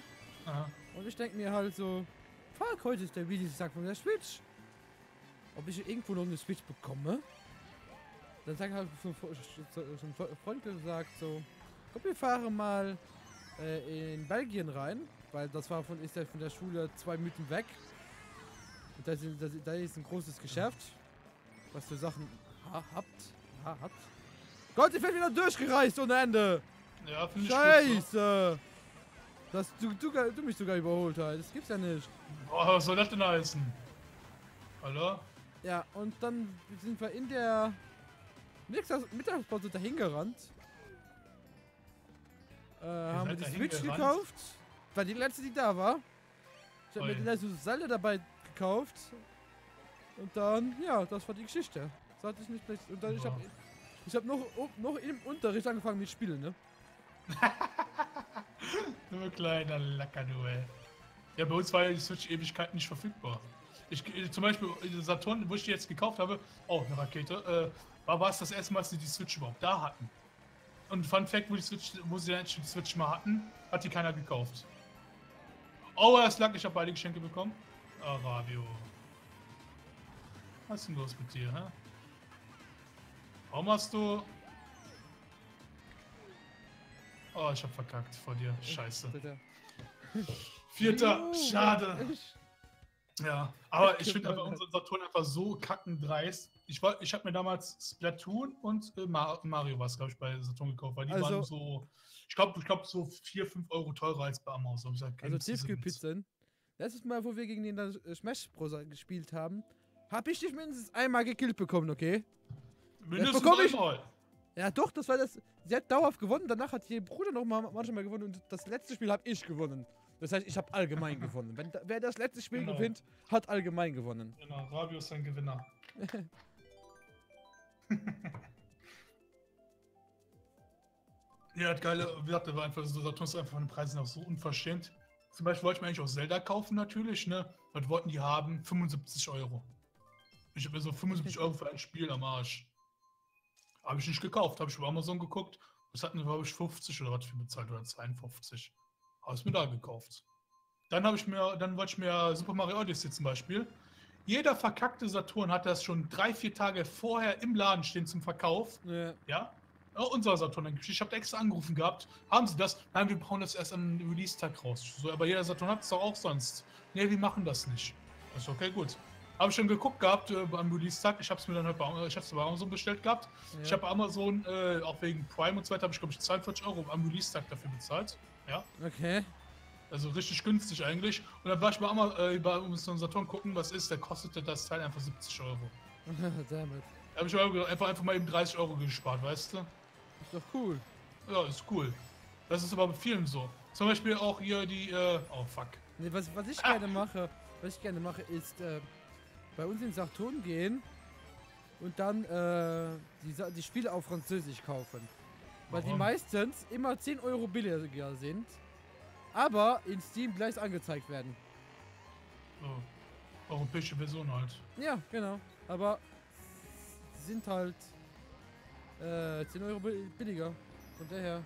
Aha. Und ich denke mir halt so, fuck, heute ist der Release-Tag von der Switch. Ob ich irgendwo noch eine Switch bekomme? Dann sagt halt so ein Freund gesagt so, komm, wir fahren mal in Belgien rein, weil das war von der Schule 2 Minuten weg. Und da ist ein großes Geschäft, was für Sachen hat. Gott, ich werde wieder durchgereist ohne Ende. Ja, finde ich Scheiße. Dass du mich sogar überholt hast. Das gibt's ja nicht. Boah, was soll das denn heißen? Hallo? Ja, und dann sind wir in der Mittagspause dahin gerannt. Haben wir die Switch gekauft. War die letzte, die da war. Ich habe mir die letzte Salde dabei gekauft. Und dann, ja, das war die Geschichte. Das hatte ich nicht. Und dann, ich hab noch im Unterricht angefangen mit Spielen, ne? Du kleiner Lacker, du, ey. Ja, bei uns war ja die Switch Ewigkeiten nicht verfügbar. Zum Beispiel Saturn, wo ich die jetzt gekauft habe, auch eine Rakete, war es das erste Mal, dass sie die Switch überhaupt da hatten. Und Fun Fact, wo sie dann die Switch mal hatten, hat die keiner gekauft. Oh, das lag, ich habe beide Geschenke bekommen. Ah, Radio. Was ist denn los mit dir, hä? Warum hast du... Oh, ich hab verkackt vor dir. Scheiße. Bitte. Vierter, schade. Ja, aber ich finde einfach unseren Saturn einfach so kackendreist. Ich habe mir damals Splatoon und Mario was, glaube ich, bei Saturn gekauft, weil die waren so, ich glaube so 4-5 Euro teurer als bei Amazon. Also Tiefkühlpizzen. Letztes Mal, wo wir gegen den Smash Bros. Gespielt haben, habe ich dich mindestens einmal gekillt bekommen, okay? Mindestens einmal. Ja doch, das war das. Sie hat dauerhaft gewonnen, danach hat ihr Bruder noch manchmal gewonnen und das letzte Spiel habe ich gewonnen. Das heißt, ich habe allgemein gewonnen. Wer das letzte Spiel gewinnt, hat allgemein gewonnen. Genau, Rabio ist ein Gewinner. Ja, das Geile, wie gesagt, der war einfach so, Saturn ist einfach von den Preisen auch so unverschämt. Zum Beispiel wollte ich mir eigentlich auch Zelda kaufen, natürlich, ne? Was wollten die haben? 75 Euro. Ich habe mir so 75 Euro für ein Spiel am Arsch. Habe ich nicht gekauft, habe ich bei Amazon geguckt. Das hatten, glaube ich, 50 oder was für bezahlt oder 52. Habe es mir da gekauft. Dann wollte ich mir Super Mario Odyssey zum Beispiel. Jeder verkackte Saturn hat das schon 3-4 Tage vorher im Laden stehen zum Verkauf. Ja? Unser Saturn. Ich habe extra angerufen gehabt. Haben sie das? Nein, wir brauchen das erst am Release-Tag raus. So, aber jeder Saturn hat es doch auch sonst. Nee, wir machen das nicht. Das ist okay, gut. Habe ich schon geguckt gehabt am Release-Tag. Ich habe es mir dann halt bei Amazon bestellt gehabt. Ja. Ich habe bei Amazon, auch wegen Prime und so weiter, habe ich glaube ich 42 Euro am Release-Tag dafür bezahlt. Ja. Okay. Also richtig günstig eigentlich. Und dann war ich bei unserem Saturn gucken, was ist. Der kostete das Teil einfach 70 Euro. Damit. Da habe ich einfach mal eben 30 Euro gespart, weißt du? Ist doch cool. Ja, ist cool. Das ist aber bei vielen so. Zum Beispiel auch hier die, oh fuck. Nee, was ich gerne mache, ist bei uns in Saturn gehen und dann die Spiele auf Französisch kaufen. Weil die meistens immer 10 Euro billiger sind, aber in Steam gleich angezeigt werden. Oh, europäische Version halt. Ja, genau. Aber sind halt 10 Euro billiger. Von daher.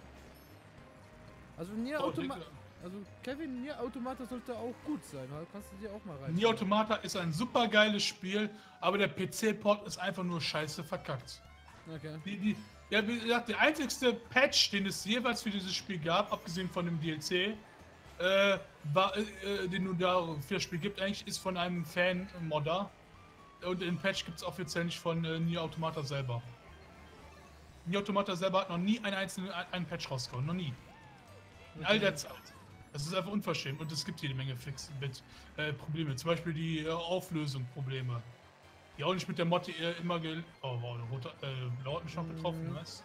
Also Nier Automata. Also Kevin, Nier Automata sollte auch gut sein. Da kannst du dir auch mal rein. Nier Automata ist ein super geiles Spiel, aber der PC-Port ist einfach nur scheiße verkackt. Okay. Ja, wie gesagt, der einzigste Patch, den es jeweils für dieses Spiel gab, abgesehen von dem DLC, Den du da für das Spiel gibt, eigentlich ist von einem Fan-Modder. Und den Patch gibt es offiziell nicht von Nier Automata selber. Nier Automata selber hat noch nie einen Patch rausgehauen, noch nie. In all der Zeit. Das ist einfach unverschämt und es gibt jede Menge Probleme. Zum Beispiel die Auflösung-Probleme. Die auch nicht mit der Mod immer oh wow, der rote Laut mich noch betroffen, weißt du?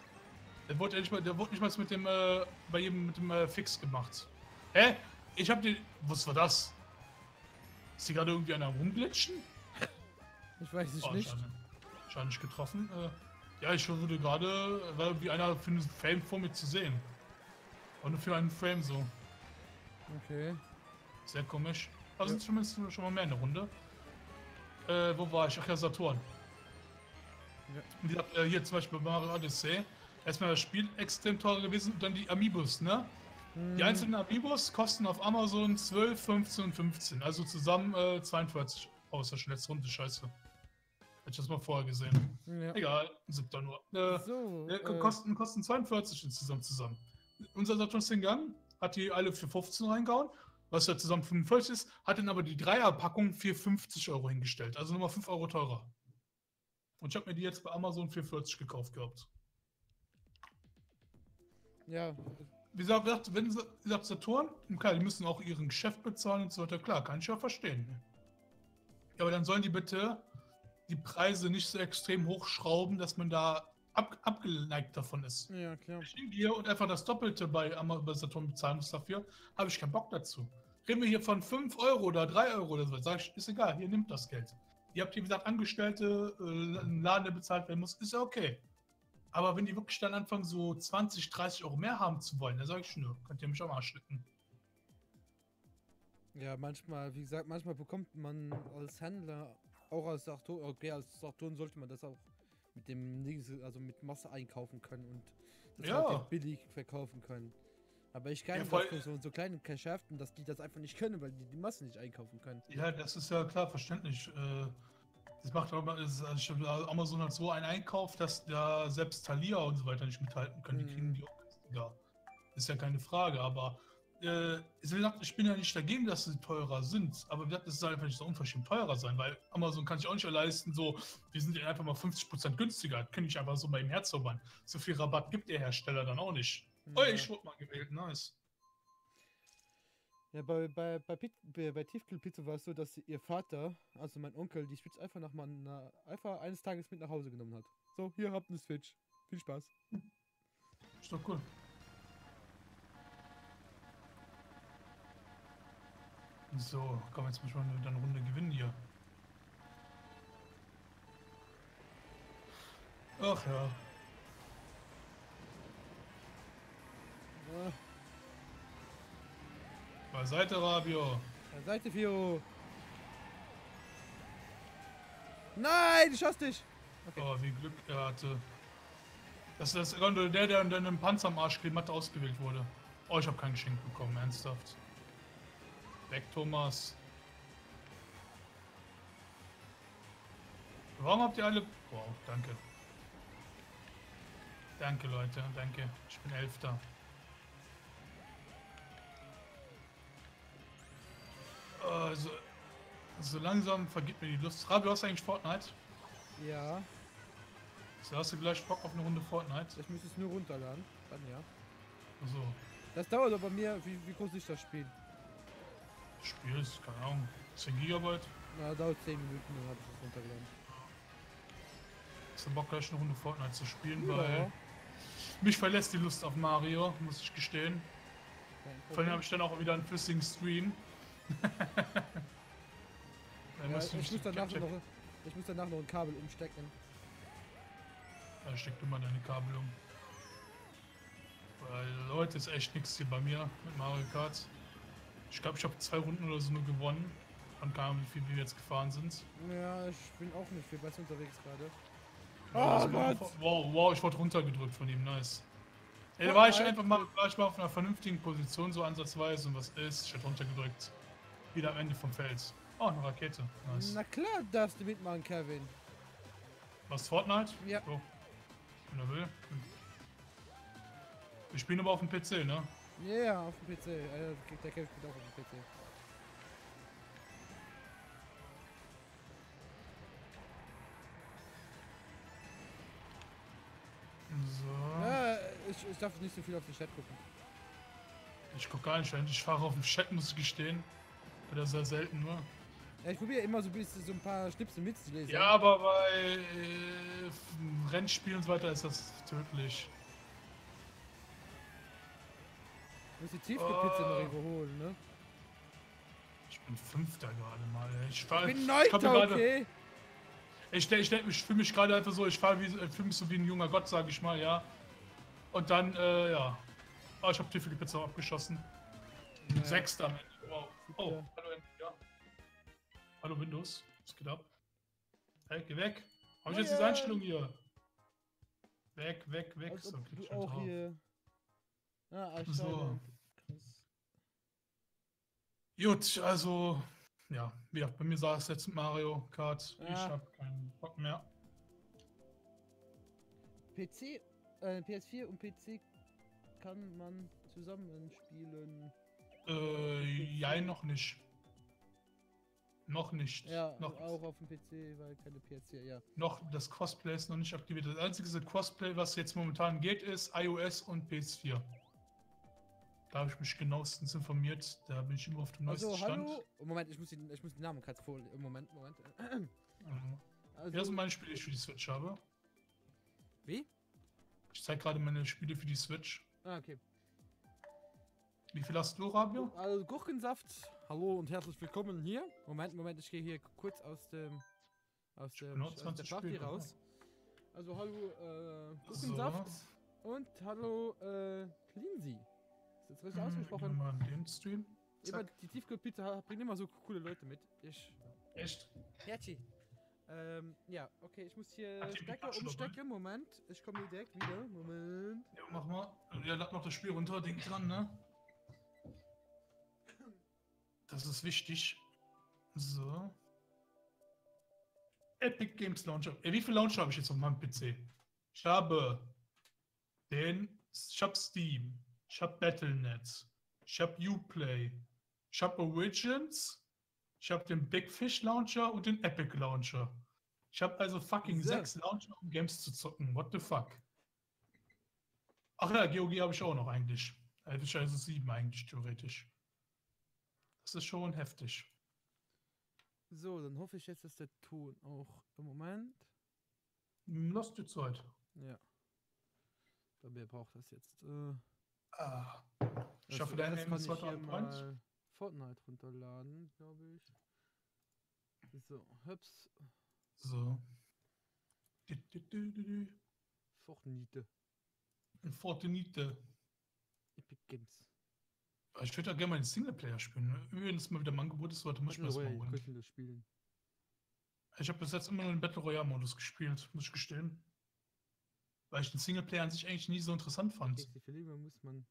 Der wurde nicht mal mit dem bei jedem mit dem Fix gemacht. Hä? Ich hab den. Was war das? Ist hier gerade irgendwie einer rumglitschen? Ich weiß es nicht. Schade nicht getroffen. Ja, ich wurde gerade, war wie einer für einen Frame vor mir zu sehen. Und nur für einen Frame so. Okay. Sehr komisch. Aber sind zumindest schon mal mehr in der Runde. Wo war ich? Ach ja, Saturn. Ja. Wie gesagt, hier zum Beispiel bei Mario Odyssey. Erstmal das Spiel extrem teuer gewesen und dann die Amiibos, ne? Die einzelnen Amiibos kosten auf Amazon 12, 15 und 15. Also zusammen 42. Außer schon letzte Runde, scheiße. Hätte ich das mal vorher gesehen. Ja. Egal, 7. nur. Kosten 42 insgesamt zusammen. Unser Saturn ist gegangen, hat die alle für 15 reingehauen, was ja zusammen 45 ist, hat dann aber die Dreierpackung für 50 Euro hingestellt. Also nochmal 5 Euro teurer. Und ich habe mir die jetzt bei Amazon für 40 gekauft gehabt. Ja. Wie gesagt, wenn sie Saturn, klar, die müssen auch ihren Geschäft bezahlen und so weiter, klar, kann ich ja verstehen. Ja, aber dann sollen die bitte die Preise nicht so extrem hochschrauben, dass man da abgeneigt davon ist. Ja, klar. Ich nehme hier und einfach das Doppelte bei Saturn bezahlen muss dafür, habe ich keinen Bock dazu. Reden wir hier von 5 Euro oder 3 Euro oder so, sag ich, ist egal, hier nimmt das Geld. Ihr habt hier, wie gesagt, Angestellte, einen Laden, der bezahlt werden muss, ist ja okay. Aber wenn die wirklich dann anfangen, so 20, 30 Euro mehr haben zu wollen, dann sage ich, nö, könnt ihr mich auch mal schlicken. Ja, manchmal, wie gesagt, manchmal bekommt man als Händler, auch als Saturn, okay, als Saturn sollte man das auch mit dem also mit Masse einkaufen können und das halt billig verkaufen können. Aber ich kann so kleine Geschäften, dass die das einfach nicht können, weil die Masse nicht einkaufen können. Ja, das ist ja klar verständlich. Das macht aber Amazon hat so einen Einkauf, dass da selbst Thalia und so weiter nicht mithalten können. Die kriegen die auch günstiger. Ist ja keine Frage, aber ich bin ja nicht dagegen, dass sie teurer sind, aber es soll einfach nicht so unverschämt teurer sein, weil Amazon kann sich auch nicht leisten, so, wir sind einfach mal 50% günstiger, das kann ich einfach so mal im Herz zaubern. So viel Rabatt gibt der Hersteller dann auch nicht. Ja. Oh, ich wurde mal gewählt, nice. Ja, bei Tiefkühlpizza war es so, dass ihr Vater, also mein Onkel, die Switch einfach einfach eines Tages mit nach Hause genommen hat. So, hier habt ihr eine Switch. Viel Spaß. Ist doch cool. So, komm, jetzt muss ich mal eine Runde gewinnen hier. Ach ja. Beiseite, Rabio. Beiseite, Fio. Nein, ich schaff's dich. Okay. Oh, wie Glück er hatte. Das ist der in einem Panzer am Arsch kleben hat, ausgewählt wurde. Oh, ich habe kein Geschenk bekommen, ernsthaft. Weg, Thomas. Warum habt ihr alle... Wow, danke. Danke, Leute, danke. Ich bin 11. So langsam vergeht mir die Lust. Rabi, hast du eigentlich Fortnite? Ja. So, hast du gleich Bock auf eine Runde Fortnite? Ich muss es nur runterladen. Dann ja. So. Das dauert aber mir. Wie groß ist das Spiel? Das Spiel ist, keine Ahnung, 10 GB. Na, dauert 10 Minuten, dann habe ich es runtergeladen. Hast du Bock, gleich eine Runde Fortnite zu spielen, ja. Weil mich verlässt die Lust auf Mario, muss ich gestehen. Vor allem habe ich dann auch wieder einen flüssigen Stream. Ja, ich muss danach noch ein Kabel umstecken. Ja, steck du mal deine Kabel um. Weil Leute, ist echt nichts hier bei mir mit Mario Kart. Ich glaube, ich habe 2 Runden oder so nur gewonnen. Und keine Ahnung, wie viel wir jetzt gefahren sind. Ja, ich bin auch nicht viel besser unterwegs gerade. Oh Gott! Wow, ich wurde runtergedrückt von ihm, nice. Ey, da war ich einfach mal, auf einer vernünftigen Position, so ansatzweise, und was ist? Ich werde runtergedrückt. Wieder am Ende vom Feld. Oh, eine Rakete. Nice. Na klar darfst du mitmachen, Kevin. Was, Fortnite? Ja. So. Wenn er will. Wir spielen aber auf dem PC, ne? Ja, auf dem PC. Der Kämpf spielt auch auf dem PC. So. Ja, ich darf nicht so viel auf den Chat gucken. Ich gucke gar nicht rein. Ich fahre auf dem Chat, muss ich gestehen. Oder sehr selten nur. Ja, ich probiere immer so ein paar Schnipsel mitzulesen. Ja, aber bei Rennspielen und so weiter ist das tödlich. Du musst die Tiefkühlpizza noch überholen, ne? Ich bin Fünfter gerade mal. Ey. Ich bin Neunter, okay? Ich fühle mich gerade einfach so, ich fühle mich so wie ein junger Gott, sage ich mal, ja. Und dann, ja. Oh, ich habe Tiefkühlpizza abgeschossen. Ja. Sechster. Wow. Oh, Ja. hallo, ja. Hallo Windows, was geht ab? Hey, geh weg! Hab ich jetzt diese Einstellung hier? Weg, weg, weg. Als So, ob klick du schon auch drauf. hier. Ah, So. Krass. Gut, also, ja, wie gesagt, bei mir sah es jetzt mit Mario Kart. Ich Ja. habe keinen Bock mehr. PC, PS4 und PC kann man zusammen spielen. Ja, noch nicht. Noch nicht. Ja, noch, auch auf dem PC, weil keine PS4, ja. noch das Crossplay ist noch nicht aktiviert. Das einzige Crossplay, was jetzt momentan geht, ist iOS und PS4. Da habe ich mich genauestens informiert. Da bin ich immer auf dem neuesten Also, Stand. hallo. Moment, ich muss den Namen gerade vor. Moment. Also, Hier sind meine Spiele, die ich für die Switch habe. wie? Ich zeige gerade meine Spiele für die Switch. Ah, okay. Wie viel hast du, Rabio? Also, Gurkensaft. Hallo und herzlich willkommen hier. Moment, ich gehe hier kurz aus der Party Spiele, raus. Also, hallo, Gurkensaft. Und hallo, Cleansy. Ist das richtig ausgesprochen? Mal den Stream. Immer die Tiefkühlpizza bringt immer so coole Leute mit. Echt? Herzi. Ja, okay, ich muss hier Hat die Stecker Pikachu umstecken. Moment, ich komme hier direkt wieder. Moment. Ja, mach mal. Ja, lad noch das Spiel runter, Ding dran, ne? Das ist wichtig. So. Epic Games Launcher. Wie viele Launcher habe ich jetzt auf meinem PC? Ich habe Steam, ich habe Battle.net, ich habe Uplay, ich habe Origins, ich habe den Big Fish Launcher und den Epic Launcher. Ich habe also fucking So. 6 Launcher, um Games zu zocken. What the fuck? Ach ja, GOG habe ich auch noch eigentlich. Hätte ich also 7 eigentlich, theoretisch. Das ist schon heftig. So, dann hoffe ich jetzt, dass der Ton auch im Moment. Lass dir Zeit. Ja. Bei mir braucht das jetzt. Ich hoffe, dein Name ist kann ich heute hier on point. mal Fortnite runterladen, glaube ich. So, hübs. So. Fortnite. Fortnite. Epic Games. Ich würde ja gerne mal den Singleplayer spielen. Ne? Wenn es mal wieder im Angebot ist, sollte muss ich mir das mal holen. Kostenlos spielen. Ich habe bis jetzt immer nur den Battle Royale Modus gespielt, muss ich gestehen. Weil ich den Singleplayer an sich eigentlich nie so interessant fand. Die Filme muss man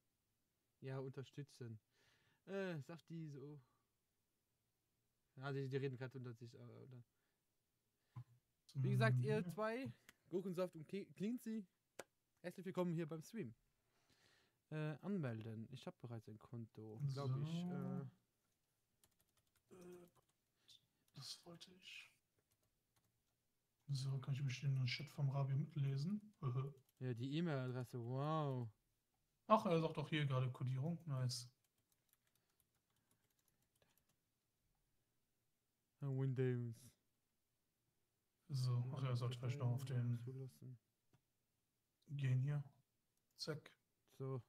ja unterstützen. Sagt die so. Ja, die reden gerade unter sich. Oder? Wie gesagt, ihr zwei, Gurkensaft und Cleansy, herzlich willkommen hier beim Stream. Anmelden. Ich habe bereits ein Konto, glaube ich. Das wollte ich. So, kann ich mich den Chat vom Rabi mitlesen? Ja, die E-Mail-Adresse, wow. Ach, er sagt auch hier gerade Codierung. Nice. Windows. So, ach, er sollte vielleicht noch auf den zulassen. gehen hier. Zack. So.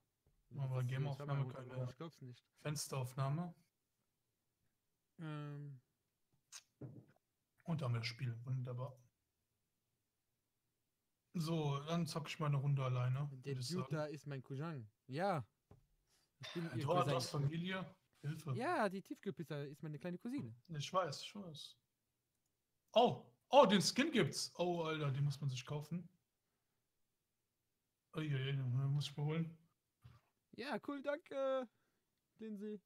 Machen wir Game-Aufnahme, keine Ich glaub's nicht. Fensteraufnahme. Und dann haben wir das Spiel. Wunderbar. So, dann zock ich mal eine Runde alleine. Der Dude da ist mein Cousin. Ja. Ich bin ihr Du Cousin. hast Familie. Hilfe. Ja, die Tiefkühlpizza ist meine kleine Cousine. Ich weiß. Oh, den Skin gibt's. Oh, Alter, den muss man sich kaufen. Oh, ja, den muss ich mir holen. Ja, cool, danke. Lindsay.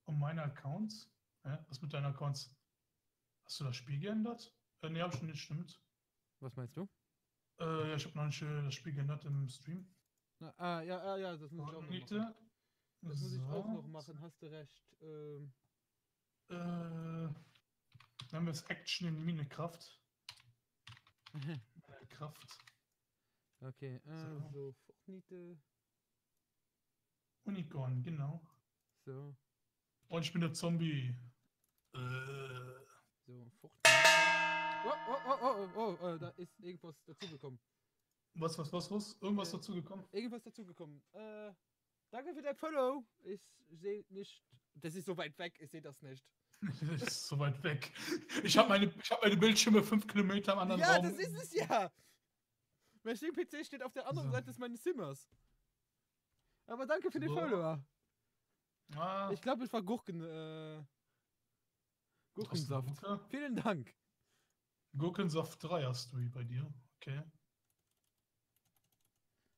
Und meine Accounts? Was mit deinen Accounts? Hast du das Spiel geändert? Nee, hab ich schon nicht, stimmt. Was meinst du? Ja, ich habe noch nicht das Spiel geändert im Stream. Ja, das muss ich auch noch machen. Kognite. Das muss ich auch noch So. machen, hast du recht. Dann haben wir das Action in Minecraft. Kraft. Okay, So. so, Fruchtniete. Unicorn, genau. So, Und ich bin der Zombie. so, Fruchtniete. Da ist irgendwas dazugekommen. Was? Irgendwas dazugekommen? Irgendwas dazugekommen. Danke für dein Follow. Ich sehe nicht. Das ist so weit weg, ich sehe das nicht. Das ist so weit weg. Ich habe meine Bildschirme 5 Kilometer am anderen Ja, Raum. das ist es ja. Mein Stream-PC steht auf der anderen So. Seite meines Zimmers. Aber danke für den So. Follower. Ah, Ich glaube, ich war Gurkensaft. Gurke. Vielen Dank. Gurkensaft 3 hast du hier bei dir. Okay.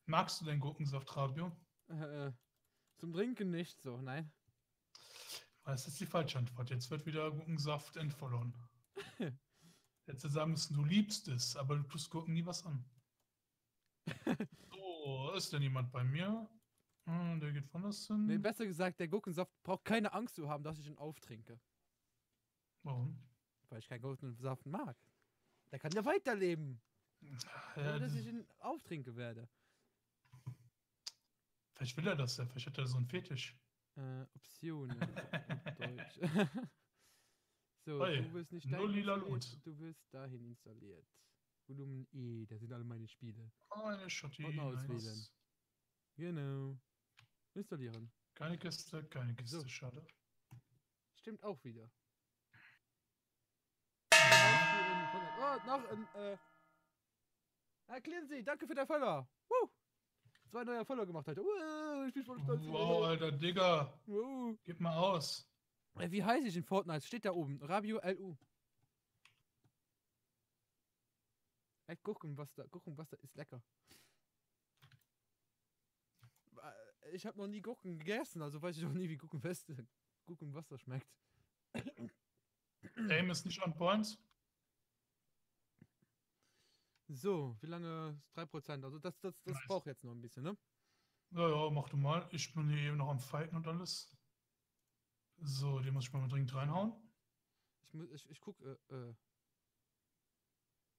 Magst du den Gurkensaft, Rabio? Zum Trinken nicht so, nein. Das ist die falsche Antwort. Jetzt wird wieder Gurkensaft entfollowen. Hättest du sagen müssen, du liebst es, aber du tust Gurken nie was an. So, ist denn jemand bei mir? Der geht woanders hin. Nee, besser gesagt, der Gurkensaft braucht keine Angst zu haben, dass ich ihn auftrinke. Warum? Weil ich keinen Gurkensaft mag. Der kann ja weiterleben. Ohne dass ich ihn auftrinke werde. Vielleicht will er das ja. Vielleicht hat er so einen Fetisch. Optionen. auf Deutsch. So, Hey, du wirst nicht nur dahin lila installiert, Loot. du wirst dahin installiert. Volumen E, da sind alle meine Spiele. Eine Schotti. Und auswählen. Nice. Genau. Installieren. Keine Kiste, keine Kiste. So. Schade. Stimmt auch wieder. Oh, noch ein, erklären Sie, danke für dein Follower. 2 neue Follower gemacht heute. Ich bin voll stolz. Wow, Alter, Digga. Gib mal aus. Wie heiße ich in Fortnite? Steht da oben. Rabio LU. Gurkenwasser ist lecker. Ich habe noch nie Gurken gegessen, also weiß ich auch nie, wie Gurkenwasser schmeckt. Aim ist nicht on point. So, wie lange? 3%. Also das Nice. braucht jetzt noch ein bisschen, ne? Ja, mach du mal. Ich bin hier eben noch am Fighten und alles. So, den muss ich mal dringend reinhauen. Ich guck,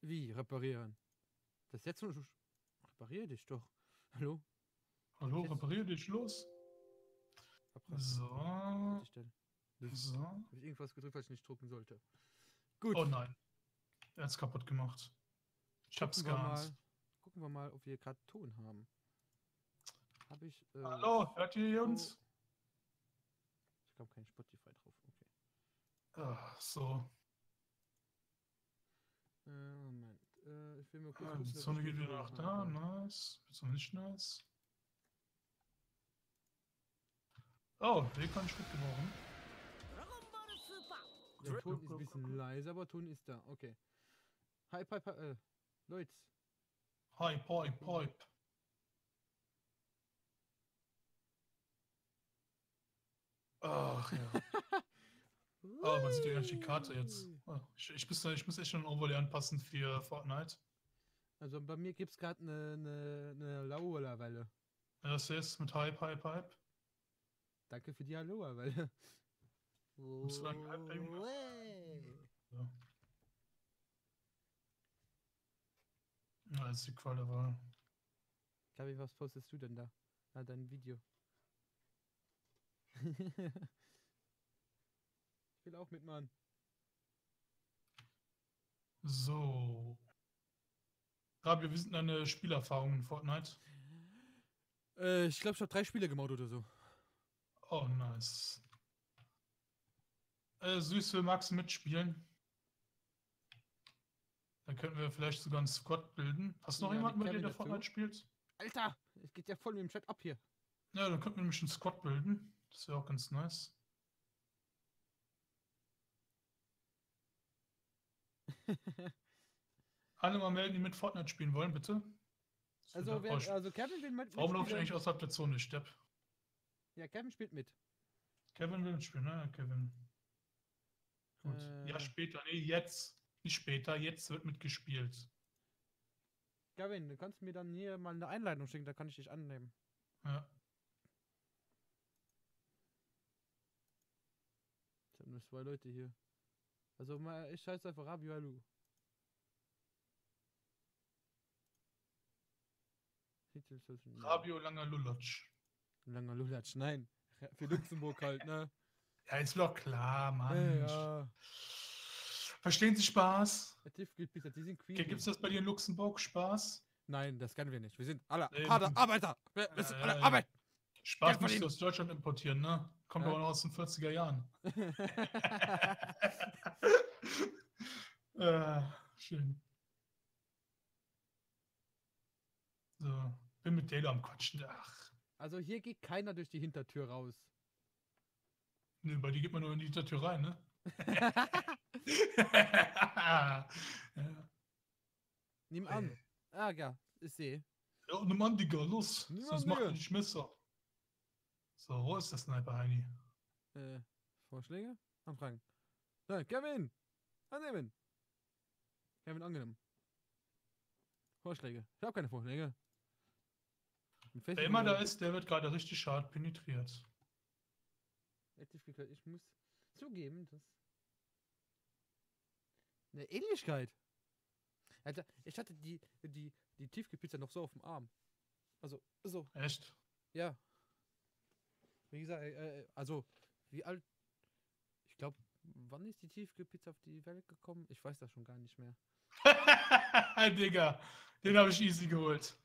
wie reparieren? Das jetzt schon. Reparier dich doch. Hallo? Hallo, Jetzt- reparier dich, los. So. So. Habe ich irgendwas gedrückt, was ich nicht drucken sollte? Gut. Oh nein. Er hat's kaputt gemacht. Ich hab's geahnt. Gucken wir mal, ob wir gerade Ton haben. Habe ich. Hallo, hört ihr uns? Ich glaube kein Spotify drauf. Okay. Ach, so. Moment. Ich will mal kurz. Die gucken, ob Sonne ich geht den wieder Ton nach da. habe. Nice. Ist noch nicht nice. Oh, den kann ich mitgebrauchen. Der Ton ist ein bisschen leiser, aber Ton ist da. Okay. Hi, Leute. Hi, Pipe. Ach ja. Oh, man sieht ja gar nicht die Karte jetzt. Oh, ich muss echt schon ein Overlay anpassen für Fortnite. Also bei mir gibt es gerade eine Lauerwelle. Ja, das ist mit Pipe. Danke für die Lauerwelle. Musst du dann Pipe Ja. Ja, das ist die Qual der Wahl. Gabi, was postest du denn da? Dein Video. Ich will auch mitmachen. So. Rabio, wie sind deine Spielerfahrungen in Fortnite? Ich glaube, ich habe 3 Spiele gemacht oder so. Oh, nice. Süße, magst du mitspielen? Dann könnten wir vielleicht sogar einen Squad bilden. Hast du noch Ja, jemanden mit bei dir, Kevin der dazu. Fortnite spielt? Alter, es geht ja voll mit dem Chat ab hier. Ja, dann könnten wir nämlich einen Squad bilden. Das wäre auch ganz nice. Alle mal melden, die mit Fortnite spielen wollen, bitte. Das wird auch- Also Kevin will Warum laufe ich mitspielen. eigentlich außerhalb der Zone, Stepp? Ja, Kevin spielt mit. Kevin will mitspielen, ne? Kevin. Gut. Ja, später. Nee, jetzt. Nicht später. Jetzt wird mitgespielt. Gavin, du kannst mir dann hier mal eine Einleitung schicken, da kann ich dich annehmen. Ja. Ich habe nur 2 Leute hier. Also mal, ich heiße einfach Rabio Alu. Rabio Langer Lulatsch. Langer Lulatsch, nein. Für Luxemburg halt, ne? Ja, ist doch klar, Mann. Ja. Verstehen Sie Spaß? Tiefkühlpizza, die sind Okay, queasy. gibt's das bei dir in Luxemburg, Spaß? Nein, das können wir nicht. Wir sind alle Nee, harte Arbeiter. Wir müssen alle arbeiten. Spaß Geld musst du verdienen. aus Deutschland importieren, ne? Kommt Ja. aber noch aus den 40er Jahren. Schön. So, bin mit Delo am Quatschen. Ach, Also hier geht keiner durch die Hintertür raus. ne, bei dir geht man nur in die Hintertür rein, ne? Ja. Nimm an. Ah ja, ich sehe. Ja, und ein Mann, Digga, los. Nimm Sonst an, macht Digga. er dich Messer. So, wo ist der Sniper, Heini? Vorschläge? Anfragen. So, Kevin! Annehmen! Kevin angenommen. Vorschläge. Ich habe keine Vorschläge. Wer immer da ist, der wird gerade richtig hart penetriert. Ich muss zugeben, dass. Eine Ähnlichkeit. Alter, ich hatte die Tiefkühlpizza noch so auf dem Arm. Also, so. Echt? Ja. Wie gesagt, also, wie alt. Ich glaube, wann ist die Tiefkühlpizza auf die Welt gekommen? Ich weiß das schon gar nicht mehr. Digga, den habe ich easy geholt.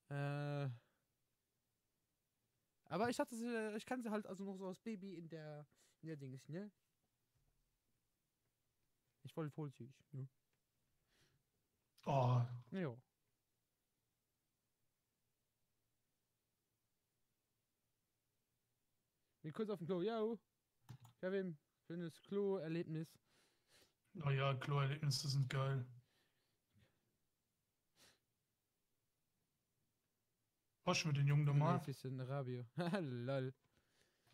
Aber ich hatte sie, ich kann sie halt also noch so als Baby in der Dings, ne? Ich wollte vollzügig, ne? Oh, Ja. Wie kurz auf dem Klo, ja. Kevin, schönes Klo-Erlebnis. oh ja, Klo-Erlebnisse sind geil. Wasch mit den Jungen nochmal. Ein bisschen Rabio. Lol.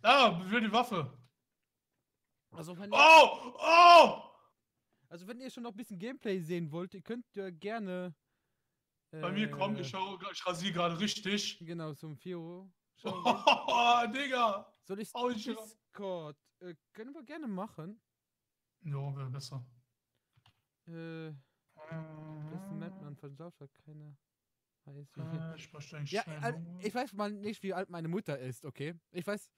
Ah, will die Waffe. Also wenn, Oh! Oh! also wenn ihr schon noch ein bisschen Gameplay sehen wollt, ihr könnt ja gerne Bei mir kommt, ich rasiere gerade richtig. genau zum 4 Uhr schauen. Oh, Digga! Soll ich Oh, ich- Discord? Können wir gerne machen. Jo, wäre besser. Das nennt man von Software keine. Ich möchte eigentlich Ja, schnell. ich weiß mal nicht, wie alt meine Mutter ist, okay? Ich weiß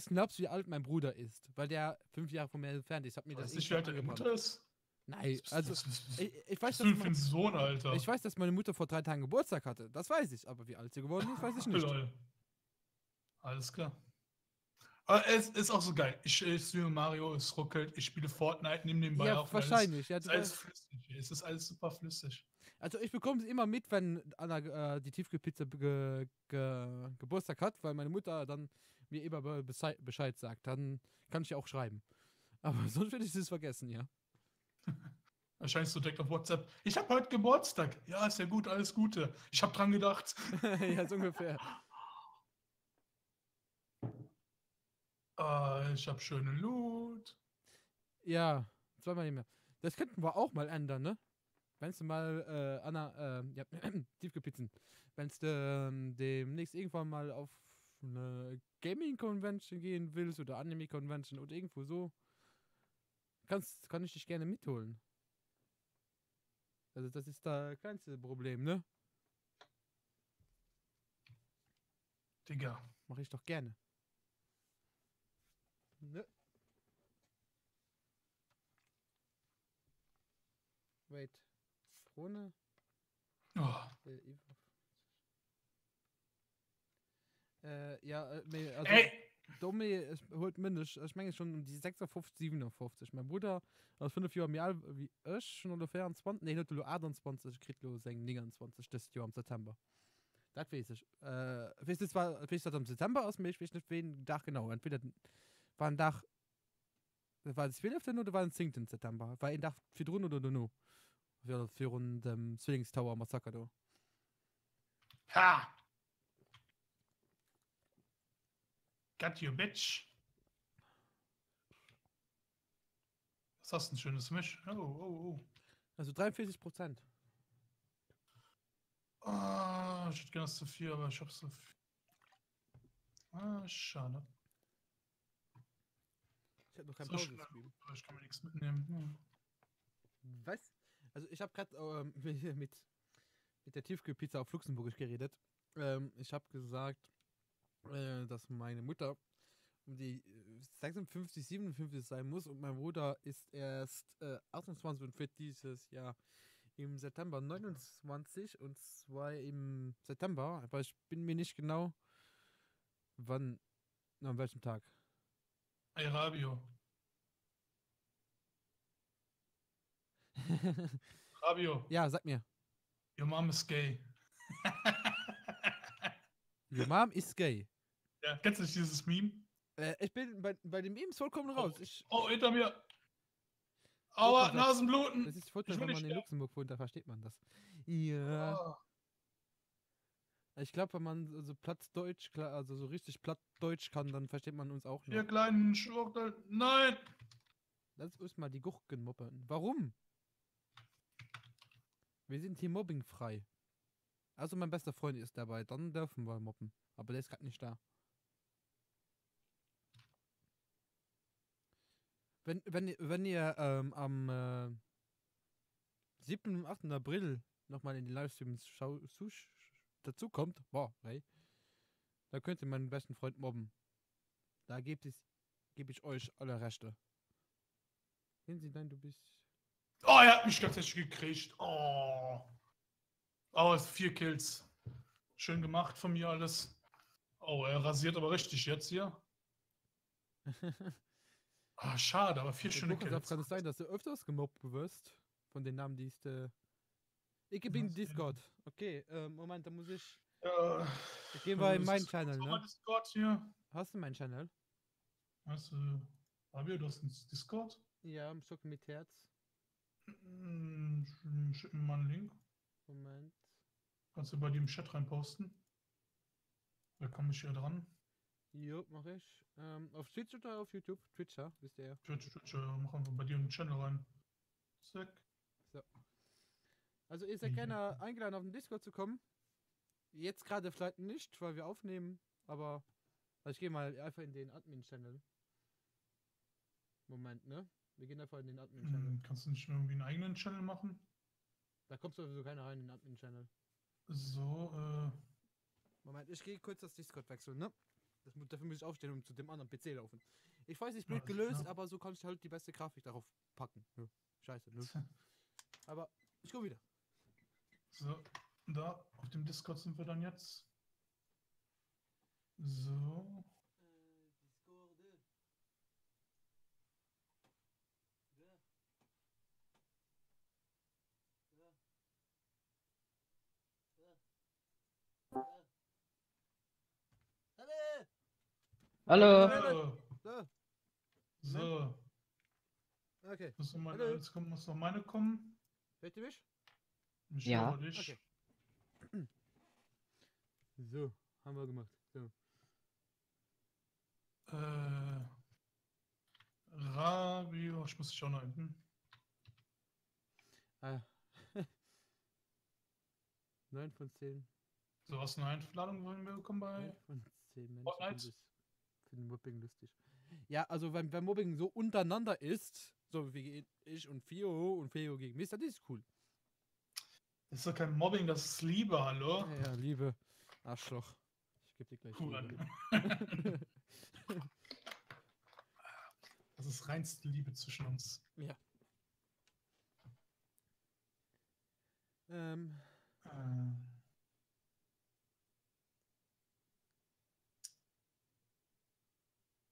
knapp, wie alt mein Bruder ist, weil der 5 Jahre von mir entfernt ist. Hat mir Weiß das nicht, wie alt deine angebracht. Mutter ist? Nein, also ich weiß, Was du für ein Sohn, Alter? ich weiß, dass meine Mutter vor 3 Tagen Geburtstag hatte. Das weiß ich, aber wie alt sie geworden ist, weiß ich nicht. Lol. Alles klar. Aber es ist auch so geil. Ich streame Mario, es ruckelt, ich spiele Fortnite, nehme nebenbei Ja, auf. wahrscheinlich. Ja, Es ist alles flüssig. Es ist alles super flüssig. also ich bekomme es immer mit, wenn Anna die Tiefkühlpizza Geburtstag hat, weil meine Mutter dann mir immer Bescheid sagt. Dann kann ich auch schreiben. Aber sonst würde ich es vergessen, ja. Wahrscheinlich so direkt auf WhatsApp. Ich habe heute Geburtstag. Ja, ist ja gut, alles Gute. Ich habe dran gedacht. Ja, so ungefähr. Ich habe schöne Loot. Ja, 2-mal nicht mehr. Das könnten wir auch mal ändern, ne? Wenn du mal, Anna, ja, Tiefkühlpizzen. Wenn du demnächst irgendwann mal auf eine Gaming-Convention gehen willst oder Anime-Convention oder irgendwo so, kann ich dich gerne mitholen. Also das ist das kleinste Problem, ne? Digga. Mache ich doch gerne. Ne? Wait. Krone? Oh. Ja, also Ey! Domi holt mindestens, ich meine schon um die 56, 57. Mein Bruder aus 5 Jahren mehr alt wie ich, schon ungefähr 20, nee, nicht nur 28, kriegt nur 29 das Jahr im September. Das weiß ich. Weißt du zwar, weißt du das im September aus mir, ich weiß nicht, wen Tag genau. Entweder war ein Tag, war das 12. oder war das 10. September? War ein Tag für drin oder no? Für den Zwillingstower Massaker da. Ha! Got you, bitch. Was hast du ein schönes Misch? Oh. Also 43%. Ah, ich hätte gerne das zu viel, aber ich hab's so viel. Ah, schade. Ich habe noch keinen So schnell, Pause-Stream. aber ich kann mir nichts mitnehmen. Was? Also ich habe gerade mit der Tiefkühlpizza auf Luxemburgisch geredet. Ich habe gesagt, dass meine Mutter um die 56, 57 sein muss und mein Bruder ist erst 28 und wird dieses Jahr im September 29 und zwar im September, aber ich bin mir nicht genau, wann, an welchem Tag. Ey, Rabio. Rabio, Ja, sag mir. your mom is gay. Your mom is gay. Ja, kennst du nicht dieses Meme? Ich bin bei den Memes vollkommen raus. Oh, hinter mir. Guck Aua, mal, Nasenbluten. das ist Futter, Ich will wenn man nicht in sterben. Luxemburg wohnt, da versteht man das. Ja. Oh, Ich glaube, wenn man so Plattdeutsch, also so richtig Plattdeutsch kann, dann versteht man uns auch noch. ihr kleinen Schurkel. Nein. Lass uns mal die Gurken moppen. Warum? Wir sind hier mobbingfrei. Also mein bester Freund ist dabei, dann dürfen wir moppen. Aber der ist gerade nicht da. Wenn ihr am 7. und 8. April nochmal in die Livestreams dazu kommt, boah, hey, da könnt ihr meinen besten Freund mobben. Da gebe ich euch alle Rechte. Sehen Sie, nein, du bist... Oh, er hat mich tatsächlich gekriegt. Oh. Aber 4 Kills. Schön gemacht von mir alles. Oh, er rasiert aber richtig jetzt hier. Ah, schade, aber 4 schöne Kills. Kann es sein, dass du öfters gemobbt wirst von den Namen, die ich gebe ihm Discord. Okay, Moment, da muss ich... Gehen wir in meinen Channel, ne? Discord hier. Hast du meinen Channel? Hast du... Fabio, du hast einen Discord? Ja, im Schock mit Herz. Schick mir mal einen Link. Moment. Kannst du bei dir im Chat rein posten? Da komme ich hier dran. Jo, mach ich. Auf Twitch oder auf YouTube? Twitcher, wisst ihr ja. Twitch, machen wir bei dir im Channel rein. Zack. So. Also ihr seid gerne eingeladen, auf den Discord zu kommen. Jetzt gerade vielleicht nicht, weil wir aufnehmen, aber ich gehe mal einfach in den Admin-Channel. Moment, ne? Wir gehen einfach in den Admin-Channel. Kannst du nicht irgendwie einen eigenen Channel machen? Da kommt sowieso keiner rein in den Admin-Channel. So, Moment, ich gehe kurz das Discord wechseln, ne? Dafür muss ich aufstehen und zu dem anderen PC laufen. Ich weiß, ist blöd Ja, gelöst, ja. aber so kann ich halt die beste Grafik darauf packen. Ja, scheiße, ne? Aber ich komme wieder. So, da auf dem Discord sind wir dann jetzt. So. Hallo. So, So. okay. Jetzt muss noch meine kommen. Hört ihr mich? Ich Ja. höre dich. Okay. So, haben wir gemacht. So. Rabio, ich muss dich auch noch hinten. 9 von 10. So, hast du eine Einladung bekommen bei 9 von 10 Menschen Fortnite? finden Mobbing lustig. Ja, also wenn Mobbing so untereinander ist, so wie ich und Fio gegen mich, dann ist es cool. Das ist doch kein Mobbing, das ist Liebe, hallo? Ja, Liebe. Arschloch. Ich geb dir gleich Liebe. Das ist reinste Liebe zwischen uns. Ja.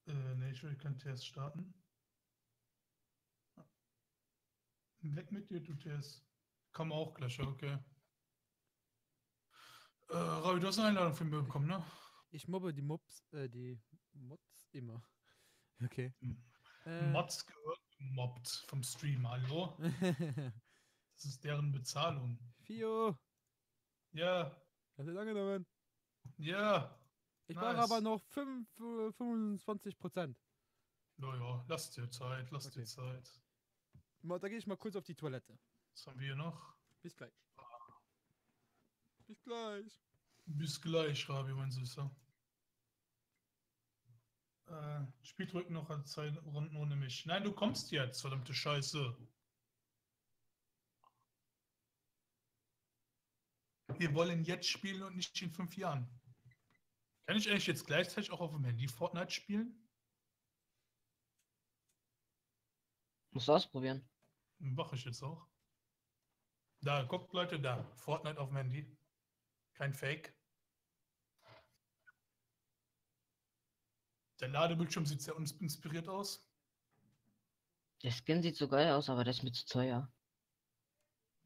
Ne, ich will keinen TS starten. Weg mit dir, du TS. Komm auch gleich, okay. Ravi, du hast eine Einladung von mir bekommen, ne? Ich mobbe die Mods immer. Okay. Mods gehört gemobbt vom Stream, hallo? Das ist deren Bezahlung. Fio. Ja. Hast du angenommen? Ja. Ich nice. brauche aber noch 25%. Naja, lass dir Zeit, Okay. dir Zeit. Da gehe ich mal kurz auf die Toilette. Was haben wir noch? Bis gleich. Bis gleich. Bis gleich, Rabi, mein Süßer. Spielt ruhig noch eine Zeit Runden ohne mich. Nein, du kommst jetzt, verdammte Scheiße. Wir wollen jetzt spielen und nicht in 5 Jahren. Kann ich eigentlich jetzt gleichzeitig auch auf dem Handy Fortnite spielen? Musst du ausprobieren. Mache ich jetzt auch. Da, guckt Leute, da. Fortnite auf dem Handy. Kein Fake. Der Ladebildschirm sieht sehr inspiriert aus. Der Skin sieht so geil aus, aber der ist mir zu teuer.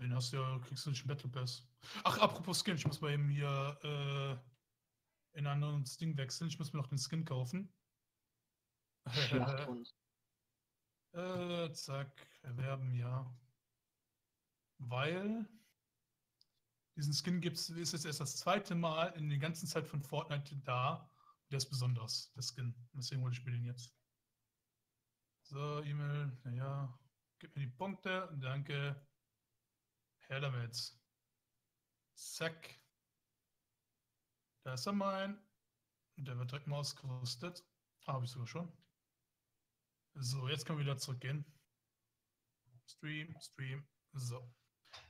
Den hast du ja, kriegst du nicht im Battle Pass. Ach, apropos Skin, ich muss mal eben hier in ein anderes Ding wechseln. Ich muss mir noch den Skin kaufen. Schlachthund. Zack, erwerben, ja. Weil diesen Skin ist jetzt erst das zweite Mal in der ganzen Zeit von Fortnite da. Der ist besonders, der Skin. Deswegen wollte ich mir den jetzt. So, E-Mail, naja. Gib mir die Punkte, danke. Her damit. Zack. Da ist er mein. Und der wird direkt mal ausgerüstet. Habe ich sogar schon. So, jetzt können wir wieder zurückgehen. Stream. So.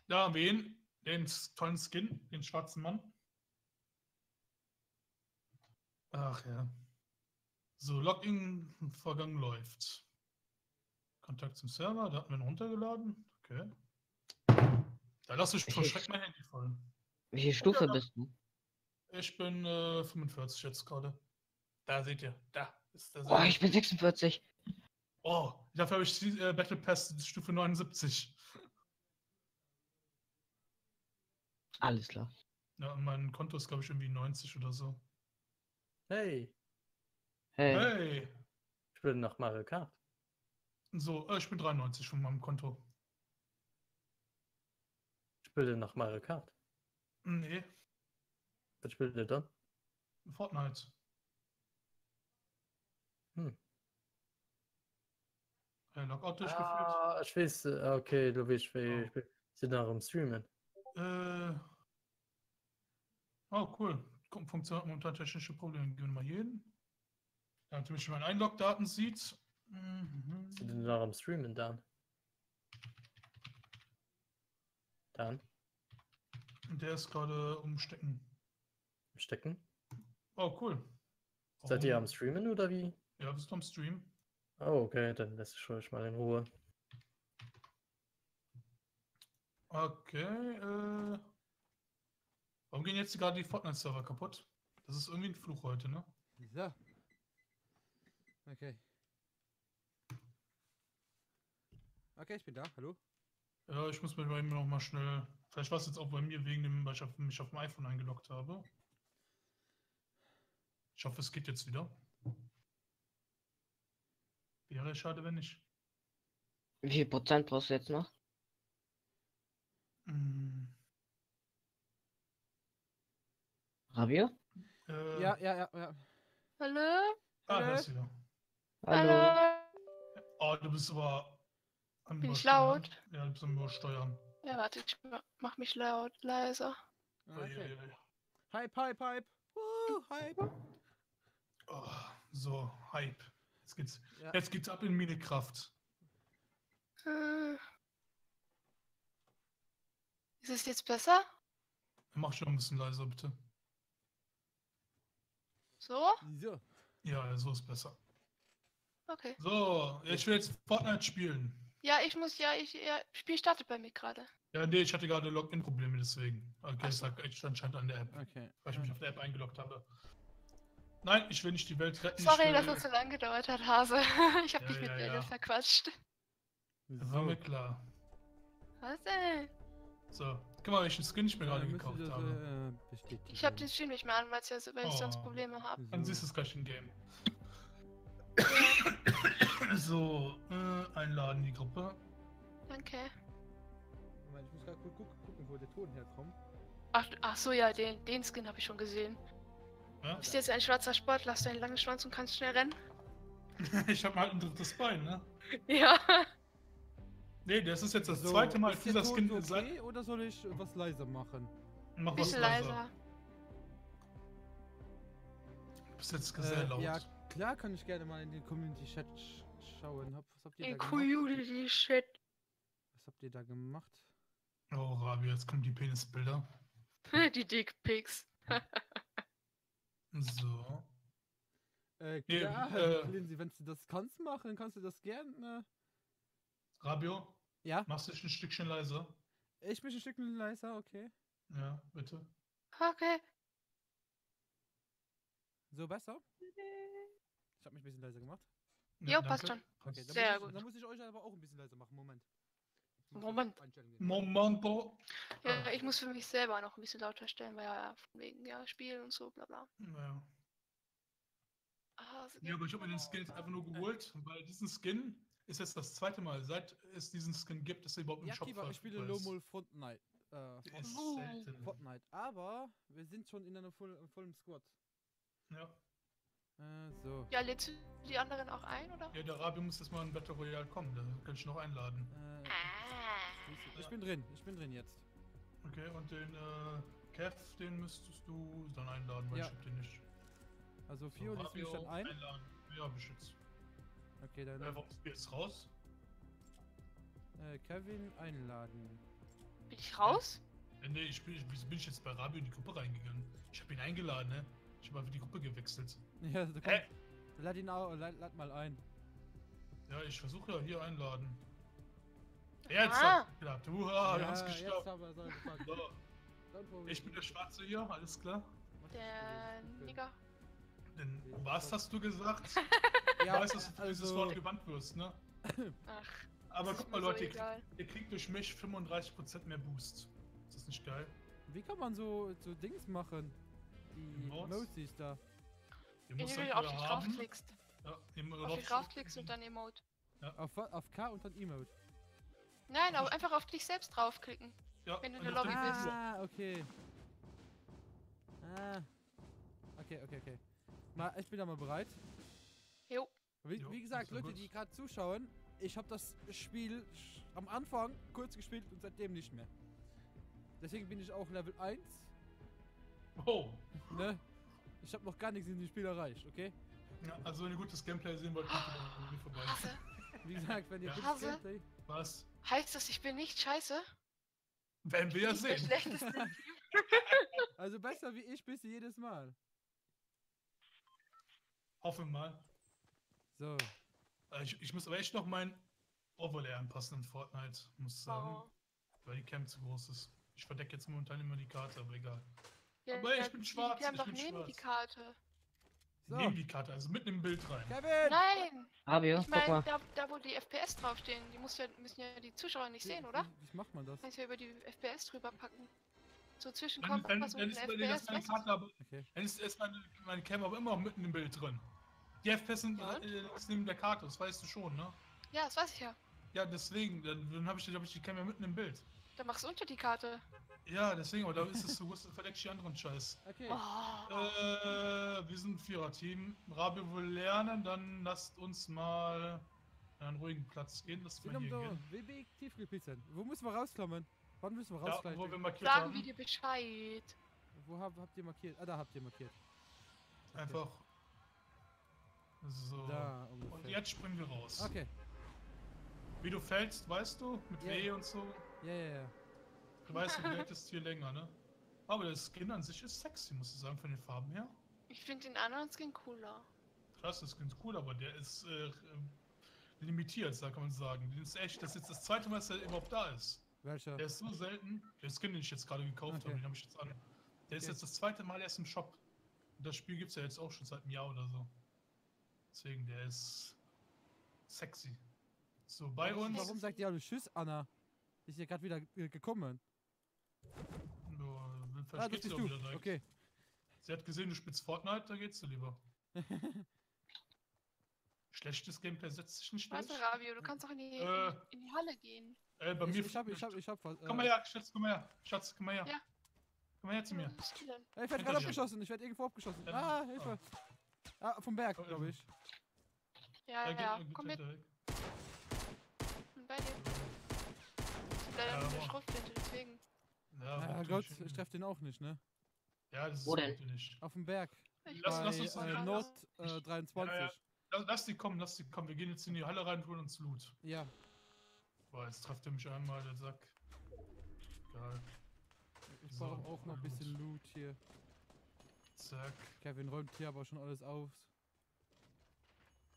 Da haben wir ihn. Den tollen Skin, den schwarzen Mann. Ach ja. So, Login-Vorgang läuft. Kontakt zum Server, da hatten wir ihn runtergeladen. Okay. Da lasse ich schon schreck mein Handy voll. Welche Stufe bist du? Ich bin 45 jetzt gerade. Da seht ihr, da ist der Oh, ich bin 46. Oh, dafür habe ich die Battle Pass Stufe 79. Alles klar. Ja, und mein Konto ist, glaube ich, irgendwie 90 oder so. Hey, Hey. Hey! ich will noch Mario Kart. So, ich bin 93 von meinem Konto. Ich will noch Mario Kart. Nee, Was spielt ihr dann? Fortnite. Logout durchgeführt. Ah, ich weiß, okay, du weißt, wir sind noch am Streamen. Oh, cool. Funktioniert momentan technische Probleme. Gehen wir mal jeden. Damit man meine Einlogdaten sieht. Sind noch am Streamen dann? Dann Und der ist gerade umstecken. stecken. Oh, cool. Seid ihr am Streamen oder wie? Ja, wir sind am Stream. Oh, okay, dann lässt ich euch mal in Ruhe. Okay, warum gehen jetzt gerade die Fortnite-Server kaputt? Das ist irgendwie ein Fluch heute, ne? So. Okay. Okay, ich bin da. Hallo? Ja, ich muss mir bei mir noch mal schnell. Vielleicht war es jetzt auch bei mir wegen dem, weil ich mich auf dem iPhone eingeloggt habe. Ich hoffe, es geht jetzt wieder. Wäre schade, wenn nicht. Wie viel Prozent brauchst du jetzt noch? Mm, Rabio? Ja. Hallo? Da ist wieder. Hallo. Oh, du bist aber. am Bin ich Übersteuern. laut? Ja, du bist am Übersteuern. Ja, warte, ich mach mich laut, leiser. Okay. Uiuiui. Hype. Hype. Oh, so, Hype. Ja. Jetzt geht's ab in Minecraft. Ist es jetzt besser? Mach schon ein bisschen leiser, bitte. So? So. Ja, so ist besser. Okay. So, ich will jetzt Fortnite spielen. Ja, Spiel startet bei mir gerade. Ja, nee, ich hatte gerade Login-Probleme, deswegen. Okay, Ach es so. lag echt anscheinend an der App, Okay. weil ich mich auf der App eingeloggt habe. Nein, ich will nicht die Welt retten. Sorry, ich dass will... es so lange gedauert hat, Hase. Ich hab Ja, dich mit ja, Bälle ja. verquatscht. Das war mir klar. Was denn? So, guck mal, welchen Skin ich mir gerade müsste gekauft das, habe. bestätigen. Ich hab den Stream nicht mehr an, weil ich sonst Oh. Probleme habe. Dann siehst du es gleich im Game. So, einladen die Gruppe. Danke. Moment, ich muss gerade gucken, wo der Ton herkommt. Ach so, ja, den Skin habe ich schon gesehen. Ja? Bist du jetzt ein schwarzer Sportler, hast du einen langen Schwanz und kannst schnell rennen? Ich habe halt ein drittes Bein, ne? Ja. Nee, das ist jetzt das So, zweite Mal ist der dieser Ton Skin so seit. okay, oder soll ich was leiser machen? Mach was Bisschen leiser. Du bist jetzt sehr laut. Ja, klar kann ich gerne mal in den Community-Chat schauen. Was habt ihr In da gemacht? Community-Shit. Was habt ihr da gemacht? Oh, Rabi, jetzt kommen die Penisbilder. Die Dickpics. So. Klar, Nee, Lindsay, wenn du das kannst machen, kannst du das gerne. Rabio, Ja, machst du dich ein Stückchen leiser? ich bin ein Stückchen leiser, okay. Ja, bitte. Okay. So besser? Ich habe mich ein bisschen leiser gemacht. Ja, Jo, passt danke. schon. Okay, Sehr gut. Dann muss ich euch aber auch ein bisschen leiser machen. Moment. Ich muss Moment. auf Einstellungen gehen. Momento. Ja, ich muss für mich selber noch ein bisschen lauter stellen, weil ja von wegen ja Spielen und so, bla bla. Ja. Ah, so Ja, aber ich habe mir den Skin jetzt einfach nur geholt, weil diesen Skin ist jetzt das zweite Mal, seit es diesen Skin gibt, dass er überhaupt im Ja, Shop Kiva, ich spiele verfügbar ist. Lomol Fortnite. Ist selten. Fortnite. Aber wir sind schon in einem vollen Squad. Ja. So. Ja, lädst du die anderen auch ein, oder? Ja, der Rabi muss jetzt mal in Battle Royale kommen, da kann ich noch einladen. Ich bin drin jetzt. Okay, und den Kev, den müsstest du dann einladen, weil Ja. ich hab den nicht. Also 4 Uhr ist schon ein. Einladen. Ja, beschützt. Okay, dann Warum ist jetzt raus? Kevin einladen. Bin ich raus? Nee, wieso bin ich jetzt bei Rabi in die Gruppe reingegangen? Ich habe ihn eingeladen, ne? Ich habe einfach die Gruppe gewechselt. Ja, du kannst, lad ihn auch, lad mal ein. Ja, ich versuche ja hier einladen. Jetzt Ah. hat's geklappt. Hurra, wir haben's jetzt geschafft. haben wir es angefangen. So, Don't worry. ich bin der Schwarze hier, alles klar. Der Nigger. Denn was hast du gesagt? Ja, Ich weiß, dass du für dieses also- Wort gebannt wirst, ne? Ach, Aber das guck ist mal, mir so Leute, egal. ihr kriegt durch mich 35% mehr Boost. Ist das nicht geil? Wie kann man so Dings machen? Die Emotes? Emojis da. Ihr Wenn müsst du halt auf wieder dich haben. draufklickst. Ja, ihr Auf dich draufklickst und dann Emote. Auf K und dann Emote. Nein, aber einfach auf dich selbst draufklicken. Ja, wenn du und in der auf Lobby den bist. Flur. Okay. Okay. Ich bin da mal bereit. Jo. Wie Jo, gesagt, ist ja Leute, gut. die gerade zuschauen, ich habe das Spiel am Anfang kurz gespielt und seitdem nicht mehr. Deswegen bin ich auch Level 1. Oh. Ne? Ich habe noch gar nichts in dem Spiel erreicht, okay? Ja, also wenn ihr gutes Gameplay sehen wollt, kommt ihr bei mir vorbei. Hase. Wie gesagt, wenn ihr Ja. gutes Hase? Gameplay... Was? Heißt das, ich bin nicht scheiße? Werden wir ja Ich bin der sehen. schlechteste. Also besser wie ich bist du jedes Mal. Hoffen wir mal. So. Ich muss aber echt noch mein Overlay anpassen in Fortnite, muss ich sagen. Oh. Weil die Cam zu groß ist. Ich verdecke jetzt momentan immer die Karte, aber egal. Ja, Aber ich ja, bin schwarz, Wir haben ich doch bin neben schwarz. die Karte. So. Nehmen die Karte, also mitten im Bild rein. Kevin! Nein! Rabio, Ich guck meine, mal. da wo die FPS draufstehen, die müssen ja die Zuschauer nicht sehen, oder? Wie macht man das? Kannst du ja über die FPS drüber packen. So zwischen Dann Kompass und ist bei dir das FPS, meine weißt du? Karte, aber Okay. dann ist meine Cam aber immer mitten im Bild drin. Die FPS sind Ja. ist neben der Karte, das weißt du schon, ne? Ja, das weiß ich ja. Ja, deswegen, dann hab ich die Cam ja mitten im Bild. Dann machst du unter die Karte. Ja, deswegen, aber da ist es so, verdeckt die anderen Scheiß. Okay. Oh. Wir sind ein Vierer-Team. Rabi will lernen, dann lasst uns mal an einen ruhigen Platz gehen. Lasst mal hier gehen. WB Tiefkühlpizza. Wo müssen wir rausklammern? Wann müssen wir Ja, raus? wo wir markiert Sagen haben. wir dir Bescheid. Wo habt ihr markiert? Ah, da habt ihr markiert. Okay. Einfach. So. Da Und ungefähr. jetzt springen wir raus. Okay. Wie du fällst, weißt du? Mit Ja. W und so. Ja. Du weißt, du gleitest hier länger, ne? Aber der Skin an sich ist sexy, muss ich sagen, von den Farben her. Ich finde den anderen Skin cooler. Krass, der Skin ist cool, aber der ist limitiert, da kann man sagen. Den ist echt, das ist jetzt das zweite Mal, dass der überhaupt da ist. Welcher? Der ist so selten. Der Skin, den ich jetzt gerade gekauft Okay. habe, den habe ich jetzt an. Der ist Okay. jetzt das zweite Mal erst im Shop. Und das Spiel gibt es ja jetzt auch schon seit einem Jahr oder so. Deswegen, der ist sexy. So, bei uns. Warum sagt ihr alle Tschüss, Anna? Ist ja gerade wieder gekommen. Vielleicht Das geht's bist ja du. wieder direkt. Okay. Sie hat gesehen, du spielst Fortnite, da geht's dir lieber. Schlechtes Gameplay setzt sich nicht durch. Warte, Rabio, du kannst doch in die Halle gehen. Bei mir. Ich hab was. Komm mal her, Schatz, komm mal her. Schatz, komm mal her. Ja. Komm mal her zu mir. Wo bist du denn? Ich werde Hinter gerade dir. abgeschossen. Ich werde irgendwo abgeschossen. Ja. Ah, Hilfe. Ah, vom Berg, glaube ich. Ja, geht- ja, geht komm mit. hinter weg. Bin bei dir. Ich bin leider mit der boah. Schrotflinte, deswegen. Ja, Ah natürlich Gott, hinten. ich treffe den auch nicht, ne? Ja, das ist Wo gut denn? für dich. Auf dem Berg. Ich Lass Bei uns Nord Ja, 23. ja. Lass die kommen, lass die kommen. Wir gehen jetzt in die Halle rein und holen uns Loot. Ja. Boah, jetzt trifft er mich einmal, der Sack. Geil. Ich So, brauche auch noch ein Loot. bisschen Loot hier. Zack. Kevin räumt hier aber schon alles auf.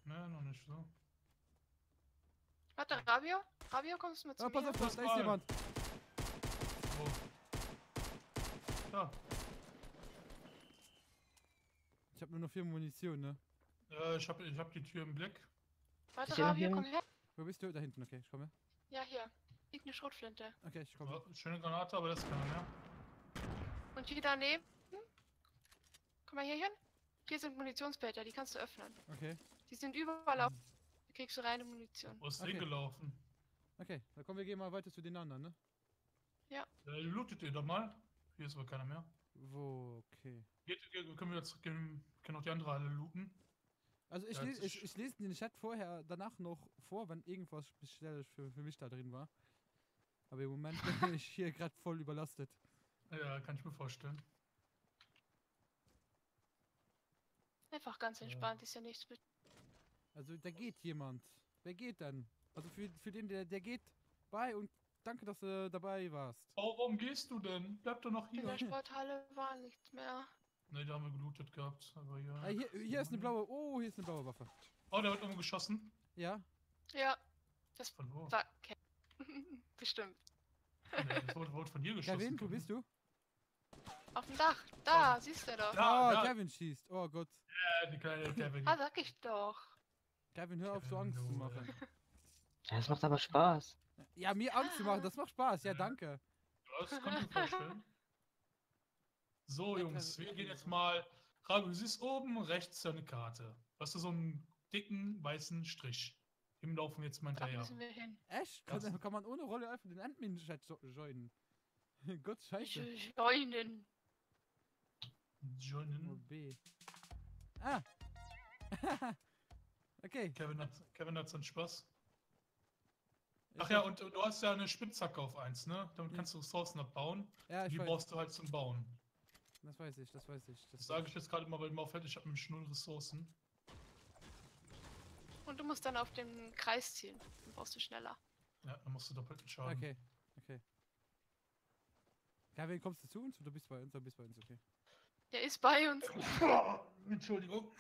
Ne, noch nicht so. Warte, Rabio? Rabio, kommst du mit zu Ah, pass mir? auf, Das da ist mal. jemand. Oh. Da. Ich habe nur noch 4 Munition, ne? Ich hab die Tür im Blick. Warte, Ist hier noch Rabio, komm jemand? her. Wo bist du? Da hinten, okay, ich komme. Ja, hier. Liegt eine Schrotflinte. Okay, ich komme. Oh, schöne Granate, aber das ist keiner mehr. Und hier daneben. Komm mal hier hin. Hier sind Munitionsbehälter, die kannst du öffnen. Okay, Die sind überall auf. Da kriegst du reine Munition. Wo ist der Okay. hingelaufen? okay. Dann kommen wir gehen mal weiter zu den anderen, ne? Lootet ihr doch mal. Hier ist aber keiner mehr. Wo, okay. Können wir jetzt können auch die andere Halle looten? Also ich, Ja, les, das ich, ich lese den Chat vorher, danach noch vor, wenn irgendwas Spezielles für mich da drin war. Aber im Moment bin ich hier gerade voll überlastet. Ja, kann ich mir vorstellen. Einfach ganz Ja. entspannt, ist ja nichts mit. Also da geht jemand. Wer geht denn? Also für den, der geht bei und danke, dass du dabei warst. Oh, warum gehst du denn? Bleib doch noch In der hier. Sporthalle war nichts mehr. Ne, da haben wir gelootet gehabt. Aber ja. Ah, hier ist eine blaue, oh, hier ist eine blaue Waffe. Oh, der wird umgeschossen. Ja? Ja, das Von wo? war. Bestimmt. Ne, das wurde von dir geschossen. Kevin, wo bist du? Auf dem Dach. Da, siehst du doch. Ja, Ah, ja. Kevin schießt. Oh Gott. Die kleine Kevin. Ah, sag ich doch. Kevin, hör auf so Kevin, Angst zu du, machen. Ja, das macht aber Spaß. Ja, mir Angst zu machen, das macht Spaß. Ja, Ja. danke. Das kann ich mir vorstellen. So, Ja, Jungs, Kevin, wir gehen Kevin. jetzt mal. Rabi, du siehst oben rechts eine Karte. Hast du so einen dicken weißen Strich? Dem laufen wir jetzt mal Da hinterher. müssen wir hin. Echt? Kann man ohne Rolle einfach den Admin-Chat joinen? Gott, scheiße. Joinen. Oh, Joinen. B. Ah! Okay. Kevin hat seinen Spaß. Ich Ach ja, hab- und du hast ja eine Spitzhacke auf 1, ne? Damit kannst du Ressourcen abbauen. Ja, ich Die weiß. brauchst du halt zum Bauen. Das weiß ich, das weiß ich. Das sage ich jetzt gerade mal, weil mir auffällt, ich habe nämlich 0 Ressourcen. Und du musst dann auf den Kreis ziehen. Dann brauchst du schneller. Ja, dann musst du doppelten Schaden. Okay, okay. Kevin, kommst du zu uns? Du bist bei uns, okay. Der ist bei uns. Entschuldigung.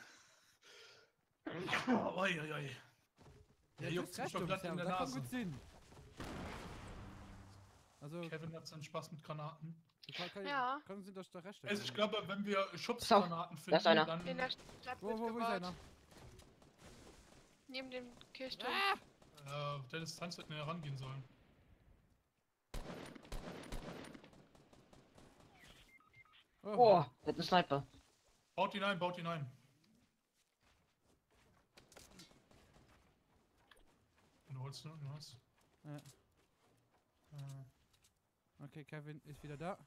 Uiuiui. Der juckt mich doch glatt in der da kommt Nase. gut Sinn. Also, Kevin hat seinen Spaß mit Granaten. Ja. Können Sie das da recht? Also ich glaube, wenn wir Schubsgranaten da finden, ist einer. dann... In der Stadt wird Wo ist gebaut. einer? Neben dem Kirchturm. Ah! der Distanz hätten wir herangehen sollen. Oh, Oh, das ist ein Sniper. Baut ihn ein, baut ihn ein. Du holst du was? Ja. Okay, Kevin ist wieder da.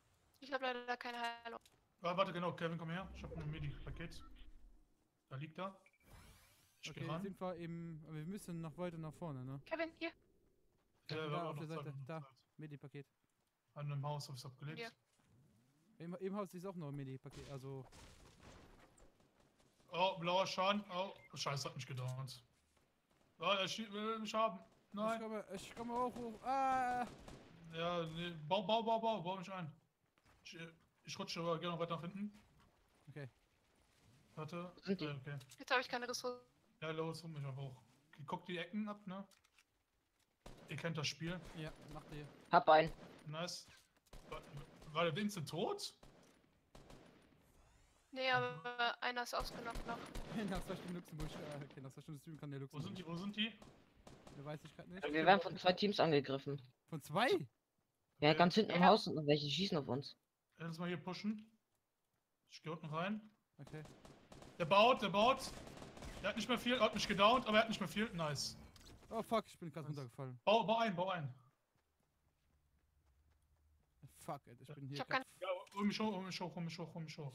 Ich habe leider keine Heilung. Ah, warte, genau, Kevin, komm her. Ich habe ein Medi-Paket. Da liegt er. Ich Okay, geh ran. sind wir im. Wir müssen noch weiter nach vorne, ne? Kevin, hier. Kevin, wir da haben auf der noch Seite. Zeit, Da, noch Zeit. Medi-Paket. An einem Haus habe ich abgelegt. Ja. Im Haus ist auch noch ein Medi-Paket, also. Oh, blauer Schaden. Oh, scheiße, hat mich gedauert. Oh, er will mich haben. Nein. Ich komme auch hoch. Ah! Ja, nee, bau mich ein. Ich rutsche aber gerne noch weiter nach hinten. Okay. Warte. Sind die? Okay. Jetzt habe ich keine Ressourcen. Ja, los, hol mich aber hoch. Guckt die Ecken ab, ne? Ihr kennt das Spiel. Ja, macht ihr. Hab einen. Nice. War der Vincent tot? Nee, aber einer ist ausgenommen noch. Nach 2 Stunden Luxemburg. Okay, nach 2 Stunden Stream kann der Wo Luxemburg. sind die? Wo sind die? Weiß ich gerade nicht. Wir werden von 2 Teams angegriffen. Von 2? Ja, Okay. ganz hinten im Haus sind noch welche, die schießen auf uns. Lass mal hier pushen. Ich geh unten rein. Okay. Der baut. Der hat nicht mehr viel, er hat mich gedownt, aber er hat nicht mehr viel. Nice. Oh fuck, ich bin gerade runtergefallen. Bau ein. Fuck, it, ich bin hier. Ich hab keine- Ja, hol mich hoch.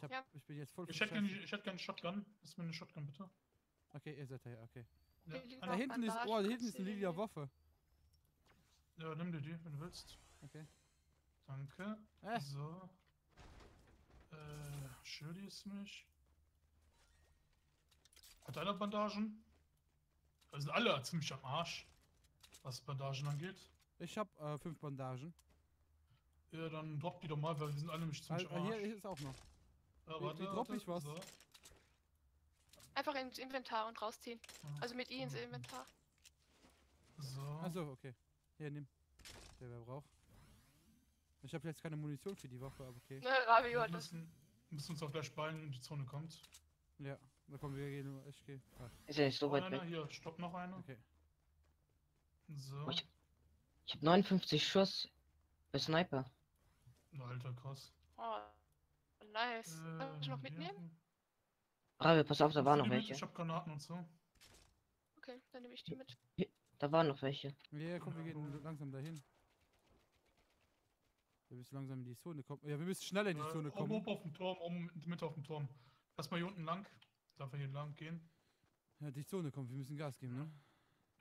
Ja. Ich bin jetzt voll Ich hätte verscheißt. gerne Shotgun. Lass mir eine Shotgun, bitte. Okay, ihr seid da, ja, okay. Ja, Hier liegt Ah, noch da hinten ist. Bandage, Oh, da hinten kannst ist du eine dir lila nehmen. Waffe. ja nimm dir die, wenn du willst. Okay. Danke. Äh. So. Shirley ist mich. Hat einer Bandagen? Also sind alle ziemlich am Arsch, was Bandagen angeht. Ich hab 5 Bandagen. Ja, dann droppt die doch mal, weil wir sind alle nämlich ziemlich am Arsch. Hier ist auch noch. Ja, wie dropp ich was? So. Einfach ins Inventar und rausziehen. Ja. Also mit I ins Inventar. So. Achso, okay. Hier, nimm. Der wer braucht. Ich habe jetzt keine Munition für die Waffe, aber okay. Ne, Rabio Wir hat das. müssen uns auch gleich beeilen, wenn die Zone kommt. Ja, da kommen wir gehen. Ich gehe. Ah, Ist ja nicht so Noch weit einer, weg. hier, stopp noch einer. okay. So. Oh, ich hab 59 Schuss bei Sniper. Alter, krass. Oh, nice. Darf ich noch mitnehmen? Rabe, pass auf, da waren noch Ich welche. hab Granaten und so. Okay, dann nehme ich die mit. Da waren noch welche. Ja, komm, wir gehen langsam dahin. Wir müssen langsam in die Zone kommen. Ja, wir müssen schneller in die Zone kommen. Oben auf dem Turm, oben in der Mitte auf dem Turm. Lass mal hier unten lang. Darf er hier lang gehen? Ja, die Zone kommt. Wir müssen Gas geben, ne?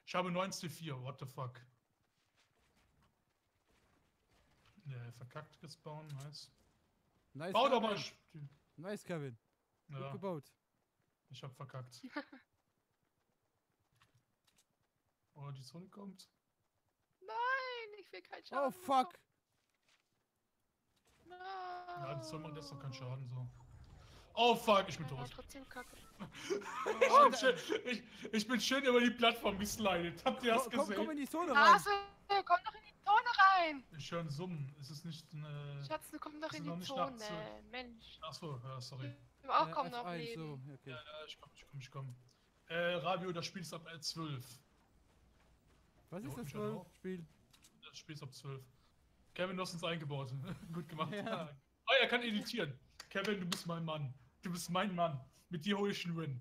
Ich habe 9C4, what the fuck. Ja, verkackt gespawnt, nice. Nice, Bau doch mal! Kevin. Nice, Kevin. Gut Ja, gebaut. ich hab verkackt. Oh, die Zone kommt. Nein, ich will keinen Oh, Schaden. fuck. Nein. Ja, die Zone macht jetzt doch keinen Schaden so. Oh fuck, ich bin Ja, tot. trotzdem kacke. Ich bin schön über die Plattform geslidet. Habt ihr das Komm in gesehen? die Zone rein. Hase, komm doch in die Zone rein. Ich höre einen Summen. Ist es nicht eine. Schatz, du komm doch ist in noch die nicht Zone. nachts, Mensch. Achso, ja, sorry. Du auch komm noch F1, leben. so, okay. Ja, ich komm. Rabio, das Spiel ist ab 12. Was Ja, ist das ich für auch. ein Spiel? Das Spiel ist ab 12. Kevin, du hast uns eingebaut. Gut gemacht. Ja. Oh, er kann editieren. Kevin, du bist mein Mann. Du bist mein Mann. Mit dir hole ich einen Win.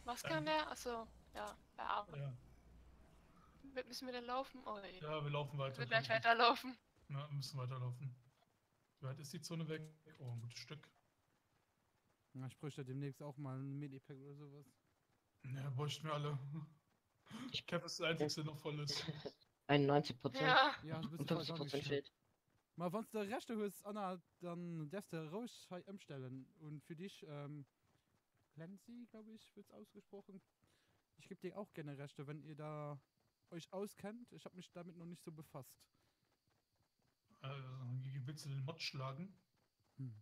Was kann der? Achso, ja, bei A. Ja, Müssen wir denn laufen? Oh, ey. ja, wir laufen Ich weiter. will gleich weiterlaufen. Ja, wir müssen weiterlaufen. Wie weit ist die Zone weg? Oh, ein gutes Stück. Ja, ich bräuchte demnächst auch mal ein Medipack oder sowas. Ja, bräuchten wir alle. Kev ist der Einzige, der noch voll ist. 91%. Ja. Ja, du Und bist voll 50% fehlt. Mal, wenn der Rechte hast, Anna, dann darfst du raus umstellen. Und für dich, Clancy, glaube ich, wird es ausgesprochen. Ich gebe dir auch gerne Rechte, wenn ihr da euch auskennt. Ich habe mich damit noch nicht so befasst. Wie willst du den Mod schlagen? Hm.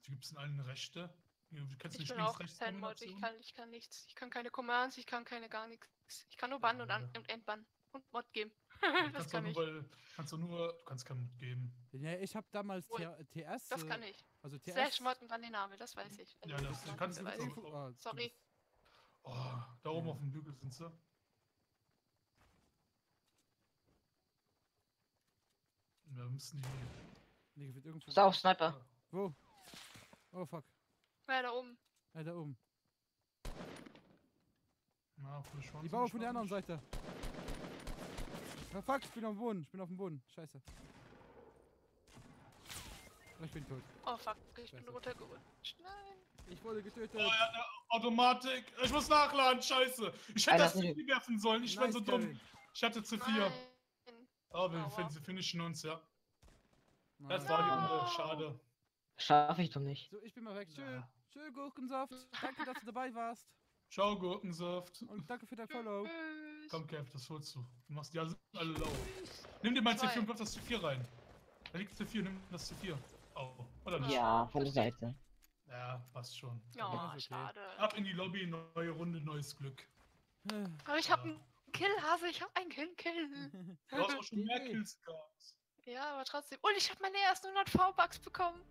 Du gibst in allen Rechte. Du kannst Ich nicht bin links, auch rechts Fan-Mod. Ich Kombination. kann nichts. Ich kann keine Commands, ich kann keine gar nichts. Ich kann nur bannen und, und entbannen. Und Mod geben. Das kann ich. Du kannst keinen Mod geben. Ja, ich habe damals Ui, TS. Das kann ich. Also TS. Slash Mod und dann den Namen, das weiß ich. Ja, das kannst du weiß nicht ich. so. Ah, Sorry. Oh, da oben Ja. auf dem Hügel sind sie. Ja, wir müssen die. Nee, wird irgendwo. Pass auf, Sniper. Wo? Oh fuck. Ja, da oben. Da oben. Na, auf der Schwanz. Die bauen von der anderen Seite. Ah, fuck, ich bin auf dem Boden. Ich bin auf dem Boden. Scheiße. Ich bin tot. Oh fuck, ich bin Scheiße. runtergerutscht. Nein. Ich wurde getötet. Oh, ja, ja, Automatik. Ich muss nachladen, scheiße. Ich hätte Einer das ist C4 werfen sollen. Ich war so dumm. Kevin. Ich hatte C4. Nein. Aber wir Aua. finishen uns, ja. Das Nein. war die No. Runde. Schade. Schaffe ich doch nicht. So, ich bin mal weg. Tschö. Ja. Tschö, Gurkensaft. Danke, dass du dabei warst. Ciao, Gurkensaft. Und danke für dein Follow. Tschüss. Komm, Kev, das holst du. Du machst die alle low. Nimm dir mein Zwei. C4 und wirf das C4 rein. Da liegt C4, nimm das C4. Oh, oder nicht? Ja, von der Seite. Ja, passt schon. Ja, ist okay. schade. Ab in die Lobby, neue Runde, neues Glück. Aber ich hab einen Kill, Hase. Ich hab einen Kill. Du hast auch schon mehr Nee. Kills gehabt. Ja, aber trotzdem. Und ich hab meine ersten 100 V-Bucks bekommen.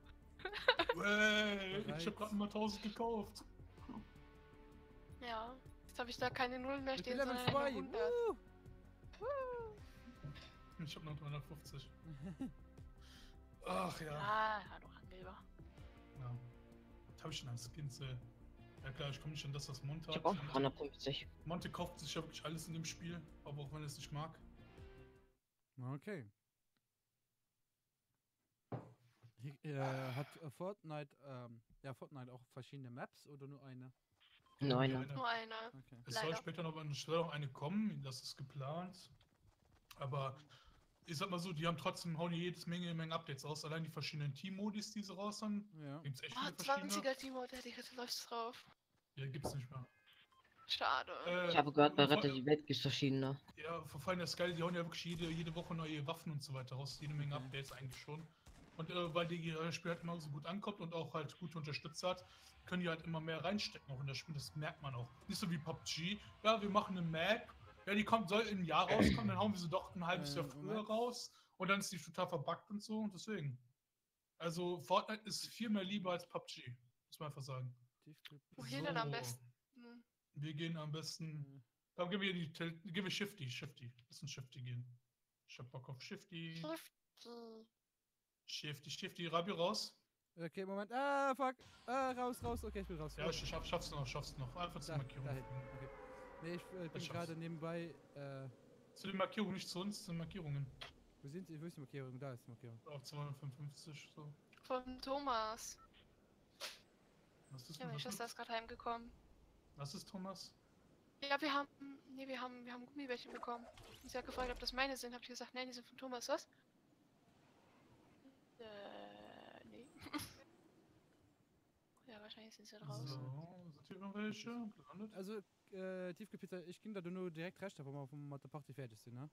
Hey, ich Bereits. hab gerade mal 1000 gekauft. Ja. Jetzt habe ich da keine Null mehr Ich bin stehen, Level sondern 2. eine 100. Ich hab noch 350. Ach ja. Ah, du Angeber. Ja. Was hab ich denn an Skins, ey? Ja klar, ich komme nicht an das, was Monte Ich hat. habe auch noch 350. Monte kauft sich ja wirklich alles in dem Spiel, aber auch wenn er es nicht mag. Okay. Hat Fortnite, Fortnite auch verschiedene Maps oder nur eine? Nur Ja, eine. Nur eine. Okay. Es soll Leider. später noch eine geplant. Aber ich sag mal so, die haben trotzdem, hauen hier jedes Menge Updates raus. Allein die verschiedenen Team-Modis, die sie raushauen, Ja. gibt's echt Ah, viele verschiedene. 20er Timo, der hätte läuft drauf. Ja, gibt's nicht mehr. Schade. Ich habe gehört, bei vor- Retter die Welt gibt es verschiedene. Ja, vor allem das Geile, die hauen ja wirklich jede Woche neue Waffen und so weiter raus. Jede Menge Okay. Updates eigentlich schon. Und weil die Spiel halt immer so gut ankommt und auch halt gute Unterstützer hat, können die halt immer mehr reinstecken auch in das Spiel. Das merkt man auch. Nicht so wie PUBG. Ja, wir machen eine Map. Ja, die soll in ein Jahr rauskommen, dann hauen wir sie doch ein halbes Jahr früher Moment. raus. Und dann ist die total verbuggt und so. Und deswegen. Also Fortnite ist viel mehr lieber als PUBG. Muss man einfach sagen. Wohin denn am besten? Hm. Wir gehen am besten. Dann gehen wir gehen wir Shifty. Lass uns Shifty gehen. Ich hab Bock auf Shifty. Shifty. Rabi raus. Okay, Moment. Ah, fuck. Raus. Okay, ich bin raus. Ja, ich schaff's noch. Einfach zur Da Markierung. hinten. Okay. Nee, ich bin schaff's. gerade nebenbei. Zu den Markierungen, nicht zu uns, zu den Markierungen. Wo ist die Markierung? Da ist die Markierung. Auf 255, so. Von Thomas. Was ist Ja, denn meine Schwester ist gerade heimgekommen. Was ist Thomas? Ja, wir haben Gummibärchen bekommen. Und sie hat gefragt, ob das meine sind. Hab ich gesagt, nein, die sind von Thomas, was? Nee. Ja, wahrscheinlich sind sie draußen. So, sind hier irgendwelche gelandet? Also, Tiefkühlpizza, ich ging da nur direkt recht, aber wir von der Party fertig sind, ne?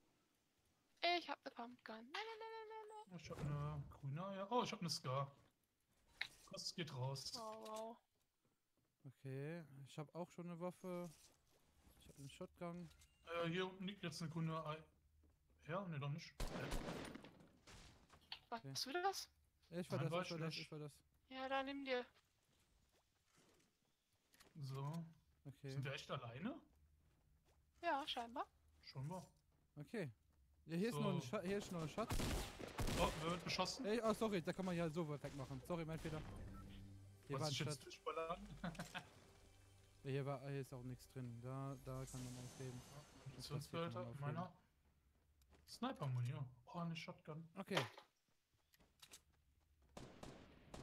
Ich hab eine Pumpkin. Nein. Ich hab eine grüne Eier. Oh, ich hab eine Scar. Das geht raus. Oh, wow. Okay, ich habe auch schon eine Waffe. Ich habe einen Shotgun. Hier unten liegt jetzt eine grüne Ei. Ja, ne, doch nicht. Warst du das? Ich war Nein, das, war ich war das, ich ich war das. Ja, dann nimm dir. So. Okay, Sind wir echt alleine? Ja, scheinbar. Schon mal. okay. Ja, hier ist noch ein So. Hier ist noch ein Schatz. Oh, wer wird beschossen? Ey, oh, sorry, da kann man ja so weit wegmachen. Sorry, mein Fehler. Hier war Was ein ist jetzt Schatz. durchballern? Ja, hier ist auch nichts drin. Da kann man aufheben. Munitionsbehälter, aufheben. meiner. Sniper-Munition. Oh, eine Shotgun. Okay.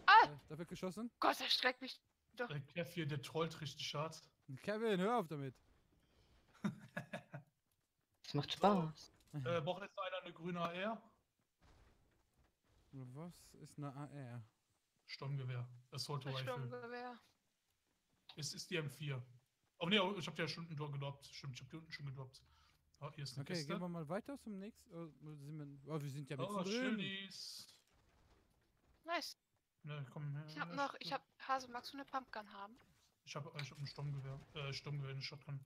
Ah! Da wird geschossen. Gott, erschreckt mich doch. Der Kev hier, der trollt richtig hart. Kevin, hör auf damit. Es macht Spaß. Braucht jetzt einer eine grüne AR? Was ist eine AR? Sturmgewehr. Assault Rifle. Sturmgewehr. Es ist die M4. Oh ne, ich hab die ja schon gedroppt. Stimmt, ich hab die unten schon gedroppt. Oh, hier ist eine Okay, Kiste. gehen wir mal weiter zum nächsten. Wir sind ja mit Oh, drin. Chilis. Nice. Ne, komm her. Ich hab Hase, magst du eine Pumpkin haben? Ich hab ein Sturmgewehr. Sturmgewehr, eine Shotgun.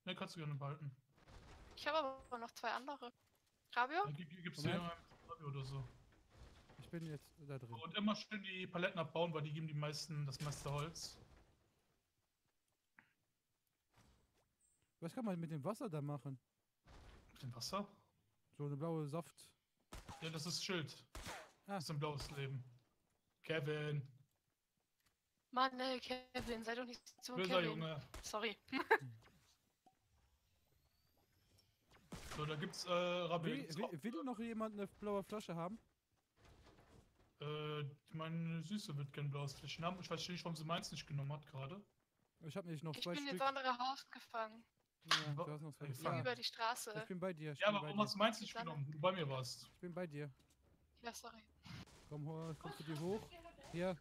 Ne, kannst du gerne behalten. Ich habe aber noch 2 andere. Rabio? Gibt's Moment. hier einen Radio oder so. Ich bin jetzt da drin. Und immer schön die Paletten abbauen, weil die geben das meiste Holz. Was kann man mit dem Wasser da machen? Mit dem Wasser? So eine blaue Saft. Ja, das ist Schild. Ah. Das ist ein blaues Leben. Kevin. Mann, Kevin, sei doch nicht so Böser Kevin. Junge. Sorry. So, da gibt's, Rabbi. Will noch jemand eine blaue Flasche haben? Meine Süße wird gern blaues Fläschchen haben. Ich weiß nicht, warum sie meins nicht genommen hat gerade. Ich habe nämlich noch Ich 2 bin Stück. ins andere Haus gefangen. Ja, du hast noch 2 Ey, Stück. fuck. Über die Straße. Ich bin bei dir. Ja, aber warum hast du meins nicht genommen? Du bei mir warst. Ich bin bei dir. Ja, sorry. Kommst du dir hoch? Hier.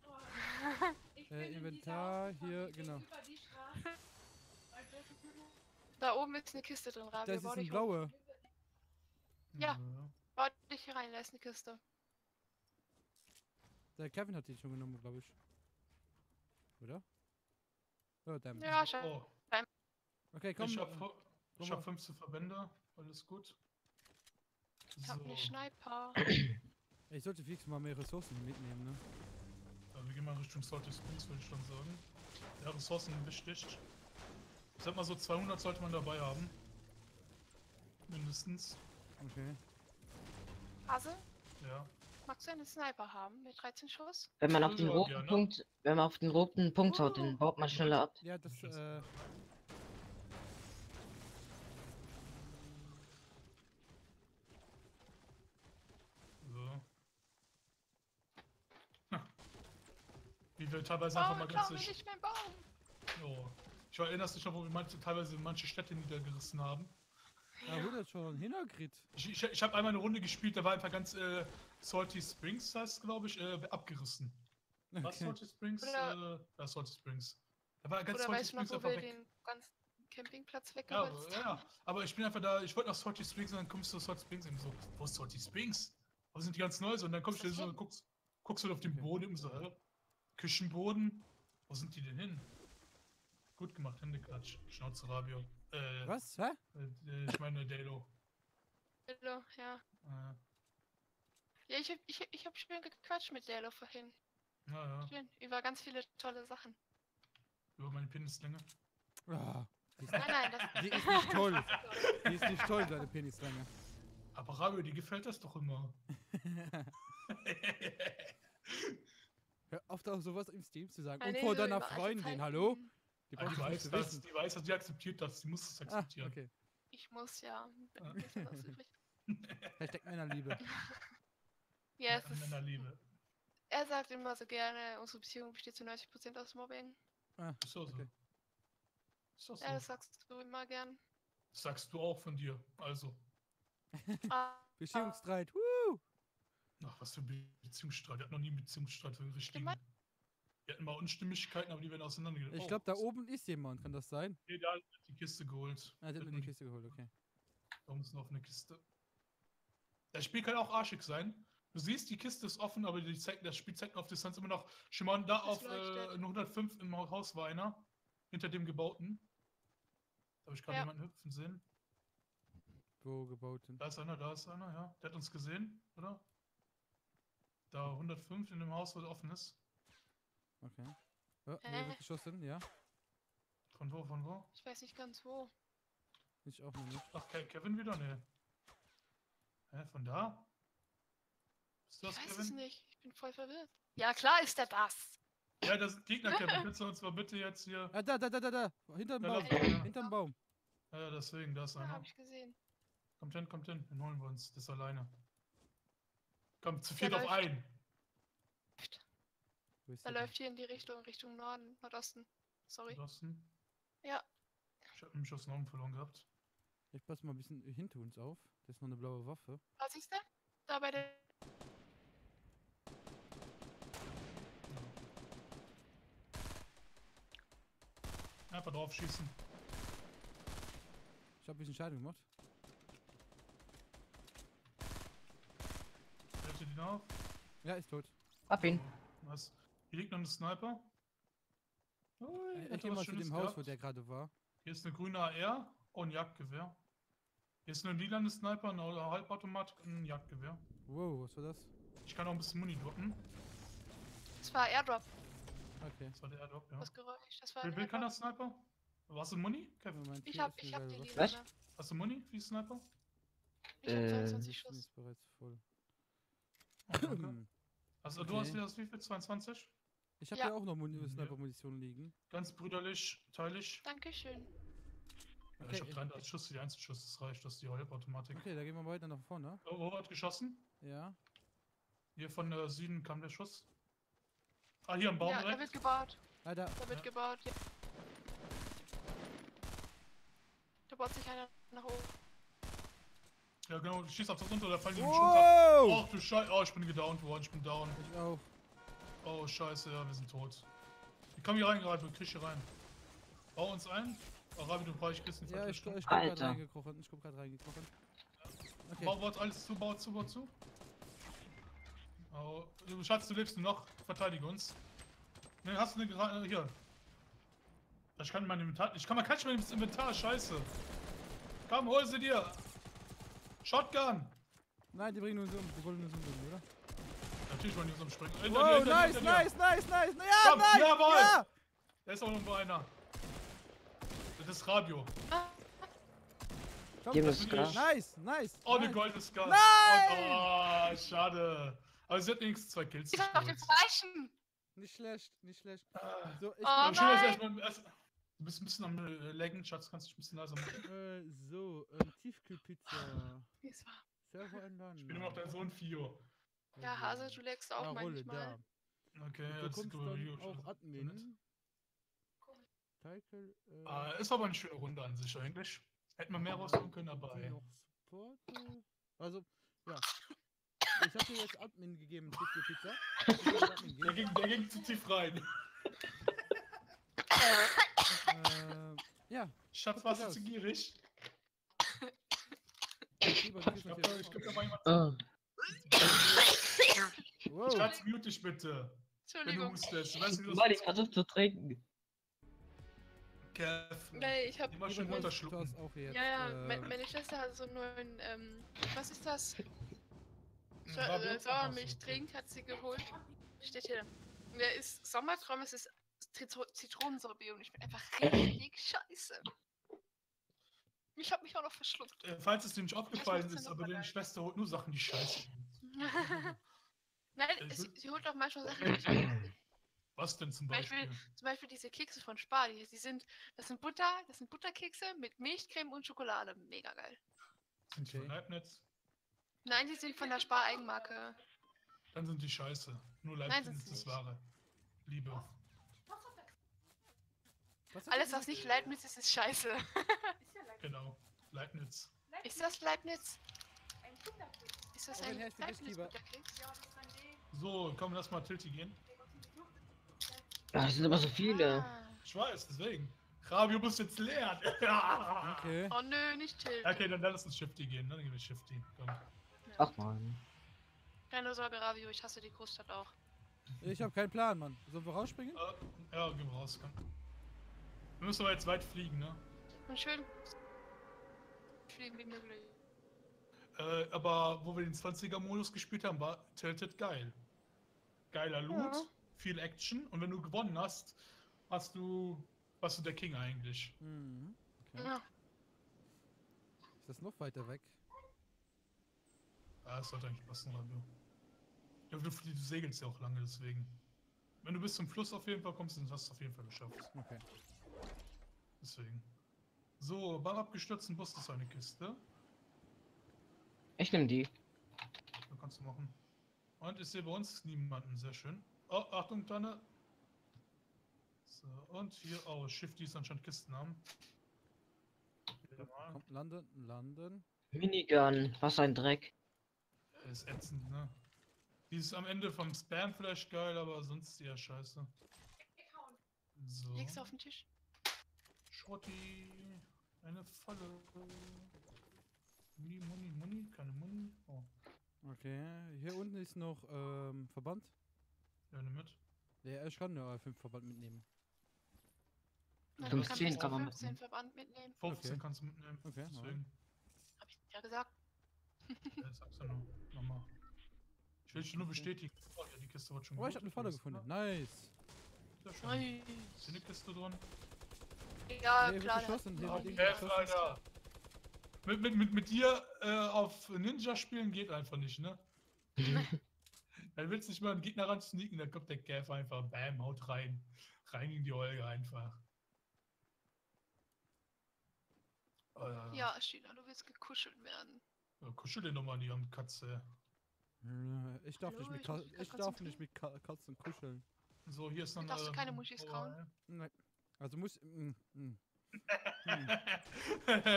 Inventar, hier, genau. Da oben ist eine Kiste drin, Rabio. Das ist Bau ein dich hoch. blaue. Ja. Bau dich hier rein, da ist eine Kiste. Der Kevin hat die schon genommen, glaube ich. Oder? Oh, damn. Ja, schau. Oh, Okay, komm. ich komm hab mal. 15 Verbände. Alles gut. Ich hab einen Sniper. Ich sollte fix mal mehr Ressourcen mitnehmen, ne? Ja, wir gehen mal Richtung Salty Springs, würde ich schon sagen. Ja, Ressourcen sind wichtig. Ich sag mal so 200 sollte man dabei haben. Mindestens. Okay. Hase, Ja. magst du einen Sniper haben mit 13 Schuss? Wenn man auf Ja, den roten gerne. Punkt, wenn man auf den roten Punkt haut, dann baut man schneller ab. Ja, das, So. Wie wir teilweise einfach mal Klau mir ganze. nicht mein Baum. Oh. Ich erinnere dich noch, wo wir teilweise manche Städte niedergerissen haben. Da wurde schon hingekriegt. Ich habe einmal eine Runde gespielt, da war einfach ganz Salty Springs, heißt glaube ich, abgerissen. Was Salty Springs? Ja, Salty Springs. Da war ganz Oder Salty weißt du noch, Springs wo einfach wir weg. den ganzen Campingplatz Ja, weggeholzt haben? ja, aber ich bin einfach da, ich wollte nach Salty Springs und dann kommst du zu Salty Springs und so, wo ist Salty Springs? Wo sind die ganz neu? Und dann kommst du Ist das so und guckst du auf den Boden und so, Küchenboden, wo sind die denn hin? Gut gemacht, Händeklatsch, Schnauze Rabio. Was? Hä? Ich meine Dalo. Hallo, ja. Ja, ich hab schön gequatscht mit Delo vorhin. Ja. Schön. Über ganz viele tolle Sachen. Über meine Penislänge. Ah, Nein, das die ist nicht toll. Die ist nicht toll, deine Penislänge. Aber Rabio, die gefällt das doch immer. Hör auf, da auch sowas im Steam zu sagen. Ah, Und nee, vor so deiner über alte Freundin, Zeiten. hallo? Die Die brauchst du nicht weiß zu das, wissen. die weiß das, die akzeptiert das, die muss es Ah, akzeptieren. okay. Ich muss ja. Ein bisschen was übrig. Hashtag Männerliebe. Ja, es ist, Männerliebe. er sagt immer so gerne, unsere Beziehung besteht zu 90% aus Mobbing. Ah, Ist doch so. okay. Ist doch so. Ja, das sagst du immer gern. Das sagst du auch von dir. Also. Ah, Beziehungsstreit. Woo! Ach, was für Beziehungsstreit. Wir hatten noch nie einen Beziehungsstreit für den richtigen. Immer- Wir hatten mal Unstimmigkeiten, aber die werden auseinandergegangen. Ich glaube, da oben ist jemand. Kann das sein? Nee, da hat die Kiste geholt. Ah, der hat nur die Kiste geholt, okay. Da unten ist noch eine Kiste. Das Spiel kann auch arschig sein. Du siehst, die Kiste ist offen, aber das Spiel zeigt auf Distanz immer noch. Schimon, da Das auf leuchtet. 105 im Haus war einer. Hinter dem Gebauten. Da habe ich gerade Ja. jemanden hüpfen sehen. Wo gebaut denn? Da ist einer, ja. Der hat uns gesehen, oder? Da 105 in dem Haus, was offen ist. Okay. Ja, nee, wird geschossen, ja. Von wo? ich weiß nicht ganz wo. Ich auch noch nicht. Ach, Kevin wieder? Nee. Hä, von da? Bist du Ich das, weiß es Kevin? nicht. Ich bin voll verwirrt. Ja, klar ist der das. Ja, das ist Gegner, Kevin. Kannst du uns mal bitte jetzt hier... Ah, da. Hinterm Ja, Baum. lauf mal, ja. Hinterm Baum. Ja, deswegen, da ist Ja, einer. hab ich gesehen. Kommt hin, den holen wir uns. Das ist alleine. Komm, zu Der viert auf läuft. einen. Wo ist Er der läuft hier in die Richtung Norden, Nordosten. Sorry. Draußen. Ja. Ich hab nämlich aus den Augen verloren gehabt. denn? Ich passe mal ein bisschen hinter uns auf. Das ist noch eine blaue Waffe. Was ist der? Da bei der. Einfach drauf schießen. Ich habe ein bisschen Schaden gemacht. Hältst du den auf? Ja, ist tot. Hab ihn. Was? Hier liegt noch ein Sniper. Oh, Ich geh mal zu dem Haus, wo der gerade war. Hier ist eine grüne AR und ein Jagdgewehr. Hier ist eine lilane Sniper, eine Halbautomat und ein Jagdgewehr. Wow, was war das? Ich kann auch ein bisschen Muni droppen. Das war Airdrop. Okay. Das war der Airdrop, ja. Das Geräusch. Das war Wie ein viel kann der Airdrop. Sniper? Hast du Muni, Kevin? Moment, Ich hier hab ist die eine geile Liebe. Was? Ne? Hast du Muni für die Sniper? Ich hab Äh, 22 Waffe. Schuss. Ist bereits voll. Oh, danke. Also du hast Okay. wieder das wie viel? 22? Ich habe Ja. ja auch noch Ja. Sniper-Munition liegen. Ganz brüderlich, teilig. Dankeschön. Ja, Okay, ich habe 33 Schuss für die Einzelschuss, das reicht, das ist die Halbautomatik. Okay, da gehen wir weiter nach vorne. Oh, wo hat geschossen? Ja. Hier von Süden kam der Schuss. Ah, hier am Baum Ja, da direkt. wird gebaut. Ah, da. Da wird Ja. gebaut. Ja. Da baut sich einer nach oben. Ja genau, schieß auf das runter, da fallen die schon ab. Wow! Oh du Scheiße, oh ich bin gedownt worden, ich bin down. Ich auch. Oh scheiße, ja, wir sind tot. Ich komm hier rein gerade, krieg hier rein. Bau uns ein. Oh Rabi, du brauchst Kisten. Ja, ich komm Alter. gerade reingekrochen. Ich komm gerade reingekrochen. Okay. Bau alles zu, bau zu. Oh, du Schatz, du lebst nur noch. Verteidige uns. Ne, hast du eine gerade hier. Ich kann mein Inventar. Ich kann mal catchen mit dem Inventar, scheiße. Komm, hol sie dir. Shotgun. Nein, die bringen uns um. Die wollen uns umbringen, oder? Natürlich wollen die uns umspringen. Wow, nice. Ja, Komm, nice! jawohl! Ja! Da ist auch irgendwo einer. Das ist Radio. Komm, Gib das es bin klar. ich. nice! Oh, eine nice. goldene Scar. Nein! Und, oh, schade. Aber sie hat wenigstens 2 Kills. Ich auf den Falschen! Nicht schlecht. Ah. So, ich Oh, Und schön, dass nein. du bist ein bisschen am Laggen, Schatz, kannst du dich ein bisschen leiser machen. so, Tiefkühlpizza. Wie es war. Servo ändern. Ich bin immer noch dein Sohn Fio. Ja, Hase, du leckst auch Rolle manchmal. da. Okay, Du jetzt kommst dann auch Admin. Teikel, Ist aber eine schöne Runde an sich eigentlich. Hätten wir mehr rausholen können, aber ey. Noch Support? Also, ja. Ich habe dir jetzt Admin gegeben, Pizza. Admin Der ging zu tief rein. Ja. Schatz, warst du zu gierig? Lieber, du Ich gehst glaube, noch da war jemand. Oh. Wow. Schatz, mute dich bitte. Wenn du Entschuldigung. hustest. Weißt du, wie Mann, das ich versuche zu trinken. Kev. Nee, ich hab. Immer schön Du runterschlucken. hast auch jetzt. Ja, ja, meine Schwester hat so einen neuen, was ist das? Rabio? Sauermilchtrink hat sie geholt. Steht hier. Der ist Sommertraum, es ist Zitronensorbet und ich bin einfach richtig scheiße. Ich hab mich auch noch verschluckt. Falls es dir nicht aufgefallen muss ist, dann aber noch mal deine Schwester holt nur Sachen, die scheiße sind. Nein, Ich will- sie holt auch manchmal Sachen, die ich mag. Was denn zum Beispiel- Beispiel? Zum Beispiel diese Kekse von Spar, das sind Butterkekse mit Milchcreme und Schokolade. Mega geil. Sind die von Okay. Leibniz? Nein, die sind von der Spar-Eigenmarke. Dann sind die scheiße. Nur Nein, Leibniz sind ist sie das nicht. Wahre. Liebe. Was hast du Alles, was gesagt? nicht Leibniz ist, ist scheiße. Genau. Leibniz. Ist das Leibniz? Ist das Oh, ein wenn Herr, vergiss lieber. Leibniz-Butterkeks? So, komm, lass mal Tilti gehen. Ah, das sind aber so viele. Ah. Ich weiß, deswegen. Rabio muss jetzt lernen. Okay. Oh nö, nicht Tilt. Okay, dann lass uns Shifty gehen. Dann gehen wir Shifty. Komm. Ach man. Keine Sorge, Ravio, ich hasse die Großstadt auch. Ich habe keinen Plan, Mann. Sollen wir rausspringen? Ja, gehen wir raus. Komm. Wir müssen aber jetzt weit fliegen, ne? Und schön fliegen wie möglich. Aber wo wir den 20er-Modus gespielt haben, war Tilted geil. Geiler Loot, Ja. viel Action und wenn du gewonnen hast, warst du der King eigentlich. Mhm. Okay. Ja. Ist das noch weiter weg? Ja, das sollte eigentlich passen, Rabio. Ja, du segelst ja auch lange, deswegen. Wenn du bis zum Fluss auf jeden Fall kommst, dann hast du es auf jeden Fall geschafft. Okay. Deswegen. So, beim abgestürzten Bus ist eine Kiste. Ich nehme die. Das kannst du machen. Und ich sehe bei uns niemanden, sehr schön. Oh, Achtung, Tanne. So, und hier, oh, Shifty ist anscheinend Kisten haben. Wieder mal. Komm, landen. Minigun, was ein Dreck. Ist ätzend, ne? Die ist am Ende vom Spam vielleicht geil, aber sonst eher scheiße. So. Legst du auf den Tisch? Schrotti. Eine Falle. Muni, keine Muni. Oh, Okay. Hier unten ist noch Verband. ja, nimm mit. Ja, ich kann nur 5 Verband mitnehmen. Nein, 15 kann man 15 mitnehmen. Verband mitnehmen. 15 Okay. kannst du mitnehmen. Okay, Deswegen. Hab ich ja gesagt. Ja, sagst du nur. Nochmal. Ich will dich nur bestätigen. Oh, ja, die Kiste wird schon Oh, ich gut. habe eine Falle gefunden. Nice. Sehr schön. Nein. Ist hier eine Kiste drin? Ja, Hier wird klar. geschossen. Hier wird Okay, geschossen. Alter. Mit dir auf Ninja spielen geht einfach nicht, ne? Dann willst du nicht mal einen Gegner ran sneaken, dann kommt der Gav einfach, bam, haut rein. Rein in die Olga einfach. Ja, Sheila, du willst gekuschelt werden. Kuschel den doch mal die arme Katze. Ich darf Hallo, nicht mit, ich muss mich ich grad darf konzentrieren. nicht mit Katzen kuscheln. So, hier ist noch Darfst du keine Muschis kauen? Nein. Also muss.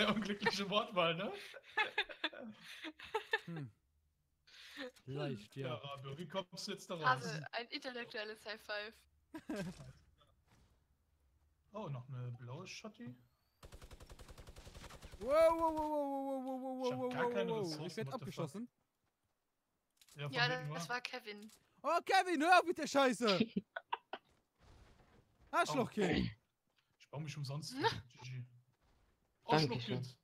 Unglückliche Wortwahl, ne? Hm. Leicht, Ja, ja. Rabio, wie kommst du jetzt da raus? Hase, ein intellektuelles High Five. Oh, noch eine blaue Schotti. Wow, wow, wow, wow, wow, wow, Ich hab wow, gar wow, keine wow, Ressourcen, ich werd what the abgeschossen. Ja, von Ja, wegen, das wa? war Kevin. Oh, Kevin, hör auf mit der Scheiße! Arschlochkind! Ich baue mich umsonst. GG. Dankeschön. Arschlochkind.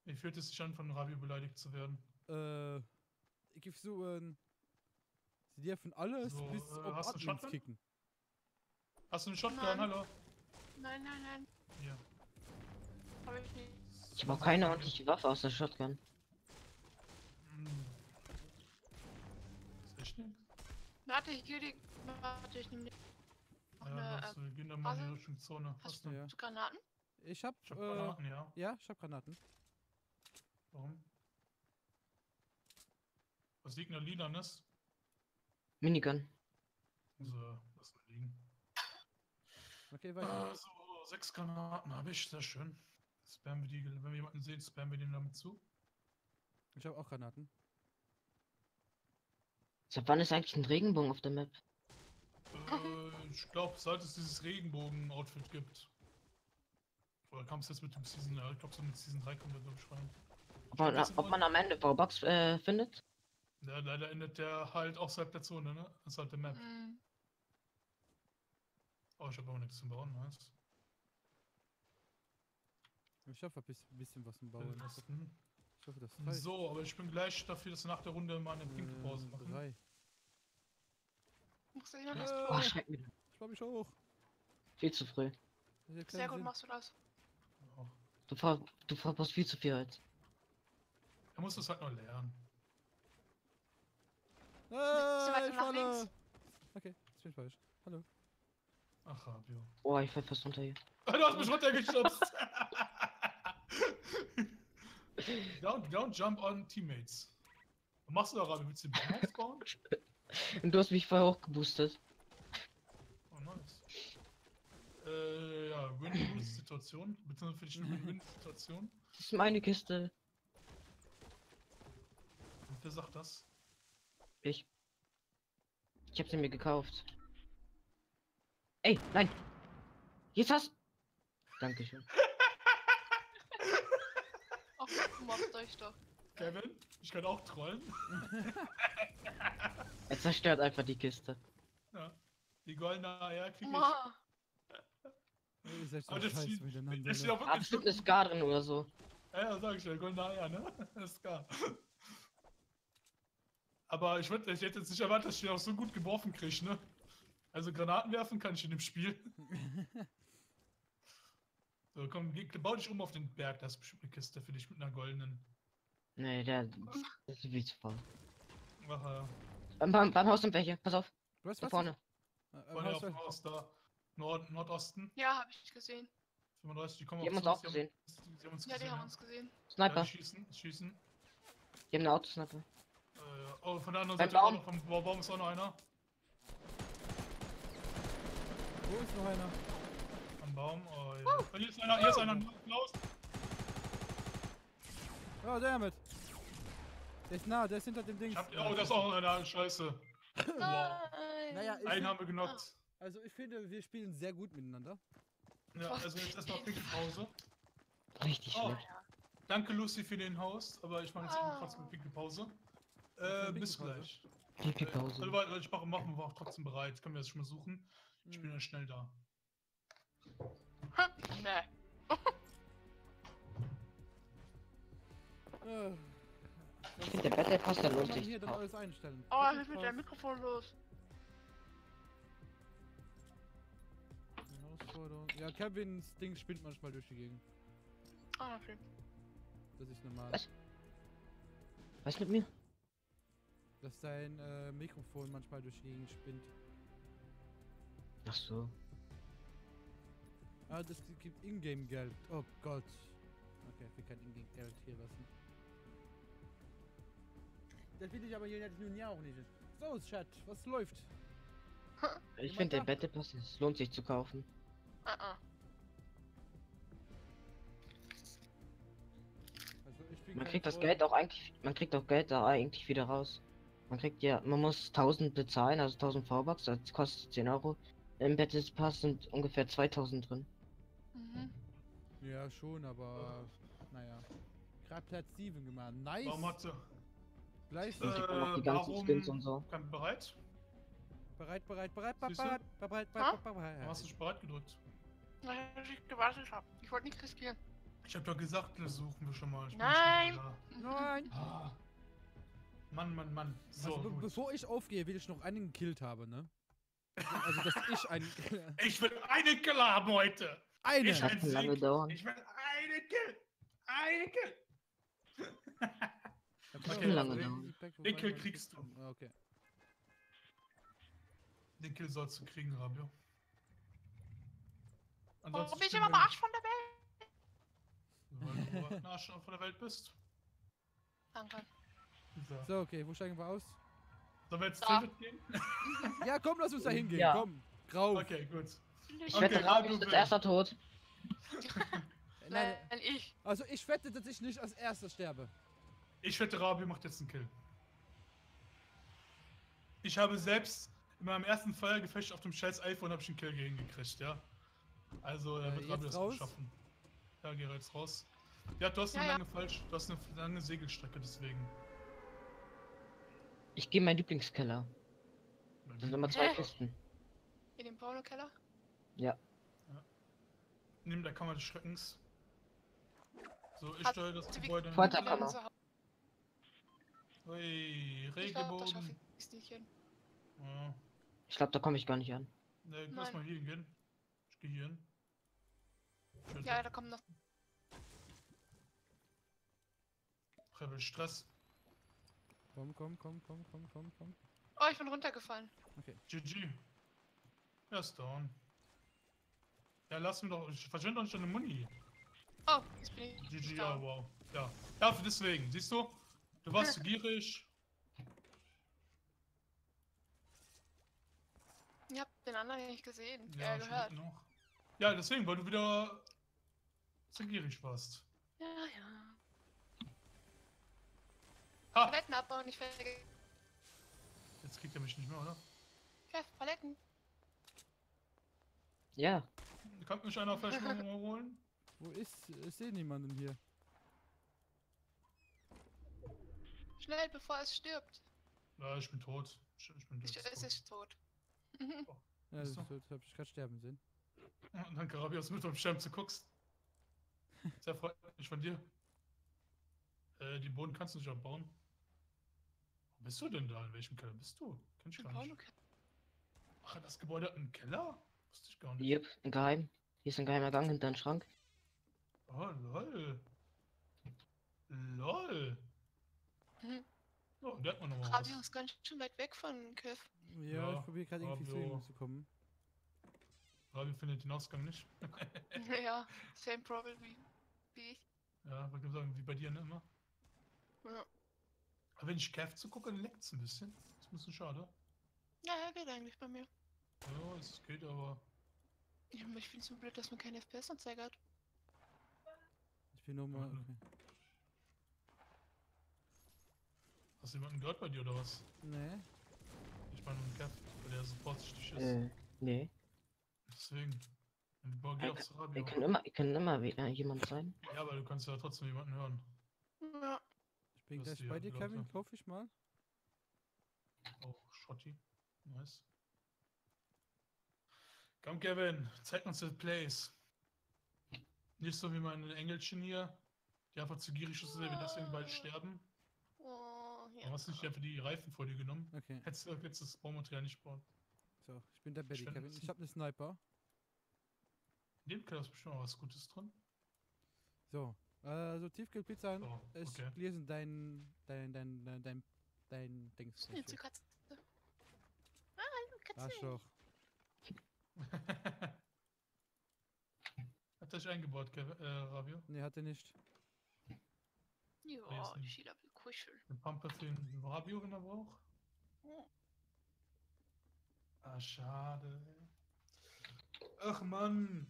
Wie fühlt es sich an, von Rabio beleidigt zu werden? Ich geb so sie dürfen alles So, bis hast du auf einen Admins Shotgun? kicken. Hast du eine Shotgun? Nein. Hallo? Nein, nein, nein. Hier. Hab ich nicht. Ich habe auch keine ordentliche Waffe aus der Shotgun. Hm. Ist echt nix? Warte, hier die. Warte, ich nehme die. Noch Ja, eine, wir gehen dann mal in die Hase? Richtung Zone. Hast Hast du? Ja. Granaten? Ich hab, Ich hab Granaten, ja. ja, ich hab Granaten. Warum? Was liegt in der Lilanes? Minigun. So, lass mal liegen. Okay, weiter. So, 6 Granaten habe ich, sehr schön. Spammen wir die, wenn wir jemanden sehen, spammen wir den damit zu. Ich habe auch Granaten. Seit wann ist eigentlich ein Regenbogen auf der Map? Ich glaube, seit es dieses Regenbogen-Outfit gibt. Oder kam es jetzt mit dem Season, ich glaube so mit Season 3 kommt der glaube ich rein. Ob man am Ende V-Bucks findet? Ja, leider endet der halt außerhalb der Zone, ne? Das ist halt der Map. Mhm. Oh, ich habe auch nichts zum Bauen, nice. Ich hoffe, ein bisschen was im Bauen. Westen. Ich hoffe, das reicht. So, aber ich bin gleich dafür, dass wir nach der Runde mal eine pinke Pause machen. 3. Muss ja jemand Ja. das Oh, Klo. schreck mich. Ich war mich hoch. Viel zu früh. Das hat Sehr keinen gut Sinn. machst du das. Ja. Du verpasst viel zu viel heute. Er muss das halt noch lernen. weiter Ich nach falle. links. Okay, jetzt bin ich falsch. Hallo. Ach, Rabio. Oh, ich fall fast runter hier. Du hast mich runtergeschubst! don't jump on teammates. Was machst du da, Rabio? Willst du den Baum aufbauen? Und du hast mich vorher hochgeboostet. Oh, nice. Ja, Win-Lose-Situation. Beziehungsweise für dich eine Win-Win-Situation. Das ist meine Kiste. Und wer sagt das? Ich hab sie mir gekauft. Ey, nein! Jetzt hast. Dankeschön. Ach, macht euch doch. Kevin, ich kann auch trollen. Er zerstört einfach die Kiste. Ja. Die goldene Eier krieg ich. Ma. Ihr seid so Aber das scheiße sieht- miteinander. das sieht ne? auch wirklich Absolut eine Ska drin oder so. Ja, sag ich ja, goldene Eier, ne? Das ist klar. Aber ich hätte jetzt nicht erwartet, dass ich die auch so gut geworfen kriege, ne? Also Granaten werfen kann ich in dem Spiel. So, komm, bau dich um auf den Berg, das ist bestimmt eine Kiste für dich mit einer goldenen. Nee, das ist viel zu faul. Ach, Beim Haus sind welche. Pass auf. Du hast Da was? vorne. vorne auf dem Haus da. Nordosten. Ja, hab ich gesehen. 35, die kommen Die haben auf uns auch die gesehen. Die haben uns Ja, die gesehen, haben ja. uns gesehen. Ja, Sniper. die schießen. Die haben eine Autosniper. Oh, von der anderen Beim Seite auch Baum. noch, vom Baum ist auch noch einer. Wo ist noch einer? Am Baum. Oh, ja. Oh, hier ist einer. Klaus. Oh, damit. Der ist nah, der ist hinter dem Ding. Oh, das ist auch einer. Scheiße. Wow. Nein. Naja, ich Einen find, haben wir genockt. also ich finde, wir spielen sehr gut miteinander. Ja, also jetzt erstmal Pinkelpause. Richtig Oh. schlecht. Danke Lucy für den Host, aber ich mache jetzt Ah. trotzdem eine Pinkelpause. eine Bis Pinkelpause? gleich. Pipi Pause. Also, ich machen wir auch trotzdem bereit. Können wir das schon mal suchen? Ich bin dann schnell da. Nee. Ich finde der Battle Pass, der lohnt Kann man sich. hier dann alles einstellen. Oh, was Battle ist mit Pass, deinem Mikrofon los? Herausforderung. Ja, Kevins Ding spinnt manchmal durch die Gegend. Ah, okay. Das ist normal. Was? Was mit mir? Dass dein Mikrofon manchmal durch die Gegend spinnt. Ach so. Ah, das gibt Ingame-Geld. Oh Gott. Okay, wir können Ingame-Geld hier lassen. Das will ich aber hier nun ja auch nicht. So, Chat, was läuft? Ich Jemand finde da? der Battle Pass, es lohnt sich zu kaufen. Ah. Also ich bin Man kein kriegt das Troll. Geld auch eigentlich, man kriegt auch Geld da eigentlich wieder raus. Man muss 1000 bezahlen, also 1000 V-Bucks, das kostet 10 Euro. Im Battle Pass sind ungefähr 2000 drin. Mhm. Ja, schon, aber naja. Gerade Platz 7 gemacht. Nice. Warum hat sie? Gleich Und die kommen auch die ganzen Skins und so. Bereit? bereit. Siehst du? Warum hast du dich bereit gedrückt? Weil ich gewartet habe. Ich wollte nicht riskieren. Ich hab doch gesagt, das suchen wir schon mal. Ich bin Nein. schon mal Nein. da. Ah. Mann. So, Also, gut. bevor ich aufgehe, will ich noch einen gekillt haben, ne? Also, dass ich einen. Ich will einen Kill haben heute. Einen! Ich Das ein kann lange Sieg. dauern. Ich will einen Kill. Einen Kill. Das Okay, kann lange also dauern. den Kill kriegst du. Okay. Den Kill sollst du kriegen, Rabio. Oh, Ansonsten bin ich stimmen immer wir am Arsch von der Welt. nicht, weil du ein Arsch von der Welt bist. Danke. So. So, okay, wo steigen wir aus? Sollen wir jetzt Da. Tilted gehen? Ja, komm, lass uns da hingehen, Ja. komm. Grau. Okay, gut. Ich Okay, wette, Rabi Rabi ist als will. erster tot. Nein, Nein, ich. also ich wette, dass ich nicht als erster sterbe. Ich wette, Rabi macht jetzt einen Kill. Ich habe selbst in meinem ersten Feuergefecht auf dem scheiß iPhone habe ich einen Kill gegen gekriegt, ja. Also wird Jetzt Rabi das auch raus? schaffen. Ja, geh jetzt raus. Ja, du hast eine Ja, ja. lange du hast eine lange Segelstrecke, deswegen. Ich gehe in meinen Lieblingskeller. Das sind immer 2 Hä? Kisten. In dem Pornokeller? Ja. Nimm der Kammer des Schreckens. So, ich Hat steuere das sie wie- Gebäude. Vorderkammer. Zu Hause. Ui, Ich glaube, das schaffe Regenbogen. ich nicht hin. Ja. Ich glaube, da komme ich gar nicht an. Ne, lass Nein. mal hier hingehen. Ich gehe hier hin. Schön. Ja, da kommt noch. Rebel Stress. Komm. Oh, ich bin runtergefallen. GG. Er ist down. Ja, lass ihn doch. Ich verschwende doch nicht deine Muni. Oh, jetzt bin ich. GG, down. ja, wow. Ja. Ja, deswegen. Siehst du? Du warst zu gierig. Ich hab den anderen nicht gesehen. Ja, Gehört. stimmt noch. Ja, deswegen, weil du wieder zu gierig warst. Ja, ja. Ha! Paletten abbauen, nicht fertig. Jetzt kriegt er mich nicht mehr, oder? Kev, Paletten. Ja. Kann mich einer vielleicht noch mal holen? Wo ist? Ich sehe niemanden hier. Schnell, bevor es stirbt. Ja, ich bin tot. Ich bin tot. Es ist tot. Ja, Ist das so. habe ich gerade sterben sehen. Danke, Rabi, dass du mit beim Sterben zu guckst. Sehr freundlich von dir. Die Boden kannst du nicht abbauen. Wo bist du denn da? In welchem Keller bist du? Kenn ich Im gar nicht. Pornokeller. Ach, das Gebäude hat einen Keller? Wusste ich gar nicht. Yep, geheim. Hier ist ein geheimer Gang hinter dem Schrank. Oh, lol. Lol. Mhm. Oh, der hat man noch mal was. Radio ist ganz schön weit weg von Kev. Ja, Ja, ich probiere gerade irgendwie zu Fabio. ihm zu kommen. Rabi findet den Ausgang nicht. Ja, same problem wie ich. Ja, wollte ich sagen, wie bei dir ne, immer. Ja. Aber wenn ich Kev zugucke, dann leckt es ein bisschen. Das ist ein bisschen schade. Ja, geht eigentlich bei mir. Ja, es geht aber. Ja, aber ich finde es so blöd, dass man keine FPS-Anzeige hat. Ich bin nochmal. Mhm. Okay. Hast du jemanden gehört bei dir oder was? Nee. Ich meine, Kev, weil der so vorsichtig ist. Nee. Deswegen. Geh aufs Radio. Wir können immer wieder jemand sein. Ja, aber du kannst ja trotzdem jemanden hören. Ja. Ich bin Das gleich hier, bei dir, Leute. Kevin. Kauf ich mal. Oh, Schotti. Nice. Komm, Kevin, zeig uns das Place. Nicht so wie meine Engelchen hier, die einfach zu gierig sind, wir deswegen bald sterben. Oh, ja. Warum hast du nicht einfach die Reifen vor dir genommen? Okay. Hättest du jetzt das Baumaterial nicht bauen. So, ich bin der Betty, Schön. Kevin. Ich habe eine Sniper. In dem Keller ist bestimmt auch was Gutes drin. So, also Tiefkühlpizza. Oh, Ich okay. lese dein Dings. Jetzt die Katze. Ah, eine Katze. Arschloch. Hat er sich eingebaut, Kevin, Rabio? Nee, hat er nicht. Ja, nicht. Sheila will kuscheln. Eine Pampe für den Rabio, wenn er braucht? Ja. Ah, schade. Ach Mann,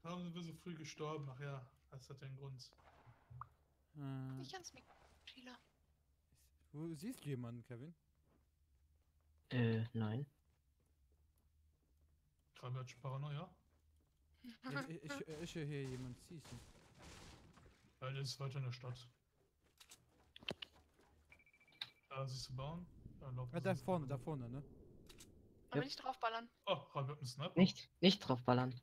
warum sind wir so früh gestorben? Ach ja, das hat ja einen Grund. Nicht ans Mikro, Sheila. Wo siehst du jemanden, Kevin? Nein. Rabio hat schon Paranoia. Ich höre hier jemanden schießen. Weil der ist weiter in der Stadt. Da siehst du bauen. Da vorne, ne? Aber nicht draufballern. Oh, Rabio hat einen Sniper. Nicht draufballern.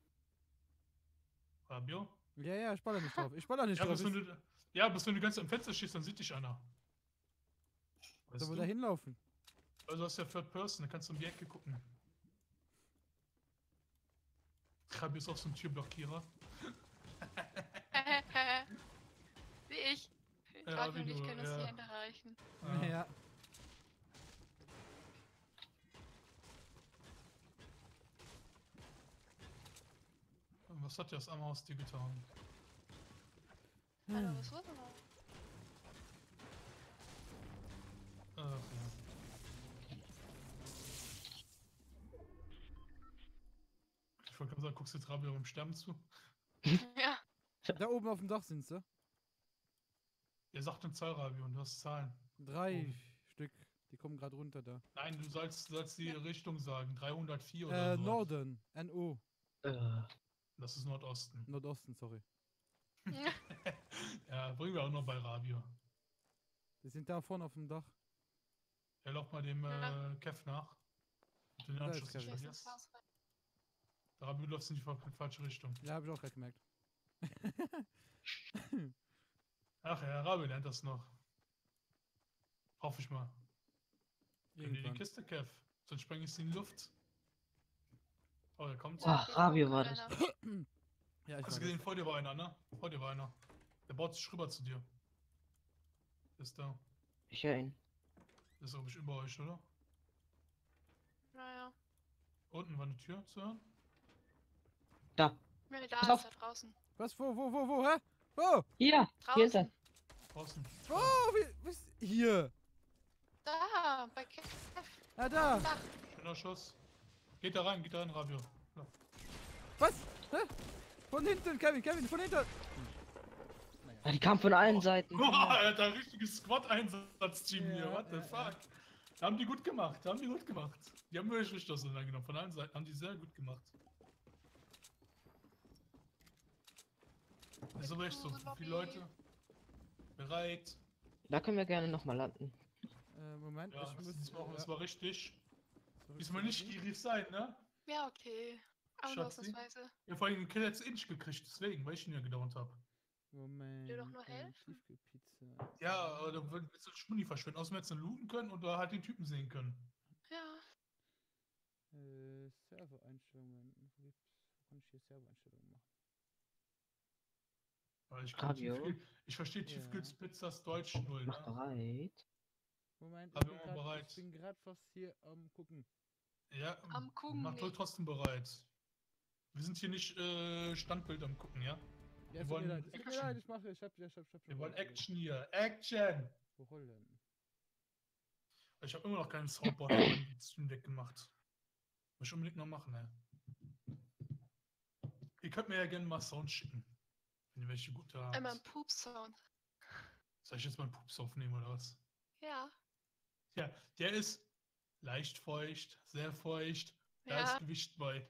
Rabio? Ja, ich baller nicht drauf. Ich baller nicht Ja, drauf. bis wenn du ganz am Fenster stehst, dann sieht dich einer. Weißt Da wo du? da hinlaufen. Also hast du ja Third Person, dann kannst du um die Ecke gucken. Rabio ist auch so ein Türblockierer. Wie ich. Ja, Radio wie und ich du, können uns ja. die Hände reichen. Ja. Was hat das Amhaus dir getan? Hallo, was war denn? Ach ja. Ich wollte gerade sagen, guckst du jetzt Rabio beim Sterben zu? Ja. Da oben auf dem Dach sind sie. Ihr sagt eine Zahl, Rabi, und du hast Zahlen. 3 Stück. Die kommen gerade runter da. Nein, du sollst die Richtung sagen. 304 oder so. Norden. NO. Das ist Nordosten. Nordosten, sorry. Ja, bringen wir auch noch bei Rabio. Die sind da vorne auf dem Dach. Er lauft mal dem Ja. Kev nach. Und den Da Anschluss ist nicht Kevin. vergisst. Der Rabio läuft in die falsche Richtung. Ja, habe ich auch gerade gemerkt. Ach ja, Rabio lernt das noch. Hoffe ich mal. Können die Irgendwann. Kiste, Kev? Sonst spreng ich sie in die Luft. Oh, er kommt. Ach, Rabio war das. Ja, ich Hast du weiß. gesehen, vor dir war einer, ne? Vor dir war einer. Der baut sich rüber zu dir. Ist da. Ich höre ihn. Das ist, glaube ich, über euch, oder? Naja. Unten war eine Tür zu hören. Da. Ja, da Pass ist auf. er draußen. Was? Wo? Hä? Wo? Hier. Hier ist er. Draußen. Draußen. Wo? Was? Hier. Da, bei Kev. Ah, da. Dach. Schöner Schuss. Geht da rein, Rabio. Ja. Was? Hä? Von hinten, Kevin, von hinten. Ah, die kam von allen Seiten. Boah, er hat ein richtiges Squad-Einsatz-Team hier. Ja, What the ja, fuck? Haben die gut gemacht, Die haben wirklich richtig auseinandergenommen. Von allen Seiten haben die sehr gut gemacht. Ist aber echt so. Viele Leute. Bereit. Da können wir gerne nochmal landen. Moment, Ja, ich muss. das war richtig. Sorry, Diesmal nicht gierig sein, ne? Ja, okay. Aber nur Schatzi? ausnahmsweise. Ja, vor allem den Kill jetzt eh nicht gekriegt, deswegen, weil ich ihn ja gedauert habe. Moment. Dir doch nur helfen. Tiefkühlpizza. Ja, aber dann willst du Schmundi verschwinden. Außerdem hättest du looten können und da halt den Typen sehen können. Ja. Servereinstellungen. Wo kann ich hier Servereinstellungen machen? Weil Radio? ich verstehe Ja. Tiefkühlpizzas Deutsch null, Mach ne? bereit. Moment, Aber immer bereit. ich bin gerade fast hier am gucken. Ja, Am Gucken mach nicht. trotzdem bereit. Wir sind hier nicht Standbild am gucken, ja? Ja, Wir wollen es tut mir Action. leid, ich mache, ich hab Wir schon wollen bereit. Action hier. Action! Wo rollen? Ich habe immer noch keinen Soundboard auf meinem Stream Deck gemacht. Muss ich unbedingt noch machen, ne? Ihr könnt mir ja gerne mal Sound schicken. Wenn ihr welche gute habt. Einmal ein Poop-Sound. Soll ich jetzt mal einen Pups aufnehmen oder was? Ja. Ja, der ist leicht feucht, sehr feucht. Da Ja. ist Gewicht bei.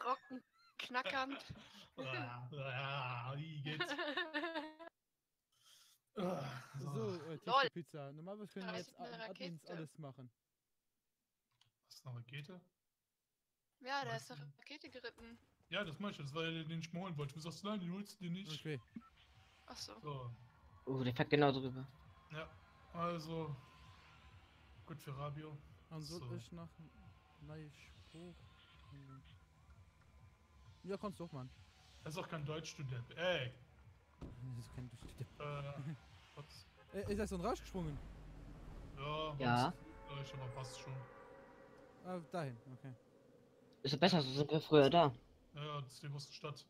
Rocken, knackernd. Wie geht's? So. So, Lol. Tiefkühlpizza. Normalerweise können Da wir ist jetzt eine Admins Rakete. alles machen. Hast du eine Rakete? Ja, da Was ist eine denn? Rakete geritten. Ja, das meinst du. Das war ja der, den ich mir holen wollte. Du sagst, nein, den holst du dir nicht. Okay. Achso. So, Der fährt genau drüber. ja. Also. Gut für Rabio. Dann soll So. ich nach neues Spruch. Ja, kannst du auch, Mann. Er ist auch kein Deutschstudent. Ey! Das kennt du. Was? Ist er so rausgesprungen? Ja, Ja. gleich, aber passt schon. Ah, dahin, okay. Ist ja besser, so sind wir früher da. Ja, das ist die große Stadt.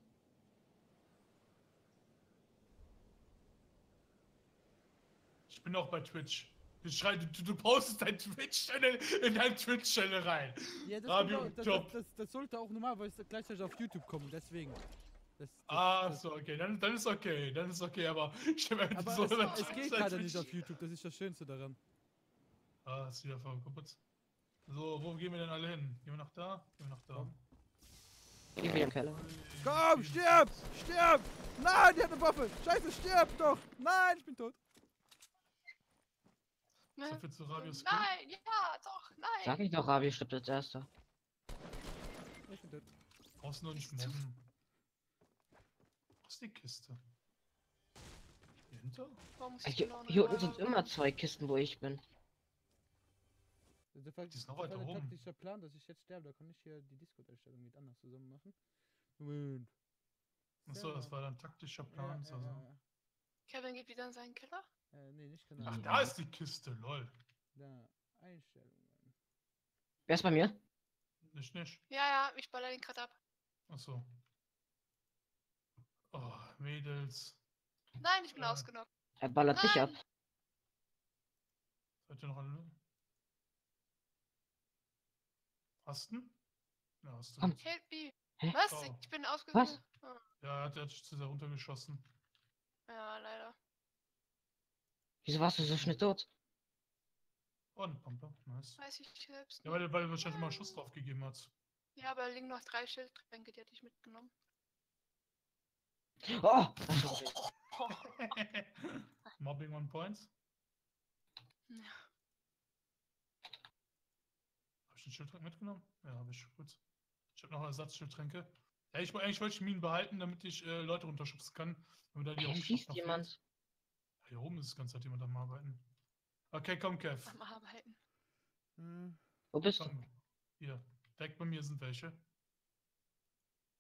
Ich bin auch bei Twitch. Du postest dein Twitch-Channel in dein Twitch-Channel rein. Ja, das, Rabio, kommt auch, Job. das sollte auch normalerweise gleichzeitig auf YouTube kommen, deswegen. So, okay, dann ist okay, aber ich habe Aber so es geht gerade nicht auf YouTube, das ist das Schönste daran. Ah, ist wieder voll kaputt. So, wo gehen wir denn alle hin? Gehen wir nach da? Gehen wir nach da? Komm. Ich bin im Keller. Komm, stirb! Stirb! Nein, die hat eine Waffe! Scheiße, stirb doch! Nein, ich bin tot! So viel zu Rabios Skill. Nein, ja, doch, nein. Sag ich doch, Rabio stirbt als erster. Ich bin tot. Brauchst du noch nicht mobben. Was ist die Kiste? Hier hinter? Warum muss ich Hier, genau hier unten eine- sind immer 2 Kisten, wo ich bin. Das war, Die ist noch das war weiter ein oben. taktischer Plan, dass ich jetzt sterbe. Da kann ich hier die Discord-Erstellung mit anders zusammen machen. Moment. Achso, das war dann taktischer Plan. Kevin geht wieder in seinen Keller. Nee, nicht genau. Ach, da ist die Kiste, lol. Da, Einstellungen. Wer ist bei mir? Nicht. Ja, ja, ich baller den gerade ab. Achso. Oh, Mädels. Nein, ich bin Ja. ausgenockt. Er ballert dich ab. Nein. Seid ihr noch alle? Hast du? Ja, hast du. Komm. Help me. Hä? Was? Oh. Ich bin ausgenockt. Was? Ja, er hat sich zu sehr runtergeschossen. Ja, leider. Wieso warst du so schnell tot? Oh, eine Pumpe. Nice. Weiß ich selbst Ja, nicht. weil er wahrscheinlich mal einen Schuss drauf gegeben hat. Ja, aber da liegen noch 3 Schildtränke, die hätte ich mitgenommen. Oh! Das war wild. Mobbing on points. Ja. Habe ich den Schildtrank mitgenommen? Ja, habe ich. Gut. Ich habe noch Ersatzschildtränke. Ja, eigentlich wollte ich Minen behalten, damit ich Leute runterschubsen kann. Damit er die Hier auch schießt noch jemand. fehlt. Ja, hier oben ist die ganze Zeit jemand am Arbeiten. Okay, komm, Kev. Am Arbeiten. Wo bist du? Komm. Hier. Direkt bei mir sind welche.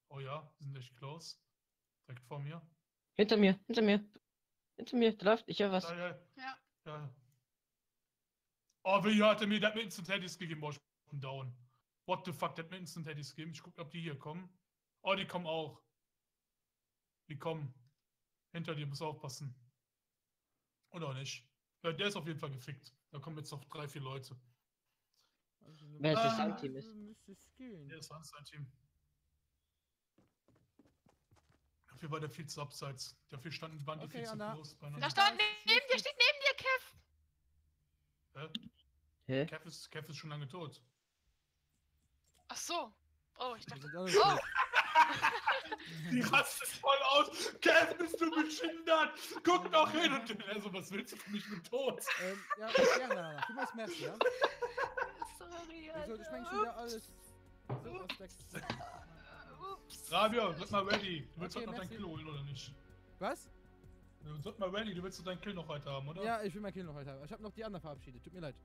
Oh ja, die sind echt close. Direkt vor mir. Hinter mir, hinter mir. Hinter mir, da läuft, ich höre was. Ja, ja, Ja. ja. Oh, wie hat er mir, der hat mir Instant Headies gegeben. Boah, ich bin down. What the fuck, der hat mir Instant Headies gegeben. Ich gucke, ob die hier kommen. Oh, die kommen auch. Die kommen. Hinter dir, muss aufpassen. Oder auch nicht. Ja, der ist auf jeden Fall gefickt. Da kommen jetzt noch 3, 4 Leute. Wer ist das Ah. sein Team ist. Müsste es gehen. Der ist alles sein Team. Dafür war der viel zu abseits. Dafür waren die Okay, viel zu Anna. groß. Da stand neben dir, steht neben dir, Kev. Hä? Kev ist schon lange tot. Ach so. Oh, ich Wir dachte. sind alle Oh! tot. Die rastet voll aus. Kev, bist du behindert? Guck doch hin. Und also, was willst du von mich mit tot? Ja, gerne. Du machst Merci, ja? Sorry, Wieso, ich meine schon wieder alles so aus der... Ups. Rabio, wird mal ready. Du willst Okay, heute noch dein merci. Kill holen, oder nicht? Was? Du wird mal ready. Du willst doch deinen Kill noch heute haben, oder? Ja, ich will mein Kill noch heute haben. Ich habe noch die anderen verabschiedet. Tut mir leid.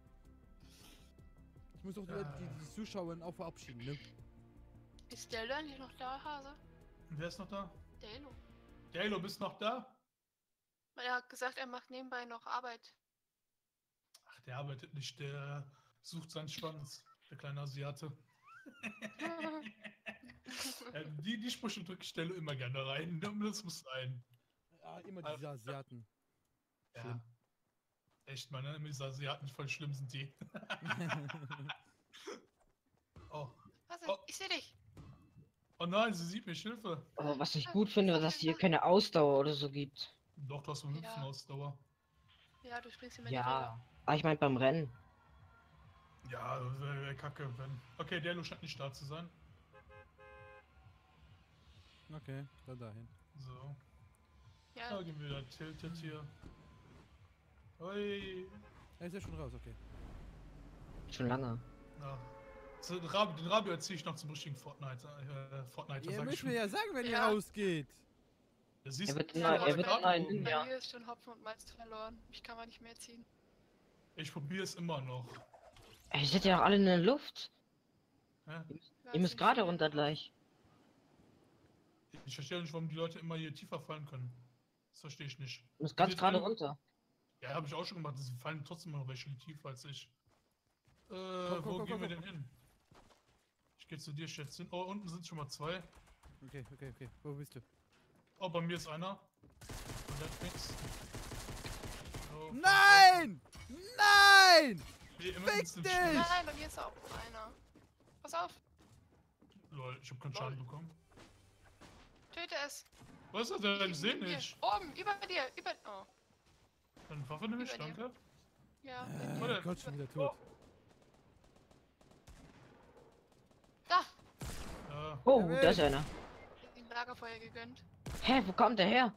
Ich muss auch die Zuschauer auch verabschieden, ne? Ist Delo eigentlich noch da, Hase? Und wer ist noch da? Delo. Dalo, bist du noch da? Weil er hat gesagt, er macht nebenbei noch Arbeit. Ach, der arbeitet nicht. Der sucht seinen Schwanz. Der kleine Asiate. Ja, die Sprüche drücke ich Dalo immer gerne rein. Das muss sein. Ja, immer diese Asiaten. Ja. Schlimm. Echt, meine diese Asiaten voll schlimm sind die. Oh. Was? Oh. Ich seh dich. Oh nein, sie sieht mich, Hilfe. Aber was ich gut finde, dass hier keine Ausdauer oder so gibt. Doch, du hast eine Ja. Hüpfenausdauer. Ja, du springst immer in die Ja. Ah, ich meine beim Rennen. Ja, wäre kacke, wenn. Okay, Dalo scheint nicht da zu sein. Okay, dann dahin. So. Rille. Da Ja, gehen wir wieder tilted hier. Ui. Er ist ja schon raus, okay. Schon lange. Ja. So, den Rabio erziehe ich noch zum richtigen Fortnite. Fortnite, Ihr sag ich müsst schon. mir ja sagen, wenn ihr Ja. rausgeht. Ja, siehst Er wird du, neu- du er hast wird Karten neu- oben. bei Ja. mir ist schon Hopfen und Malz verloren. Ich kann mal nicht mehr ziehen. Ich probiere es immer noch. Ey, ihr seid ja auch alle in der Luft. Ja? Weiß Ihr müsst nicht, gerade wie- runter gleich. Ich verstehe nicht, warum die Leute immer hier tiefer fallen können. Das verstehe ich nicht. Ihr müsst ganz Jetzt gerade alle- runter. Ja, habe ich auch schon gemacht. Es fallen trotzdem noch welche tiefer als ich. Wo gehen wir denn hin? Ich gehe zu dir, Schätzchen. Oh, unten sind schon mal 2. Okay. Wo bist du? Oh, bei mir ist einer. Und der hat nix. Oh, Nein! Nein! Hier immer Fick instant dich! Schnitt. Nein, bei mir ist auch einer. Pass auf, Lol, ich hab keinen Schaden bekommen. töte es. Was ist das denn? Ich seh Neben dir. nicht. Oben, über dir, über. Oh, Deine Waffe nämlich, Über dir. danke. ja. Wo denn? Gott, schon wieder tot. Da! Oh, Jawohl. da ist einer. Ihm Lagerfeuer gegönnt. Hä, wo kommt der her?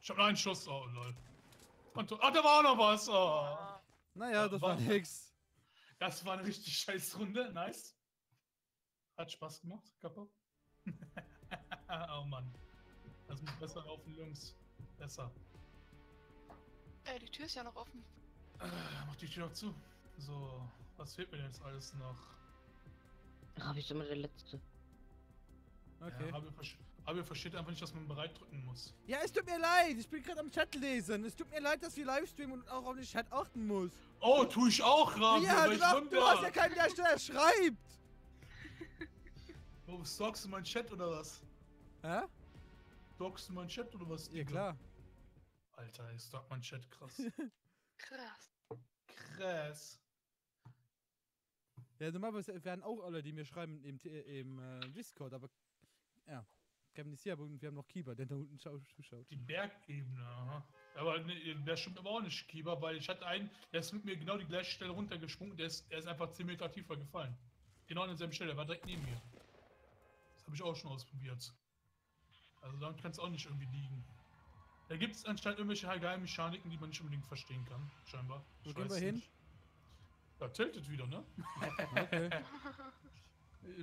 Ich hab nur einen Schuss. Oh, lol. Und, da war auch noch was. Oh. Ah, Naja, das war Warte. nix. Das war eine richtig scheiß Runde. Nice. Hat Spaß gemacht, Kappa. Oh Mann. Das muss besser laufen, Jungs. Besser. die Tür ist ja noch offen. Mach die Tür auch zu. So, was fehlt mir denn jetzt alles noch? Ach, ich bin immer der Letzte. Okay. Ja, Rabio versteht einfach nicht, dass man bereit drücken muss. Ja, es tut mir leid. Ich bin gerade am Chat lesen. Es tut mir leid, dass wir Livestreamen und auch auf den Chat achten muss. Oh, tu ich auch, Rabio. Ja, welch du hast ja Wunder. keinen, der schreibt. Oh, stalkst du meinen Chat oder was? Hä? Stalkst du meinen Chat oder was? Ja, Digga? klar. Alter, ich stalk meinen Chat, krass. Krass. Krass. Ja, normalerweise werden auch alle, die mir schreiben, im Discord, aber ja, Gemnisier und wir haben noch Kieber, der da unten zuschaut. Die Bergebene, aha. Aber ne, der stimmt aber auch nicht, Kieber, weil ich hatte einen, der ist mit mir genau die gleiche Stelle runtergesprungen, er ist einfach 10 Meter tiefer gefallen. Genau an derselben Stelle, der war direkt neben mir. Das habe ich auch schon ausprobiert. Also damit kann es auch nicht irgendwie liegen. Da gibt es anscheinend irgendwelche Geheimmechaniken, die man nicht unbedingt verstehen kann, scheinbar. Wo Ich gehen weiß wir hin? nicht. Ja, tiltet wieder, ne? Okay.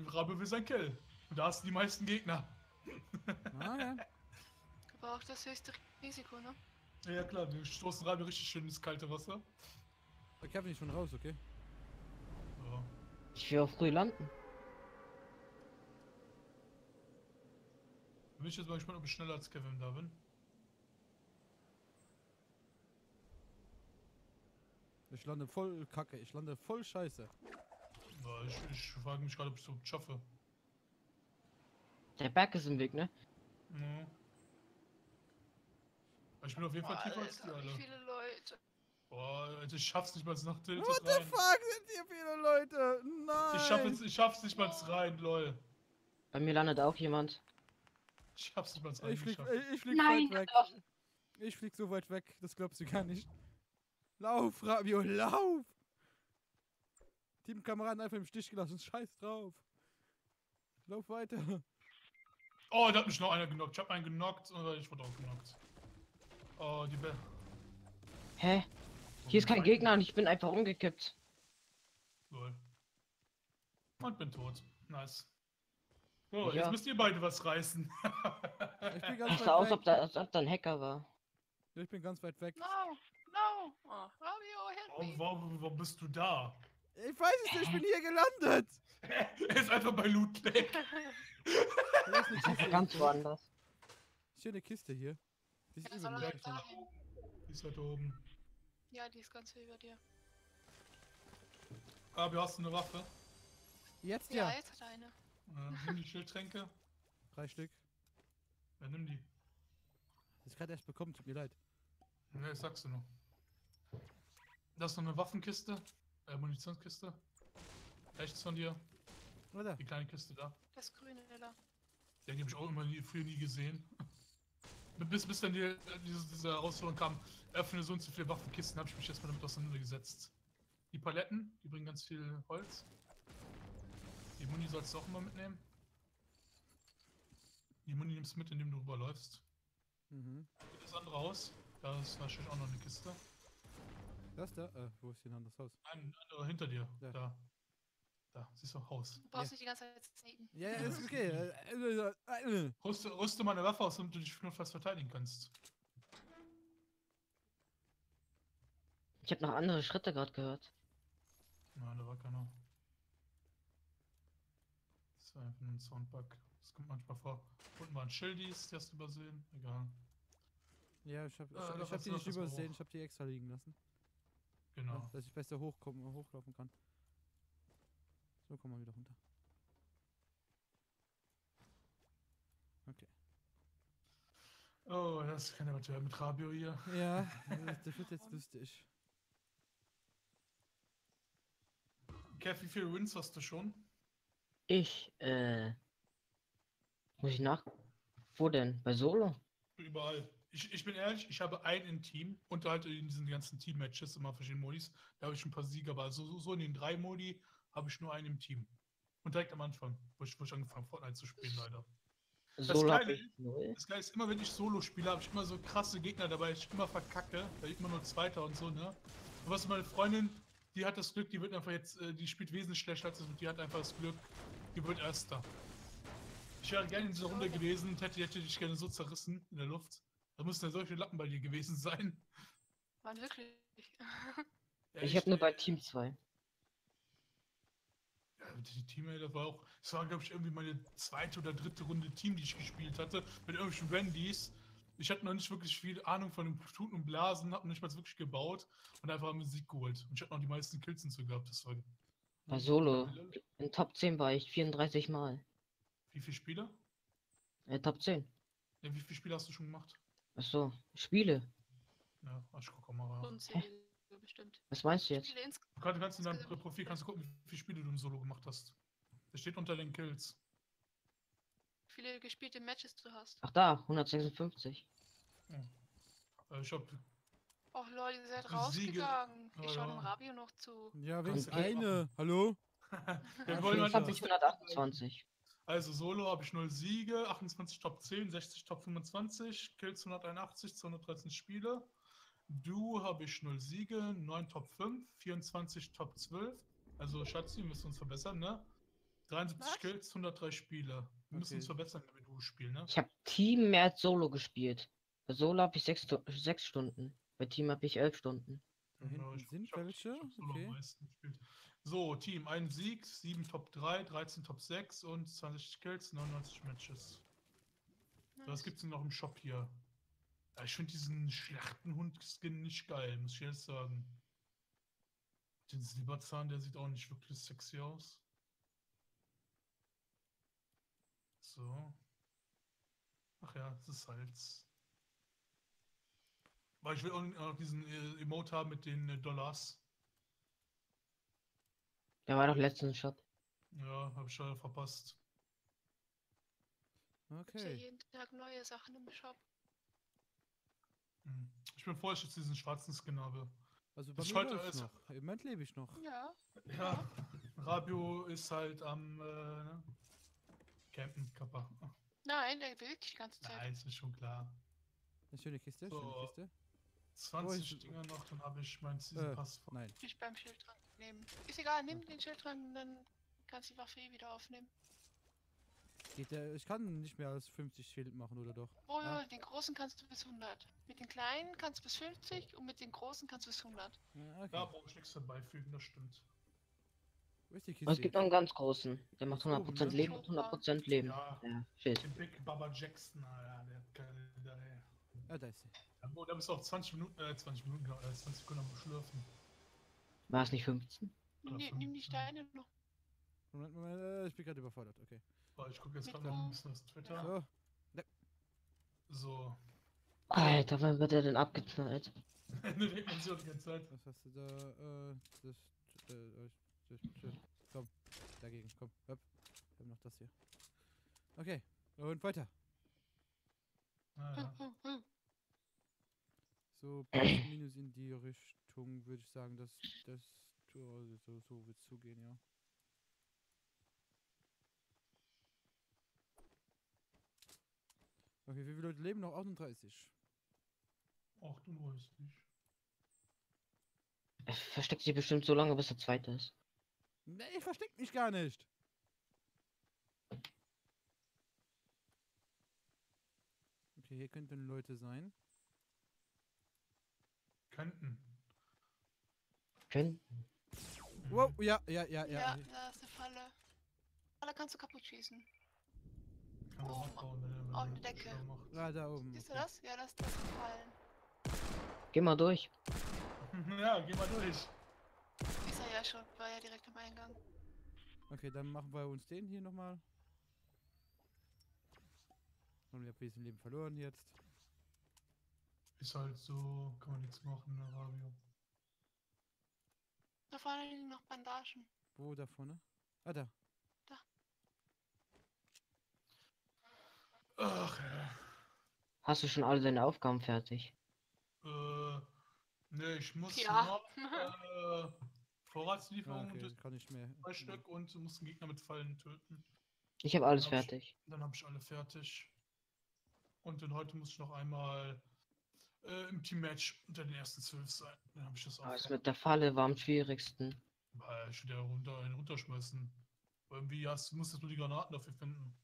Rabe will sein Kill. Und da hast du die meisten Gegner. Okay. Aber auch das höchste Risiko, ne? Ja klar, wir stoßen Rabe richtig schön ins kalte Wasser. Ich habe nicht schon raus, okay? Ja. Ich will auch früh landen. Bin ich jetzt mal gespannt, ob ich schneller als Kevin da bin. Ich lande voll kacke, ich lande voll scheiße. Ja, ich frage mich gerade, ob ich es überhaupt schaffe. Der Berg ist im Weg, ne? Ja. Ich bin auf jeden Fall Boah, tiefer als die Alter, wie alle. viele Leute. Boah, also ich schaff's nicht mal nach Tilted What the rein. fuck sind hier viele Leute? Nein! Ich schaff's nicht mal rein, lol. Bei mir landet auch jemand. Ich schaff's nicht mal rein. Ich flieg geschafft. Nein, weit weg. Ich flieg so weit weg, das glaubst du gar nicht. Lauf, Rabio, lauf! Teamkameraden einfach im Stich gelassen, scheiß drauf. Lauf weiter. Oh, da hat mich noch einer genockt. Ich hab einen genockt und ich wurde auch genockt. Oh, die Bell. Hä? Hier ist kein Gegner und ich bin einfach umgekippt. Lol. Und bin tot. Nice. So, Ja. jetzt müsst ihr beide was reißen. Ich bin ganz Das sah aus, weit als weg. ob da ein Hacker war. Ich bin ganz weit weg. No, no. Oh, Rabio, help me. Warum bist du da? Ich weiß es nicht, ich bin hier gelandet. Er ist einfach bei Loot weg. Da ist eine Kiste. Ganz woanders. Ist hier eine Kiste hier. Die ist Ja, über soll mir. er gleich da noch. hin? Die ist halt oben. Ja, die ist ganz über dir. Aber hast du eine Waffe? Jetzt Ja, ja. jetzt hat er eine. Nimm die Schildtränke. 3 Stück. Ja, nimm die. Das ist gerade erst bekommen, tut mir leid. Ne, sagst du noch. Das ist noch eine Waffenkiste. Munitionskiste. Rechts von dir. Oder? Die kleine Kiste da. Das grüne da. Ja, die habe ich auch immer früher nie gesehen. Bis dann diese Herausforderung kam, öffne so und so viele Waffenkisten, habe ich mich erstmal damit auseinandergesetzt. Die Paletten, die bringen ganz viel Holz. Die Muni sollst du auch immer mitnehmen. Die Muni nimmst du mit, indem du rüberläufst. Mhm. Das andere Haus, da ist wahrscheinlich auch noch eine Kiste. Das da? Wo ist denn ein anderes Haus? Ein anderer hinter dir. Ja. Da. Da, siehst du, Haus. Du brauchst nicht die ganze Zeit sneaken. Ja, ist okay. Rüste meine Waffe aus, damit du dich notfalls verteidigen kannst. Ich habe noch andere Schritte gerade gehört. Nein, da war keiner. Das war einfach nur ein Soundbug. Das kommt manchmal vor. Unten waren Schildis, die hast du übersehen. Egal. Ja, ich hab da die was nicht läuft das übersehen, hoch. ich hab die extra liegen lassen. Genau. Dass ich besser hochlaufen kann. So, komm mal wieder runter. Okay. Oh, das kann ja was werden mit Rabio hier. Ja, das wird jetzt lustig. Kev, wie viele Wins hast du schon? Ich, muss ich nach... Wo denn? Bei Solo? Überall. Ich bin ehrlich, ich habe einen im Team und halt in diesen ganzen Team-Matches immer verschiedene Modis. Da habe ich ein paar Sieger, aber so in den 3 Modi habe ich nur einen im Team. Und direkt am Anfang, wo ich angefangen habe, Fortnite zu spielen, leider. Solo hab Geile ich 0. Das Geile ist, immer wenn ich Solo spiele, habe ich immer so krasse Gegner dabei, ich immer verkacke, weil ich immer nur Zweiter und so, ne? Und was meine Freundin, die hat das Glück, die wird einfach jetzt, die spielt wesentlich schlechter als ich, und die hat einfach das Glück, die wird Erster. Ich wäre gerne in dieser Runde gewesen und hätte dich gerne so zerrissen in der Luft. Da müssten ja solche Lappen bei dir gewesen sein. Waren wirklich. Ja, Ich habe nur bei Team 2. Ja, die Teammate, das war, glaube ich, irgendwie meine zweite oder dritte Runde Team, die ich gespielt hatte, mit irgendwelchen Randys. Ich hatte noch nicht wirklich viel Ahnung von dem Tuten und Blasen, habe nicht mal wirklich gebaut und einfach Musik geholt. Und ich hatte noch die meisten Kills hinzu gehabt. Das war. Bei Solo. In Top 10 war ich 34 Mal. Wie viele Spieler? Top 10. Ja, wie viele Spiele hast du schon gemacht? Achso, Spiele. Ja, ich guck auch mal rein. Unzählige bestimmt. Was meinst du jetzt? Spiele Du kannst in deinem insgesamt. Profil kannst du gucken, wie viele Spiele du im Solo gemacht hast. Das steht unter den Kills. viele gespielte Matches du hast. Ach da, 156. Ich hab Oh Leute, ihr seid Siege. rausgegangen. Ich schaue dem Ja. Rabio noch zu. Ja, wenigstens Okay. eine. Hallo? Wir Ja, wollen schön, mal Ich hab schön. ich 128. Also Solo habe ich 0 Siege, 28 Top 10, 60 Top 25, Kills 181, 213 Spiele. Du habe ich 0 Siege, 9 Top 5, 24 Top 12. Also Schatzi, wir müssen uns verbessern, ne? 73 Was? Kills, 103 Spiele. Wir müssen uns Okay. verbessern, wenn wir du spielen, ne? Ich habe Team mehr als Solo gespielt. Bei Solo habe ich 6 Stunden. Bei Team habe ich 11 Stunden. Da hinten sind welche? Ich hab Solo Okay. am meisten gespielt. So, Team, ein Sieg, 7 Top 3, 13 Top 6 und 20 Kills, 99 Matches. So, was Nice. gibt's denn noch im Shop hier? Ja, ich finde diesen Schlachtenhund-Skin nicht geil, muss ich jetzt sagen. Den Silberzahn, der sieht auch nicht wirklich sexy aus. So. Ach ja, es ist Salz. Aber ich will auch noch diesen Emote haben mit den Dollars. Der war doch letztens im Shop. Ja, habe ich schon verpasst. Ich sehe Okay. jeden Tag neue Sachen im Shop. Ich bin froh, dass ich jetzt diesen schwarzen Skin habe. Also bei Ist mir heute- läuft's ist- noch. Im Moment lebe ich noch. Ja. Ja, Rabio ist halt am ne? Campen, Kappa. Nein, der will die ganze Zeit. Nein, ist mir schon klar. Eine schöne Kiste, So. schöne Kiste. 20 ist- Dinger noch, dann habe ich meinen Season Pass. Nein. Ich beim Schildtrank nehmen. Ist egal, nimm den Schildtrank und dann kannst du die Waffe wieder aufnehmen. Geht der, ich kann nicht mehr als 50 Schild machen, oder doch? Oh, Ah. den großen kannst du bis 100. Mit den kleinen kannst du bis 50 und mit den großen kannst du bis 100. Ja, okay. Da brauche ich nichts dabei fügen, das stimmt. Wo ist die Kiste? Aber es gibt noch einen ganz großen. Der macht Ist oben, 100% ne? Leben und 100% Leben. Ja. Ja, shit. Den Big Baba Jackson, Alter, der geile da, ey. Ah, da ist sie. Ja, da bist du auch 20 Minuten, 20 Sekunden am Schlürfen. War es nicht 15? Nimm die Steine noch. Moment, Moment, ich bin gerade überfordert, okay. Boah, ich gucke jetzt Mit gerade noch wo? ein bisschen auf Twitter. So, So. Alter, wann wird er denn abgeknallt? Eine Dimension die ganze Zeit. was hast du da? Komm, dagegen, komm, hopp. Wir haben noch das hier. Okay, und weiter. Naja. So, plus minus in die Richtung würde ich sagen, dass das so wird zugehen, ja. Okay, wie viele Leute leben noch? 38. Ach, du weißt nicht. Er versteckt sich bestimmt so lange, bis er Zweiter ist. Nee, ich versteck mich gar nicht. Okay, hier könnten Leute sein. Könnten. Können? Wow, ja, ja, ja, Ja, ja. da ist eine Falle. Falle kannst du kaputt schießen. Kann man Oh, abbauen, wenn auf er die wenn er Decke. schlau macht. Ah, da oben. Siehst du Okay. das? Ja, das ist gefallen. Geh mal durch. Ja, geh mal durch. Ist er ja schon, war ja direkt am Eingang. Okay, dann machen wir uns den hier nochmal. Und wir haben ein bisschen Leben verloren jetzt. Ist halt so, kann man nichts machen, ne, Rabio. Da vorne liegen noch Bandagen. Wo da vorne? Ah, da. Ach, ja. Hast du schon alle deine Aufgaben fertig? Ne, ich muss Ja. noch Ah, Vorratslieferung okay, und kann ich mehr. 2 Stück und du musst einen Gegner mit Fallen töten. Ich habe alles Hab ich- fertig. Dann habe ich alle fertig. Und dann heute muss ich noch einmal im Teammatch unter den ersten 12 sein. Dann habe ich das auch. Aber es mit der Falle war am schwierigsten. Weil ich will ja runterschmeißen. Weil irgendwie musst du nur die Granaten dafür finden.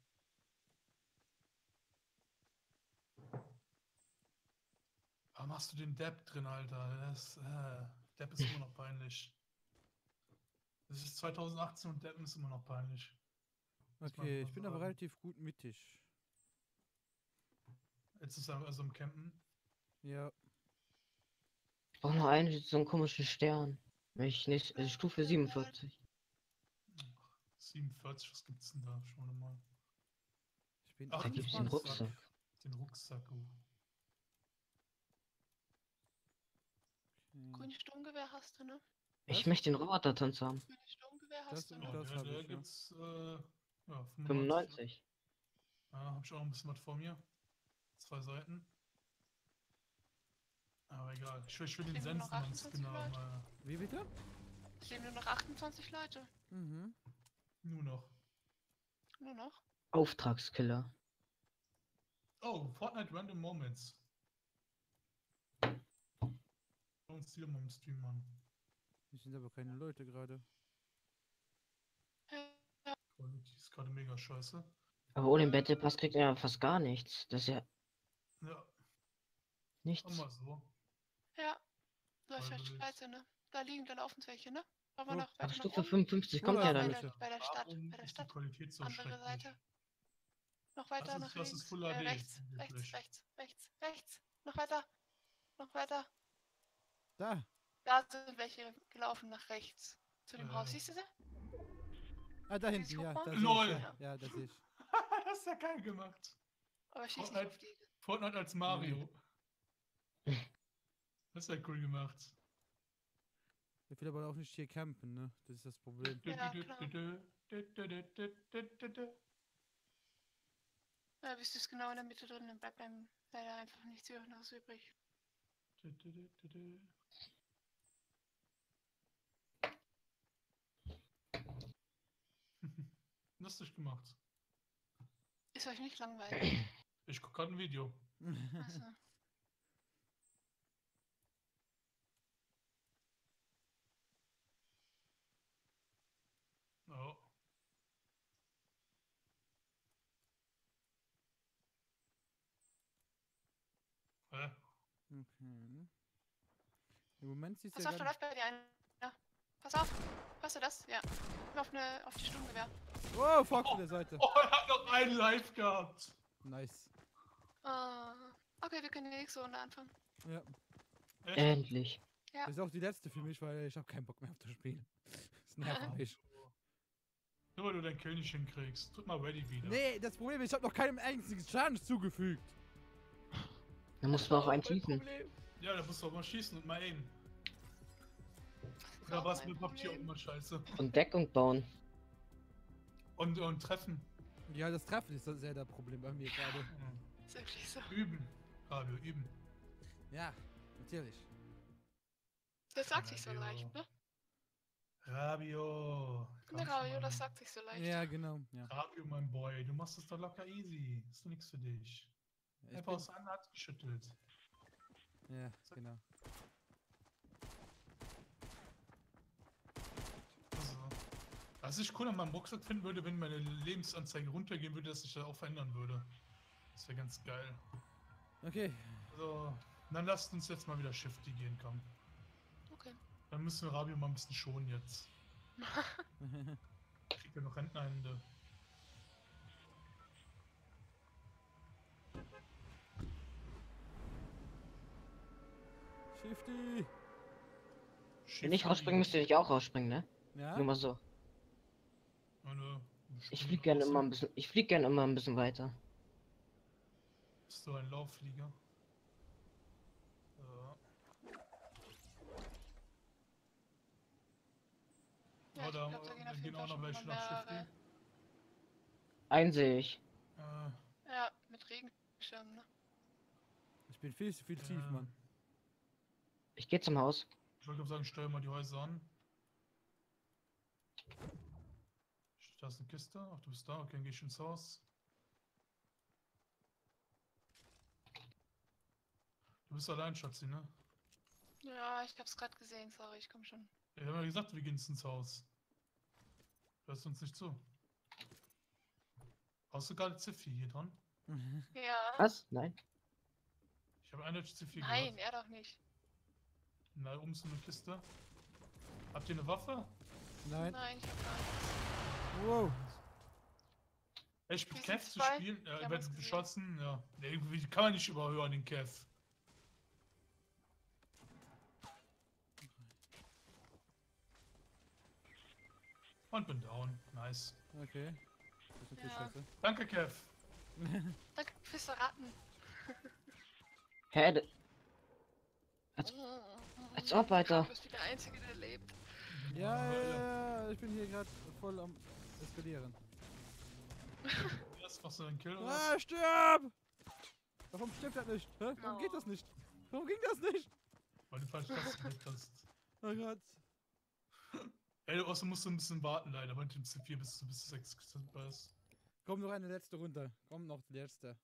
Warum hast du den Depp drin, Alter? Depp ist immer noch peinlich. Das ist 2018 und Depp ist immer noch peinlich. Das Okay, machen ich wir bin aber so. relativ gut mittig. Jetzt ist er also im Campen. Ja, Ich brauche noch einen, so einen komischen Stern. Ich nicht, Stufe 47. 47, was gibt's denn da? Schauen wir mal. ich bin Ach, Da gibt's den 28. Rucksack. Den Rucksack. Oh. Okay. Grünes Sturmgewehr hast du, ne? Ich Was? möchte den Roboter-Tanz haben. Grünes Sturmgewehr Das hast du, und ne? Ja, das der, hab der ich, ja. gibt's 95. 95. hab ich auch noch ein bisschen was vor mir. 2 Seiten. Aber egal. Ich will den Leben nur noch Sensen ganz 28 genau Leute. mal. Wie bitte? Es leben nur noch 28 Leute. Mhm. Nur noch. Nur noch. Auftragskiller. Oh, Fortnite Random Moments. Und Stil mal im Stream, Mann. Hier sind aber keine Leute gerade. Quality ist gerade mega scheiße. Aber ohne den Battle Pass kriegt er ja fast gar nichts. Das ist ja Ja, nichts. immer so. Ja. Du hast Also halt ist- Scheiße, ne? Da liegen, da laufen welche, ne? Wollen wir Wo? noch Ab weiter nach Stufe oben? 55 Wo kommt laufen ja dann. welche? Bei der Stadt. Warum Bei der ist die Stadt. Qualität so Andere schrecklich? Seite. Noch weiter nach Das ist links. Full HD. Rechts. angeblich. Rechts. Noch weiter. Noch weiter. Da. Da sind welche gelaufen nach rechts. Zu dem Haus. Äh. Siehst du sie? Ah, da Wie hinten, sie ja. hochmachen? Da sehe LOL. ich, ja. Ja, das sehe ich. Das ist ja geil gemacht. Aber schieß nicht Fortnite, auf die. Fortnite als Mario. Das ist ja cool gemacht. Ich will aber auch nicht hier campen, ne? Das ist das Problem. Ja, klar. Ja, bist du es genau in der Mitte drin, dann bleibt einem leider einfach nichts anderes übrig. Lustig gemacht. Ist euch nicht langweilig? Ich gucke gerade ein Video. Achso. Oh. Hä? Okay. Im Moment sieht es Pass ja auf, da gar läuft bei dir einer. Ja. Pass auf. Hörst du das? Ja. Auf die Sturmgewehr. nicht. Oh, fuck, von der Seite. Oh, er hat noch einen Live gehabt. Nice. Okay, wir können die nächste Runde anfangen. Ja. Echt? Endlich. Ja. Das ist auch die letzte für mich, weil ich habe keinen Bock mehr auf das Spiel. Das nervt mich. Nur weil du dein Kill nicht hinkriegst. Drück mal ready wieder. Nee, das Problem ist, ich habe noch keinem einzigen Schaden zugefügt. Da musst du auch einen Mein schießen. Problem. Ja, da musst du auch mal schießen und mal aimen. Oder auch was mein mit Papier auch Problem. immer scheiße. Und Deckung bauen. Und treffen. Ja, das Treffen ist das sehr der Problem bei mir gerade. Ist wirklich so. Üben. Radio, üben. Ja, natürlich. Das sagt sich so Radio. leicht, ne? Rabio. Komm Ne, Rario, schon. das sagt sich so leicht. Ja, genau. Ja. Rabio, mein Boy. Du machst es doch locker easy. Ist doch nichts für dich. Ich Einfach bin, aus der Hand geschüttelt. ja, genau. Also, was ich cool an meinem Rucksack finden würde, wenn meine Lebensanzeige runtergehen würde, dass sich das auch verändern würde. Das wäre ganz geil. Okay. Also, dann lasst uns jetzt mal wieder Shifty gehen, komm. Okay. Dann müssen wir Rabio mal ein bisschen schonen jetzt. Kriegt er noch Rentnerhände. Shifty. Wenn ich rausspringe, müsst ihr nicht auch rausspringen, ne? Ja? Nur mal so. Meine, Ich flieg gerne immer ein bisschen. Ich flieg gerne immer ein bisschen weiter. Bist du ein Laufflieger? Ja. Ja, Oh, ich da glaub, da gehen auf gehen jeden auch Fall noch schon welche mal nach mehrere. Shifty. Einen sehe ich. Ja, mit Regenschirm, ne? Ich bin viel zu viel tief, Ja. Mann. Ich gehe zum Haus. Ich wollte gerade sagen, steuer mal die Häuser an. Da ist eine Kiste. Ach, du bist da. Okay, dann geh ich ins Haus. Du bist allein, Schatzi, ne? Ja, ich hab's gerade gesehen, sorry, ich komm schon. Ja, wir haben ja gesagt, wir gehen ins Haus. Hörst du uns nicht zu? Hast du gerade Ziffy hier dran? Ja. Was? Nein. Ich habe eine Ziffy Nein, gehört. er doch nicht. Na, oben ist eine Kiste. Habt ihr eine Waffe? Nein. Nein, ich hab gar nichts. Wow. Ey, ich bin Wir Kev sind zu zwei. spielen. Wir Ja, haben ich werde uns gesehen. beschossen. Ja. Nee, irgendwie kann man nicht überhören, den Kev. Und bin down. Nice. Okay. Das ist natürlich Ja. scheiße. Danke, Kev. Danke fürs Verraten. Hä? Als ob, Alter. Du bist wie der Einzige, der lebt. Ja, ich bin hier gerade voll am eskalieren. Das Machst du einen Kill oder was? Ah, stirb! Warum stirbt das nicht? Hä? Warum geht das nicht? Warum ging das nicht? Weil du falsch Taste gedrückt hast. Oh Gott. Ey, außerdem musst du ein bisschen warten, leider, bei dem C4 bis du 6 bist. Komm, noch eine letzte Runde. Komm, noch die letzte.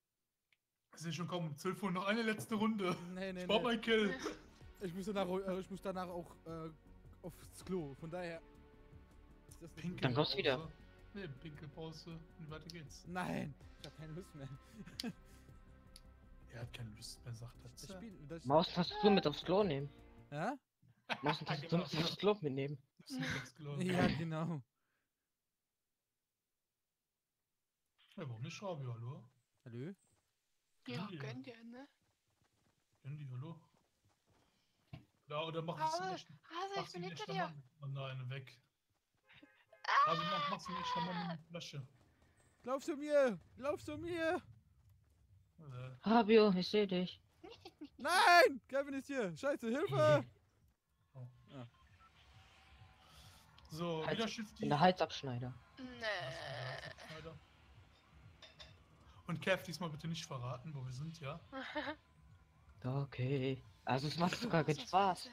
Ich sehe schon, komm, um 12 Uhr noch eine letzte Runde. Nee, nee, Ich brauch nee. meinen Kill. Ich muss danach auch aufs Klo. Von daher ist das nicht gut. Dann kommst du wieder. Nee, Pinkelpause und weiter geht's. Nein, ich hab keine Lust mehr. Er hat keine Lust mehr, sagt er. Das Spiel, das Maustastatur mit aufs Klo nehmen. Ja? Maustastatur mit aufs Klo mitnehmen. Das ist nicht ganz klar. Ja, genau. Ja, warum nicht Rabio, hallo? Hallo? Ja, Ja. gönn dir, ne? Handy, hallo? Ja, oder mach Hase, es nicht. Hase, ich bin hinter dir. Oh nein, weg. Also mach's nicht schon mal mit der Flasche. Lauf zu mir! Lauf zu mir! Fabio, ich sehe dich. Nein! Kevin ist hier! Scheiße, Hilfe! So, Halt, wieder Shift In der Halsabschneider. Nee. Und Kev, diesmal bitte nicht verraten, wo wir sind, ja? Okay. Also es macht sogar keinen Spaß.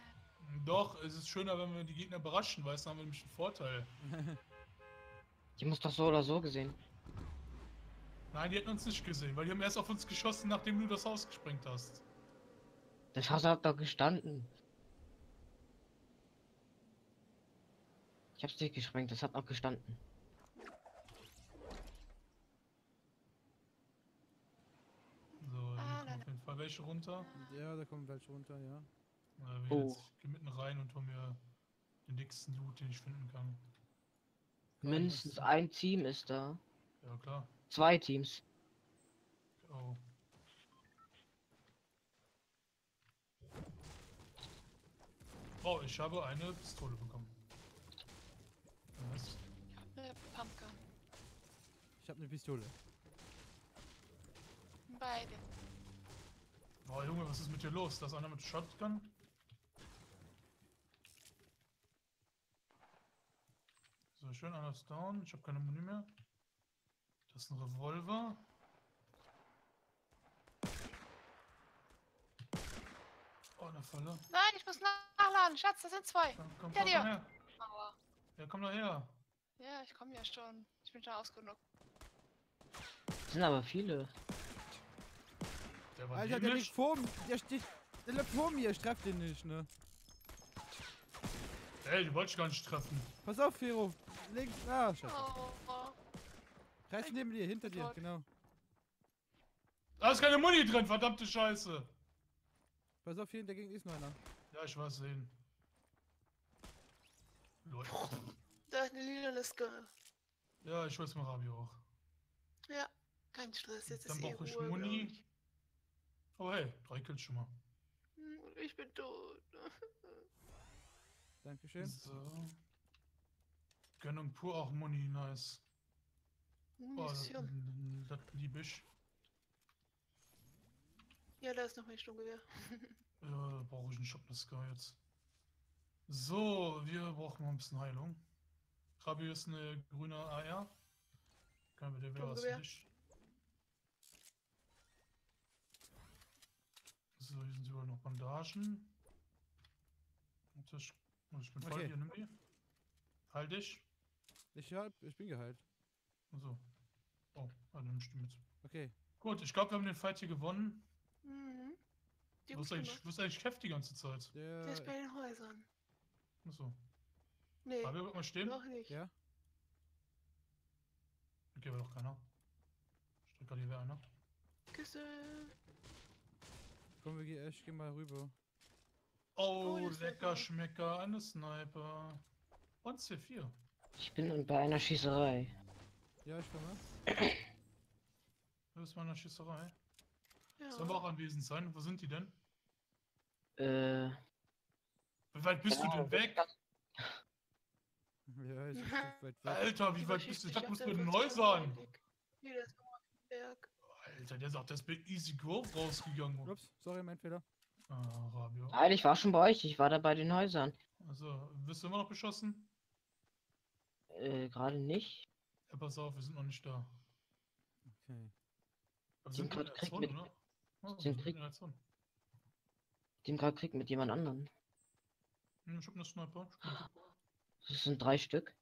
Doch, es ist schöner, wenn wir die Gegner überraschen, weil es haben wir nämlich einen Vorteil. Die muss doch so oder so gesehen. Nein, die hätten uns nicht gesehen, weil die haben erst auf uns geschossen, nachdem du das Haus gesprengt hast. Der Schasse hat doch gestanden. Ich hab's nicht gesprengt, das hat noch gestanden. So, dann kommen auf jeden Fall welche runter. Ja, da kommen welche runter, ja. Ich geh mitten rein und hol mir den dicksten Loot, den ich finden kann. Mindestens ein Team ist da. Ja, klar. 2 Teams. Oh. Oh, ich habe eine Pistole bekommen. Was? Pumpgun. Ich hab eine Pistole. Beide. Oh Junge, was ist mit dir los? Da ist einer mit Shotgun. So, schön, einer ist down. Ich habe keine Muni mehr. Das ist ein Revolver. Oh, eine Falle. Nein, ich muss nachladen. Schatz, das sind 2. Komm Ja, dir. her. Aua. Ja, komm doch her. Ja, ich komme ja schon. Ich bin schon ausgenug. Das sind aber viele. Der war Alter, der liegt vor mir. Der steht. Der liegt vor mir. Ich treff den nicht, ne? Ey, die wollte ich gar nicht treffen. Pass auf, Fero. Links. Ah, scheiße. Oh. Rechts neben dir, hinter dir, Gott. genau. Da ist keine Muni drin, verdammte Scheiße. Pass auf, hier dagegen ist noch einer. Ja, ich weiß sehen. Leute. Da ist eine lila Skull. Ja, ich weiß mal Rabi auch. Ja, kein Stress. Jetzt Dann ist eh brauche ich Ruhe, glaub Muni. ich. Oh hey, 3 Kills schon mal. Ich bin tot. Dankeschön. So. Gönnung pur, auch Muni, nice. Oh, Munition. das lieb ich. Ja, da ist noch mein Sturmgewehr. Ja, brauche ich einen Shopnescar jetzt. So, wir brauchen noch ein bisschen Heilung. Rabi ist eine grüne AR. Kann wir der wäre was für Sturmgewehr. dich. So, hier sind überall noch Bandagen. Ich bin voll Okay. hier, nimm die. Halt dich. Ich bin geheilt. So. Oh, dann nimm ich die mit. Okay. Gut, ich glaube, wir haben den Fight hier gewonnen. Mhm. Die Wo gut ist gemacht. eigentlich Kev die ganze Zeit? Der ist bei den Häusern. Achso. Nee, Rabi, wird mal stehen? noch nicht. Ja? Okay, war doch keiner. Steht gerade hier wer einer. Küsse. Komm, ich geh mal rüber. Oh, Oh, das lecker wird Schmecker, eine Sniper. Und C4. Ich bin bei einer Schießerei. Ja, ich komme. Du bist mal in der Schießerei. Ja. Sollen wir auch anwesend sein? Wo sind die denn? Wie Wie weit bist du denn weg? Ja, ich bin weit weg. Alter, wie weit Überschießt bist du? Ich dich dachte, du auf bist der bei den 50 Häusern. Weg. Nee, der ist noch auf dem Berg. Alter, der sagt, das bin Easy Grove rausgegangen. Ups, sorry, mein Fehler. Ah, Rabio. Nein, ich war schon bei euch. Ich war da bei den Häusern. Also, wirst du immer noch beschossen? Gerade nicht. Ja, pass auf, wir sind noch nicht da. Okay. Also Sind sind wir in grad der Krieg Zone, mit- oder? Oh, wir sind sind Krieg- in der Zone. Den gerade Krieg mit jemand anderen. Ich hab eine Sniper. Ich bin Das sind 3 Stück.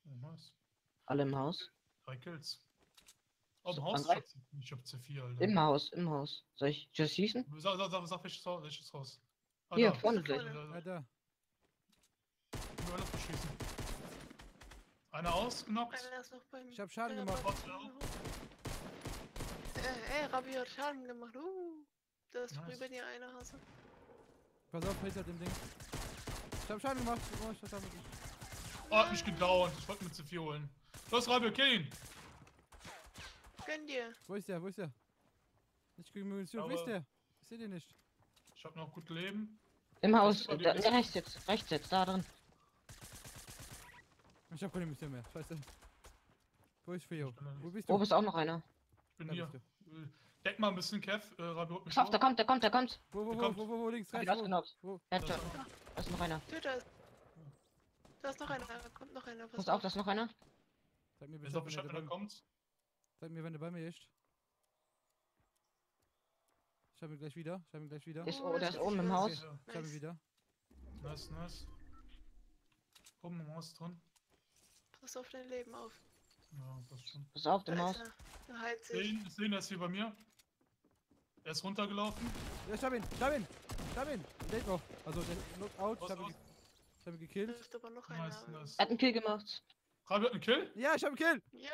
oh, nice. Alle im Haus. 3 Kills. Oh, im So, Haus an ich hab C4, Alter. Im Haus, im Haus. Soll ich just schießen? Sag welches Haus? Ah, Hier, da. vorne gleich. gleich. Ja, da. Nur alles verschießen. Einer ausgenockt. Einer ist noch beim. Ich hab Schaden Ja, gemacht. Ey, Rabi hat Schaden gemacht. Da ist Nice. über dir einer, hast du. Pass auf, hinter dem Ding. Ich hab Schaden gemacht. Oh, ich hab damit nicht. Oh, hat mich gedauert. Ich wollte mit C4 holen. Los, Rabi, kill ihn. Gönn dir. Wo ist der? Wo ist der? Nicht gegen Munition. Wo ist Aber- der? Ich seh den nicht. Ich hab noch gut Leben. Im Haus. bei dir Da, ist- ne, rechts jetzt, da drin. Ich hab keine Munition mehr. Scheiße. Wo ist Feo? Wo bist Oben du? ist auch noch einer. Ich bin Da hier. bist Deck mal ein bisschen, Kev. Rabi holt mich Pass auf, hoch. der kommt. Wo, links, Hab rechts, ihn wo? ausgenockt. Wo? Headshot. Da ist noch einer. Töter ist. Da ist noch einer. Da kommt noch einer. Pass auf, da ist noch einer. Sag mir Ist auf Bescheid, Bescheid, wenn wenn er der kommt. Sag mir, wenn der bei mir ist. Ich hab ihn gleich wieder. Ist, Oh, der ist das oben im ist Haus. Ja, Ich hab ihn Nice. wieder. nice. Oben im Haus drin. Pass auf dein Leben auf. Ja, das schon. Pass auf, Da im Haus. ist er. Da heilt sich. Sehen, der ist hier bei mir. Er ist runtergelaufen. Ja, ich hab ihn. Der lebt noch. Also, der Knockout. Ich hab ihn gekillt. Trifft aber noch einer. Nice. Er hat einen Kill gemacht. Rabi hat einen Kill. Ja, ich hab ihn gekillt. Ja.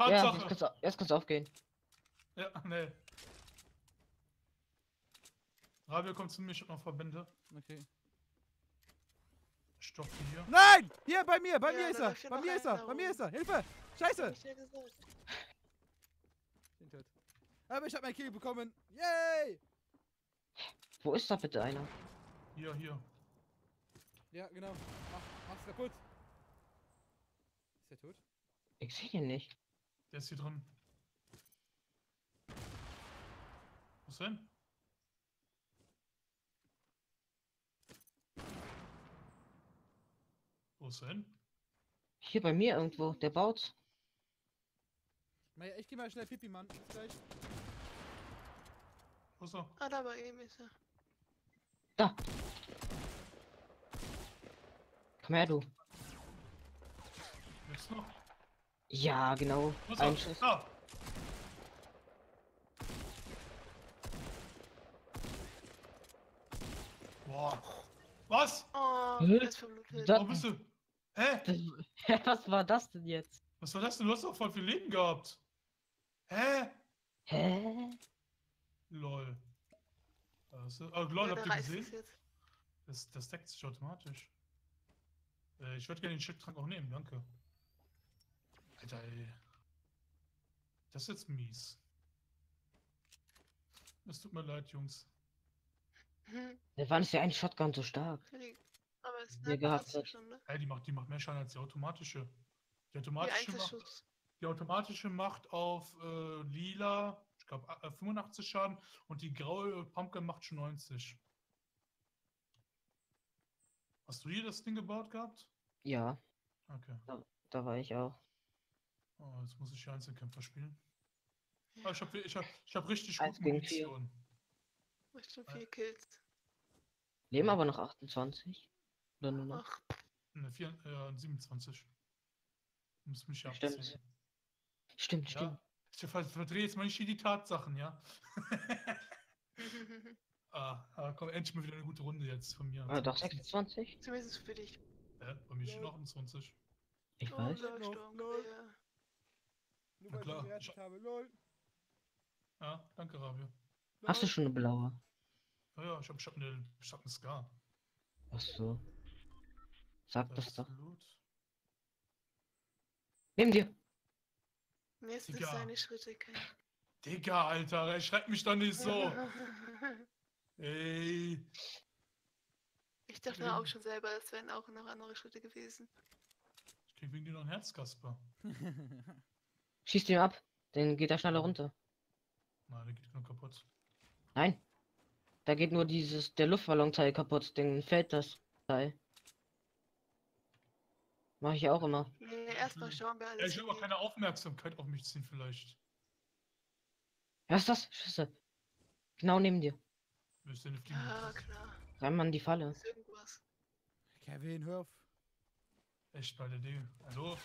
Ja, Tatsache. jetzt kannst du aufgehen. Ja, nee. Rabi kommt zu mir, ich hab noch Verbände. Okay. Stopp hier. Nein! Hier, bei mir Ja, ist da er. läuft hier Bei noch mir ist einer er. Bei mir rum. ist er. Hilfe! Scheiße! Hab ich ja gesagt. Den tot. Aber ich hab meinen Kill bekommen. Yay! Wo ist da bitte einer? Hier. Ja, genau. Mach's kaputt. Ist der tot? Ich sehe ihn nicht. Der ist hier drin. Wo ist denn? Wo ist denn? Hier bei mir irgendwo. Der baut. Naja, ich geh mal schnell Pipi, Mann. Bis gleich. Wo ist er? Ah, da bei ihm ist er. Da. Komm her, du. Jetzt noch? Ja, genau. Wo ist Ein er? Schuss. Da! Boah. Was? Oh, Hä? er ist verblutet. Da- Wo bist du? Hä? Was war das denn jetzt? Was war das denn? Du hast doch voll viel Leben gehabt. Hä? Hä? Lol. Lol, Ja, habt der ihr reißt gesehen? es jetzt. Das deckt sich automatisch. Ich würde gerne den Chiptrank auch nehmen, danke. Alter, ey. Das ist jetzt mies. Es tut mir leid, Jungs. Der war nicht ja ein Shotgun so stark. Aber es Der gehabt hast du hat. schon, ne? Ey, die macht mehr Schaden als die automatische. Die Die automatische, macht, Einzelschuss. die automatische macht auf lila, ich glaube 85 Schaden und die graue Pumpkin macht schon 90. Hast du hier das Ding gebaut gehabt? Ja, Okay. da war ich auch. Oh, jetzt muss ich hier Einzelkämpfer spielen. Aber ich hab richtig Eins gute gegen vier. Munition. Ich schon 4 Kills. Leben aber noch 28. Oder nur noch? Ach, Ne, 27. Muss mich ja Stimmt. abziehen. Stimmt. Ja. Ich verdrehe jetzt mal nicht hier die Tatsachen, ja? Komm, endlich mal wieder eine gute Runde jetzt von mir. Doch 26? Zumindest für dich. Bei mir steht 28. Ich Oh, weiß. Lord, Lol. Sturmgewehr. Nur Na weil klar. ich gerettet habe. Lol. Ja, danke, Rabio. Hast du schon eine blaue? Ja, ich hab eine Scar. Ach so. Sag das doch. Blut. Neben dir. Jetzt ist Digga. seine Schritte kein. Digga, Alter, erschreck mich doch nicht so. Ey. Ich dachte auch schon selber, es wären auch noch andere Schritte gewesen. Ich krieg wegen dir noch ein Herz, Kasper. Schießt ihn ab. Dann geht er schneller runter. Nein, der geht nur kaputt. Nein. Da geht nur der Luftballonteil kaputt. Dann fällt das Teil. Mach ich auch immer. Nee, erstmal schauen wir Ja, alles. ich will aber keine Aufmerksamkeit auf mich ziehen, vielleicht. Was ist das? Schüsse. Genau neben dir. Wir sind auf die Ja, klar. Rein mal in die Falle. Ist irgendwas. Kevin, hör auf. Echt bei der D. Hallo?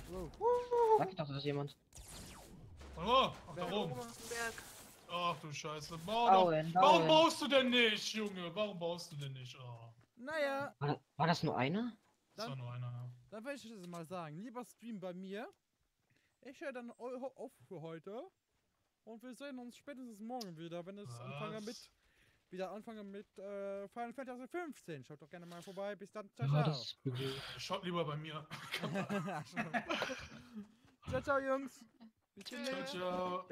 Wow. Sag ich doch, da ist jemand. Hallo? Ach, da Oben oben. auf dem Berg. Ach du Scheiße. Warum baust du denn nicht, Junge? Warum baust du denn nicht? Oh, Naja, War das nur einer? das war nur einer. Ja. dann will ich das mal sagen. Lieber Stream bei mir. Ich höre dann auf für heute. Und wir sehen uns spätestens morgen wieder, wenn es anfange mit Final Fantasy 15. Schaut doch gerne mal vorbei. Bis dann. Ciao, Ja, ciao. das ist gut. Schaut lieber bei mir. Ciao, ciao, Jungs. Bis Tschüss. Ciao, ciao.